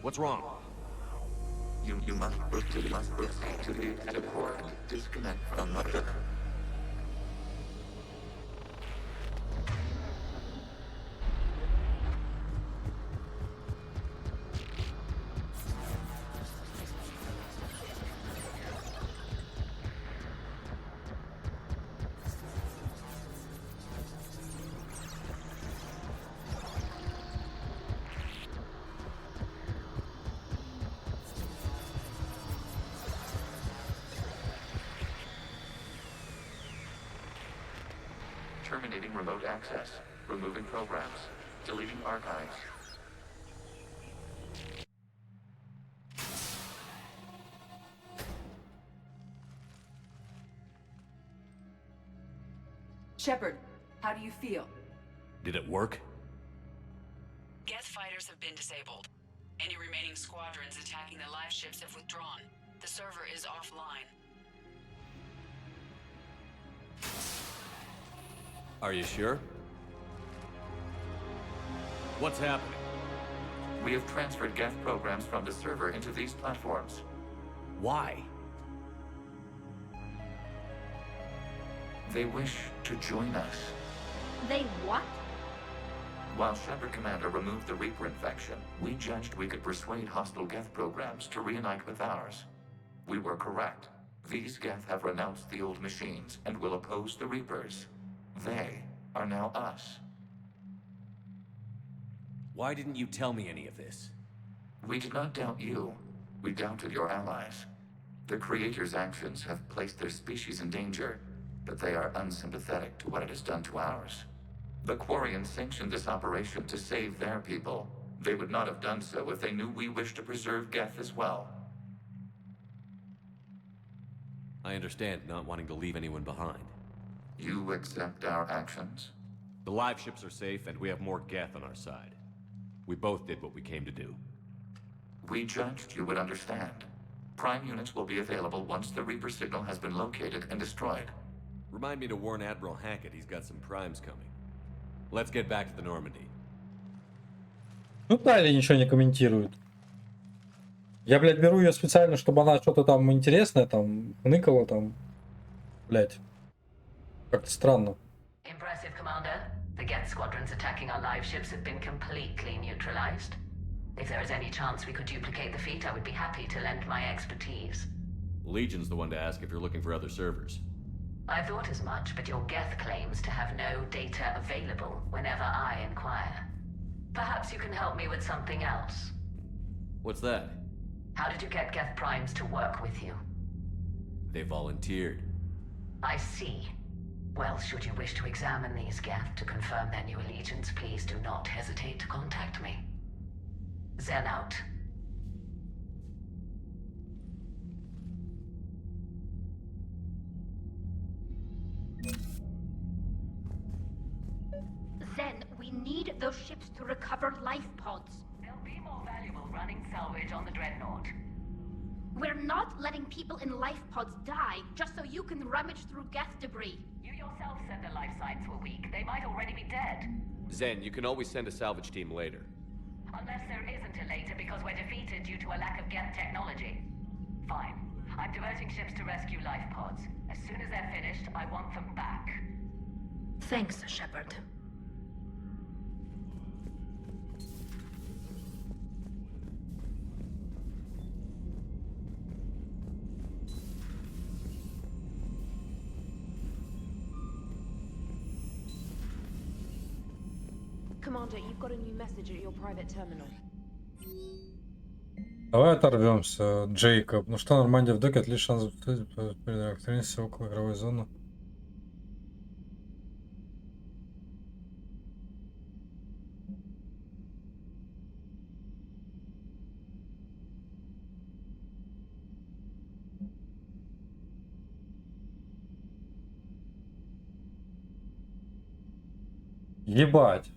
What's wrong? You must proceed to the exit port and disconnect from Mother. Terminating remote access. Removing programs. Deleting archives. Shepard, how do you feel? Did it work? Geth fighters have been disabled. Any remaining squadrons attacking the live ships have withdrawn. The server is offline. Are you sure? What's happening? We have transferred Geth programs from the server into these platforms. Why? They wish to join us. They what? While Shepard Commander removed the Reaper infection, we judged we could persuade hostile Geth programs to reunite with ours. We were correct. These Geth have renounced the old machines and will oppose the Reapers. They are now us. Why didn't you tell me any of this? We did not doubt you. We doubted your allies. The Creator's actions have placed their species in danger, but they are unsympathetic to what it has done to ours. The Quarians sanctioned this operation to save their people. They would not have done so if they knew we wished to preserve Geth as well. I understand not wanting to leave anyone behind. You accept our actions? The live ships are safe, and we have more Geth on our side. We both did what we came to do. We judged you would understand. Prime units will be available once the Reaper signal has been located and destroyed. Remind me to warn Admiral Hackett he's got some primes coming. Let's get back to the Normandy. Ну да, или ничего не комментируют. Я, блядь, беру ее специально, чтобы она что-то там интересное там ныкала там. Блядь. Как-то странно. Impressive, Commander. The Geth squadrons attacking our live ships have been completely neutralized. If there is any chance we could duplicate the feat, I would be happy to lend my expertise. Legion's the one to ask if you're looking for other servers. I thought as much, but your Geth claims to have no data available whenever I inquire. Perhaps you can help me with something else. What's that? How did you get Geth Primes to work with you? They volunteered. I see. Well, should you wish to examine these Geth to confirm their new allegiance, please do not hesitate to contact me. Zen out. Zen, we need those ships to recover life pods. They'll be more valuable running salvage on the Dreadnought. We're not letting people in life pods die just so you can rummage through Geth debris. You yourself said their life signs were weak. They might already be dead. Zen, you can always send a salvage team later. Unless there isn't a later because we're defeated due to a lack of Geth technology. Fine. I'm diverting ships to rescue life pods. As soon as they're finished, I want them back. Thanks, Shepard. Commander, you've got a new message at your private terminal. Давай оторвемся, Джейкоб. Ну что, Нормандия в доке, отличный шанс актрисе около игровой зоны. Ебать.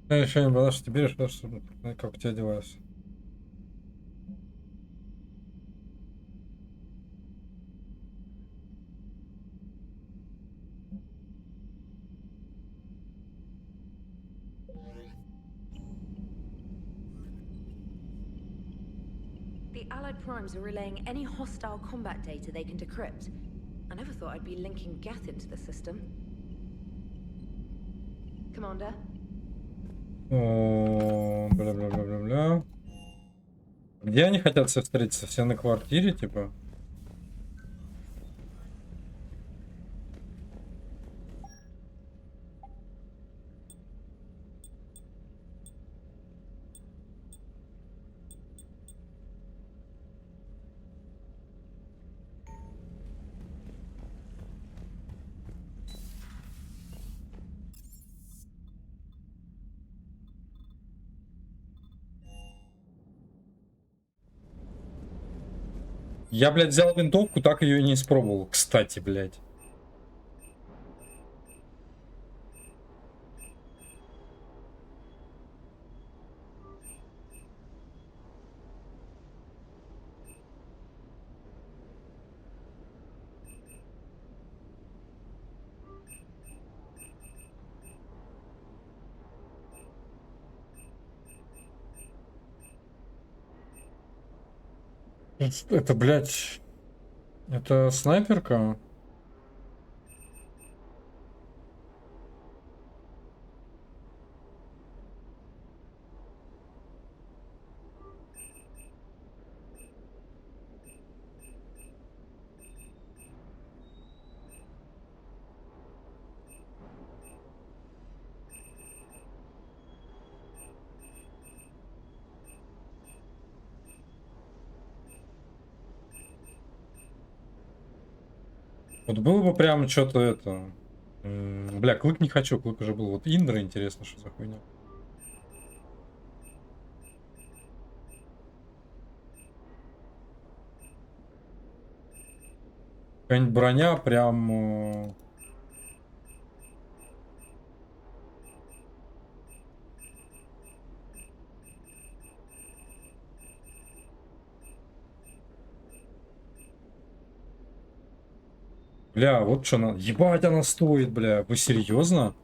Я еще не понял, что ты берешь, потому что как у тебя девайс. The Allied Primes are relaying any hostile combat data they can decrypt. I never thought I'd be linking Geth into the system. Commander? О, бля-бля-бля-бля-бля. Где они хотят все встретиться? Все на квартире, типа? Я, блядь, взял винтовку, так ее и не испробовал. Кстати, блядь. Это, блядь, это снайперка? Вот было бы прям что-то это... Бля, клык не хочу, клык уже был. Вот Индра, интересно, что за хуйня. Какая-нибудь броня прям... Бля, вот что она... Ебать, она стоит, бля. Вы серьезно?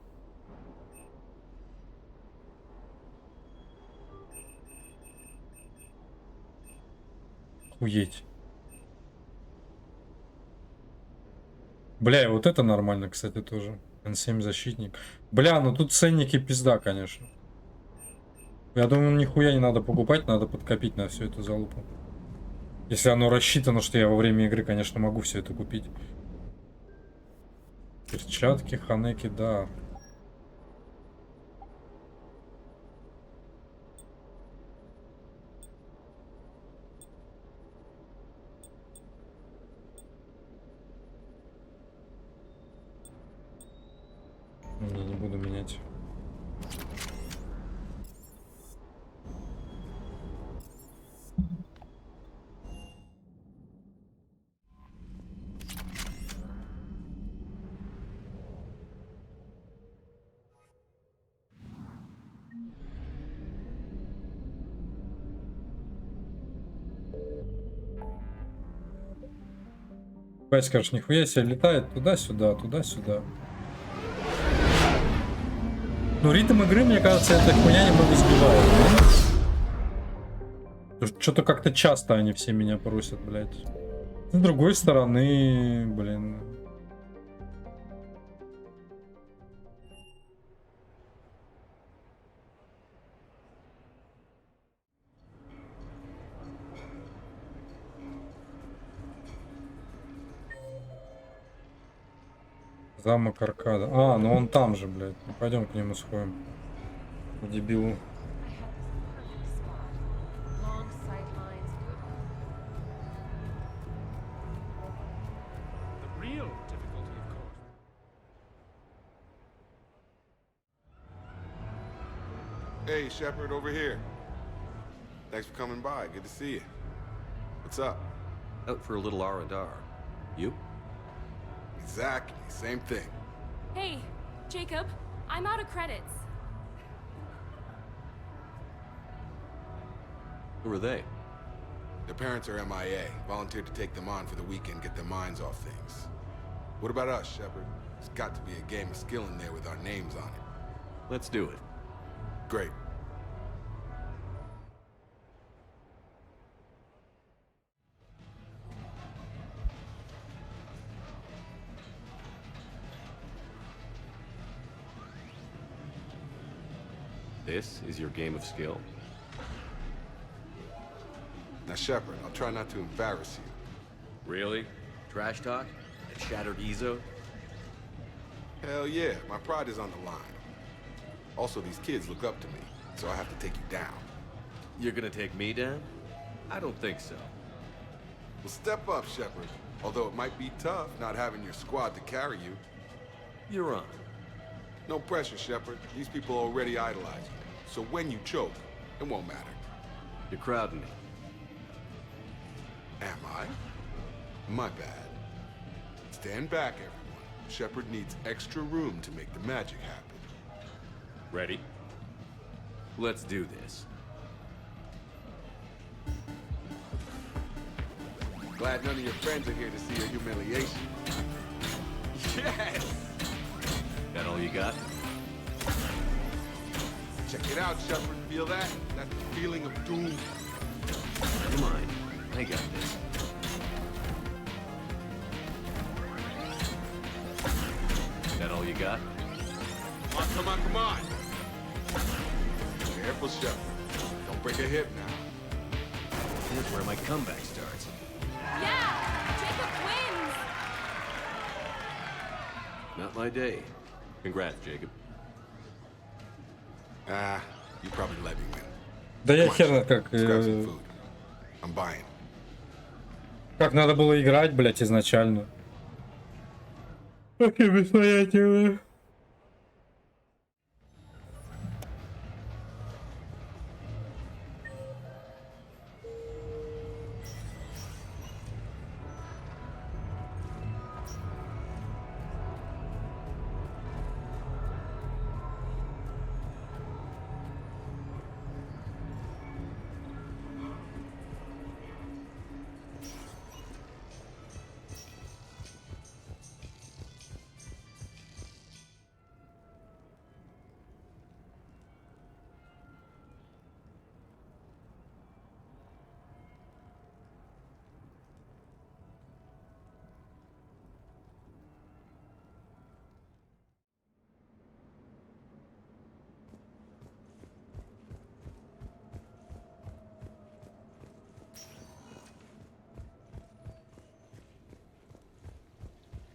Охуеть. Бля, и вот это нормально, кстати, тоже. N7 защитник. Бля, ну тут ценники пизда, конечно. Я думаю, нихуя не надо покупать, надо подкопить на всю эту залупу. Если оно рассчитано, что я во время игры, конечно, могу все это купить. Перчатки, ханеки, да. Не буду менять. Бать, скажешь, нихуя себе летает туда-сюда, туда-сюда. Ну, ритм игры, мне кажется, эта хуйня немного сбивает. Что-то как-то часто они все меня просят, блядь. С другой стороны, блин. Замок Аркада. А, ну он там же, блядь. Ну, пойдем к нему сходим. К дебилу. Hey, Shepard, over here. Thanks for coming by. Good to see you. What's up? Out for a little R&R. You? Exactly. Same thing. Hey, Jacob, I'm out of credits. Who are they? Their parents are MIA. Volunteered to take them on for the weekend, get their minds off things. What about us, Shepard? There's got to be a game of skill in there with our names on it. Let's do it. Great. This is your game of skill? Now, Shepard, I'll try not to embarrass you. Really? Trash talk? A shattered Ezo? Hell yeah, my pride is on the line. Also, these kids look up to me, so I have to take you down. You're gonna take me down? I don't think so. Well, step up, Shepard. Although it might be tough not having your squad to carry you. You're on. No pressure, Shepard. These people already idolize you. So when you choke, it won't matter. You're crowding me. Am I? My bad. Stand back, everyone. Shepard needs extra room to make the magic happen. Ready? Let's do this. Glad none of your friends are here to see your humiliation. Yes! That all you got? Check it out, Shepard. Feel that? That feeling of doom. Never mind. I got this. That all you got? Come on, come on! Careful, Shepard. Don't break a hip now. Here's where my comeback starts. Yeah! Jacob wins! Not my day. Congrats, Jacob. You probably let me win. Да я хер как... I'm buying. Как надо было играть, блять, изначально. Какие бессознательные.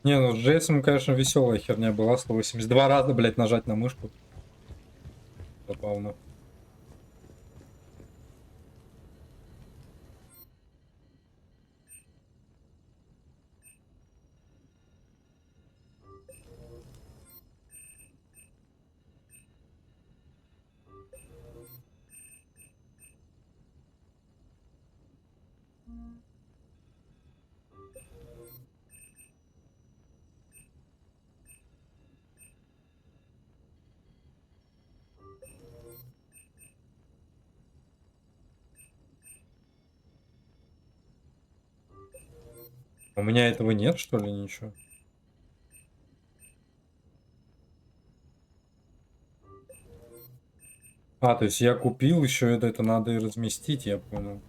Не, ну с Джейсоном, конечно, веселая херня была. 182 раза, блядь, нажать на мышку. Забавно. У меня этого нет, что ли, ничего? А, то есть я купил, еще это надо и разместить, я понял.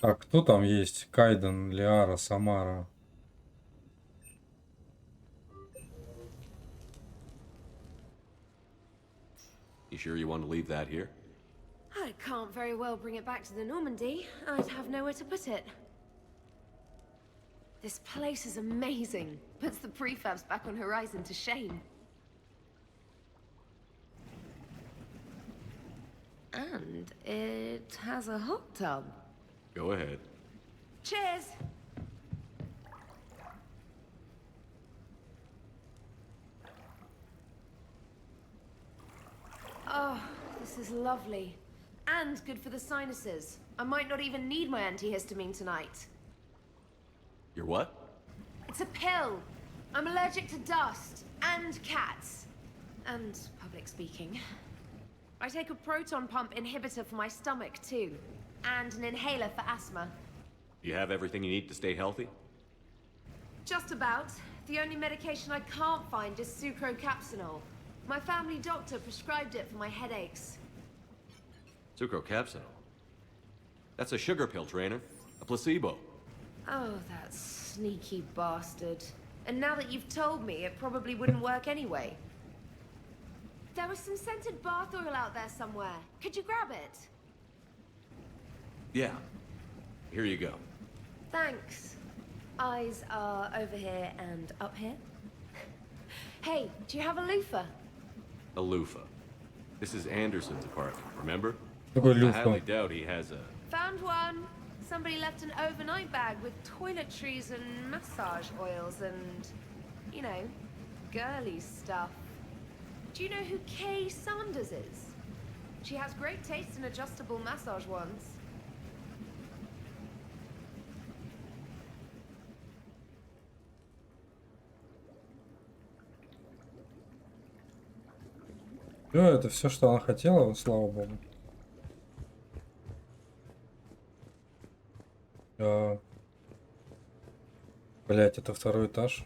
Так, кто там есть? Кайден, Лиара, Самара. You sure you want to leave that here? I can't very well bring it back to the Normandy. I'd have nowhere to put it. This place is amazing. Puts the prefabs back on Horizon to shame. And it has a hot tub. Go ahead. Cheers! Oh, this is lovely. And good for the sinuses. I might not even need my antihistamine tonight. Your what? It's a pill. I'm allergic to dust and cats. And public speaking. I take a proton pump inhibitor for my stomach too. And an inhaler for asthma. You have everything you need to stay healthy? Just about. The only medication I can't find is sucrocapsinol. My family doctor prescribed it for my headaches. Sucrocapsinol? That's a sugar pill, Trainer. A placebo. Oh, that sneaky bastard. And now that you've told me, it probably wouldn't work anyway. There was some scented bath oil out there somewhere. Could you grab it? Yeah. Here you go. Thanks. Eyes are over here and up here. Hey, do you have a loofah? A loofah. This is Anderson's apartment, remember? Такой I люфа. highly doubt he has a... Found one. Somebody left an overnight bag with toiletries and massage oils and, you know, girly stuff. Do you know who Kay Sanders is? She has great taste in adjustable massage wands. Это все, что она хотела, слава богу. Блять, это второй этаж.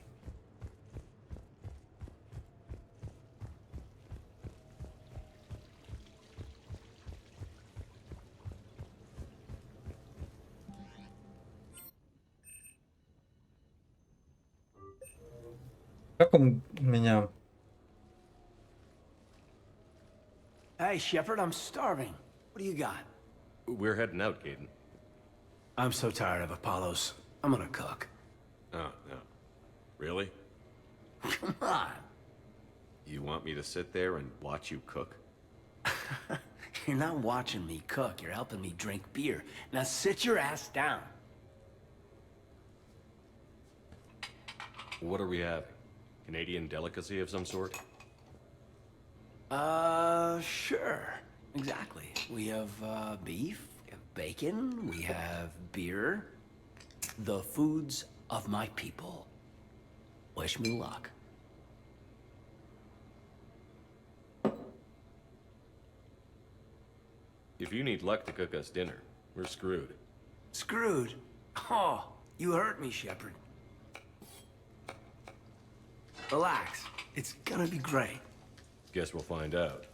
Как он меня... Hey, Shepard, I'm starving. What do you got? We're heading out, Caden. I'm so tired of Apollos. I'm gonna cook. Oh, no. Really? Come on. You want me to sit there and watch you cook? You're not watching me cook. You're helping me drink beer. Now sit your ass down. What are we having? Canadian delicacy of some sort? Sure. Exactly. We have, beef, we have bacon, we have beer. The foods of my people. Wish me luck. If you need luck to cook us dinner, we're screwed. Screwed? Oh, you hurt me, Shepard. Relax. It's gonna be great. Guess we'll find out.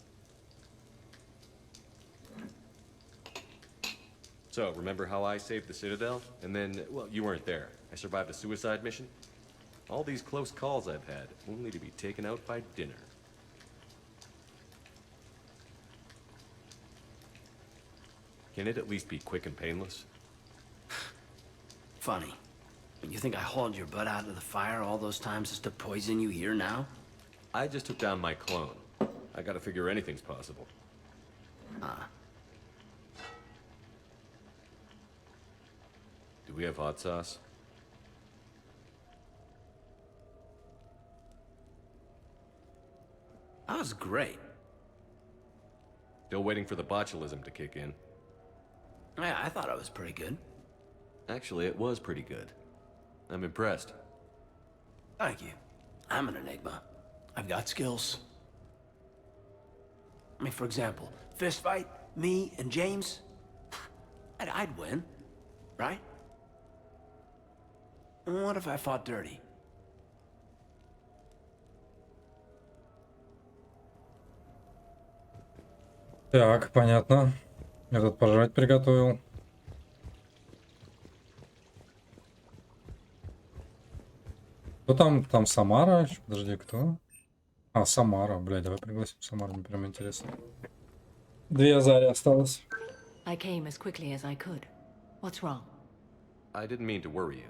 So, remember how I saved the Citadel? And then, well, you weren't there. I survived a suicide mission? All these close calls I've had, only to be taken out by dinner. Can it at least be quick and painless? Funny. You think I hauled your butt out of the fire all those times just to poison you here now? I just took down my clone. I gotta figure anything's possible. Huh. Do we have hot sauce? That was great. Still waiting for the botulism to kick in. Yeah, I thought I was pretty good. Actually, it was pretty good. I'm impressed. Thank you. I'm an enigma. I've got skills. I mean, for example, fist fight, me and James, I'd win, right? What if I fought dirty? Так, понятно. Этот пожрать приготовил. Кто там? Там Самара? Подожди, кто? А, Самара. Блядь, давай пригласим Самару, мне прям интересно. 2 Азари осталось. I came as quickly as I could. What's wrong? I didn't mean to worry you.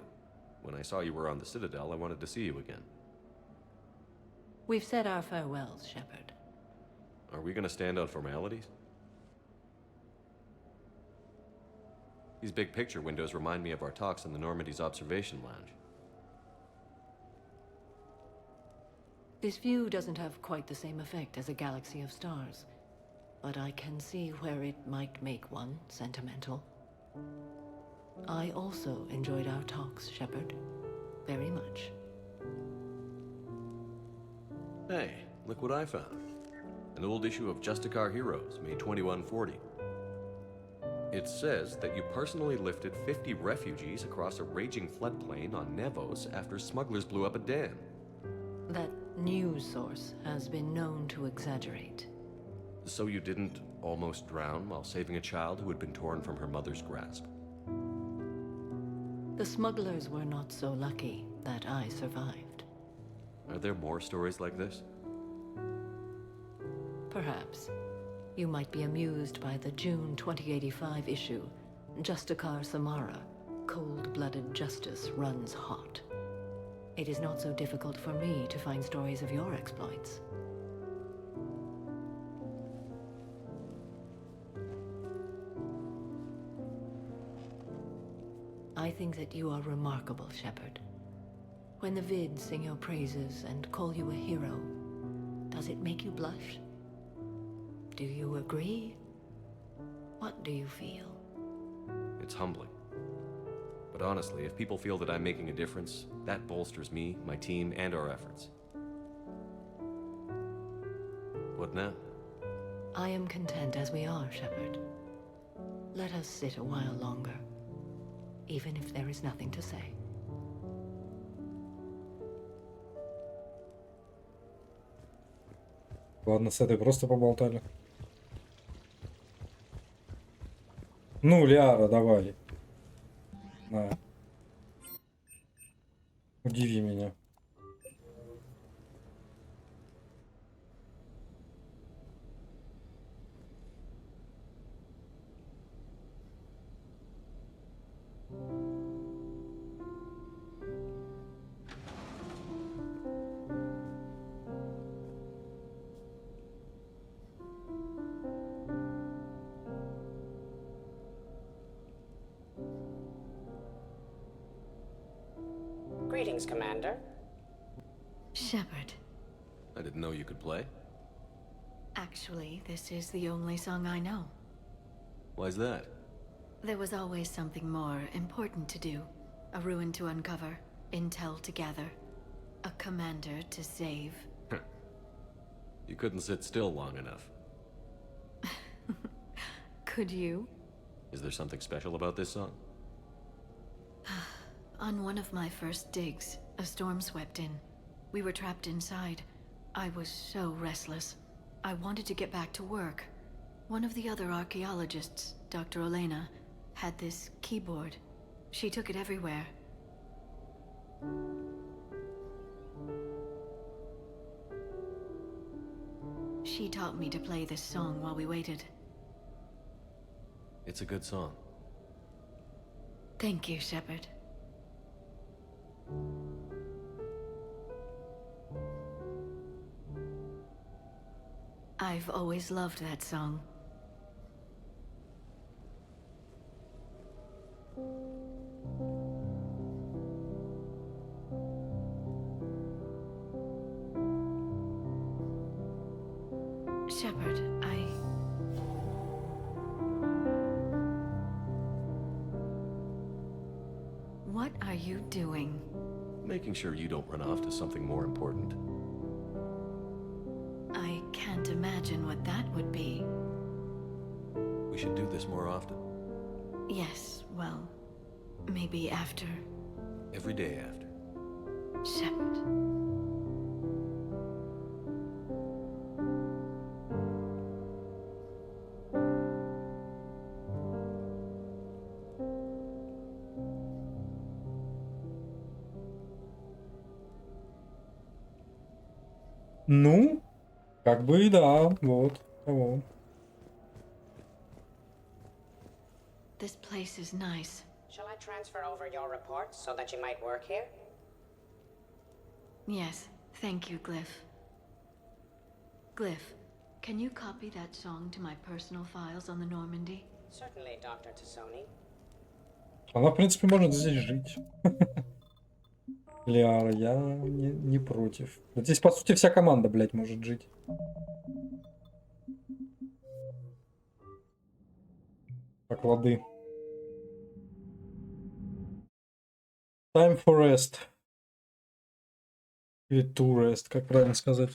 When I saw you were on the Citadel, I wanted to see you again. We've said our farewells, Shepard. Are we gonna stand on formalities? These big picture windows remind me of our talks in the Normandy's observation lounge. This view doesn't have quite the same effect as a galaxy of stars, but I can see where it might make one sentimental. I also enjoyed our talks, Shepard. Very much. Hey, look what I found. An old issue of Justicar Heroes, May 2140. It says that you personally lifted 50 refugees across a raging floodplain on Nevos after smugglers blew up a dam. That news source has been known to exaggerate. So you didn't almost drown while saving a child who had been torn from her mother's grasp? The smugglers were not so lucky that I survived. Are there more stories like this? Perhaps. You might be amused by the June 2085 issue, Justicar Samara, Cold-Blooded Justice Runs Hot. It is not so difficult for me to find stories of your exploits. I think that you are remarkable, Shepard. When the vids sing your praises and call you a hero, does it make you blush? Do you agree? What do you feel? It's humbling. But honestly, if people feel that I'm making a difference, that bolsters me, my team, and our efforts. What now? I am content as we are, Shepard. Let us sit a while longer, even if there is nothing to say. Ладно, с этой просто поболтали. Ну, Лиара, давай. На. Удиви меня. Greetings, Commander. Shepard. I didn't know you could play. Actually, this is the only song I know. Why's that? There was always something more important to do. A ruin to uncover, intel to gather, a commander to save. You couldn't sit still long enough. Could you? Is there something special about this song? On one of my first digs, a storm swept in. We were trapped inside. I was so restless. I wanted to get back to work. One of the other archaeologists, Dr. Olena, had this keyboard. She took it everywhere. She taught me to play this song while we waited. It's a good song. Thank you, Shepard. I've always loved that song. Shepard, What are you doing? Making sure you don't run off to something more important. I can't imagine what that would be. We should do this more often. Yes, well, maybe after. Every day after. Shepard. Ну, как бы и да, вот того. This place is nice. Shall I transfer over your reports so that you might work here? Yes, thank you, Glyph. Glyph, can you copy that song to my personal files on the Normandy? Certainly, Dr. Tassoni. Она, в принципе, может здесь жить. Лиара, я не против. Вот здесь, по сути, вся команда, блядь, может жить. Так, лады. Time for rest. Или to rest, как правильно сказать.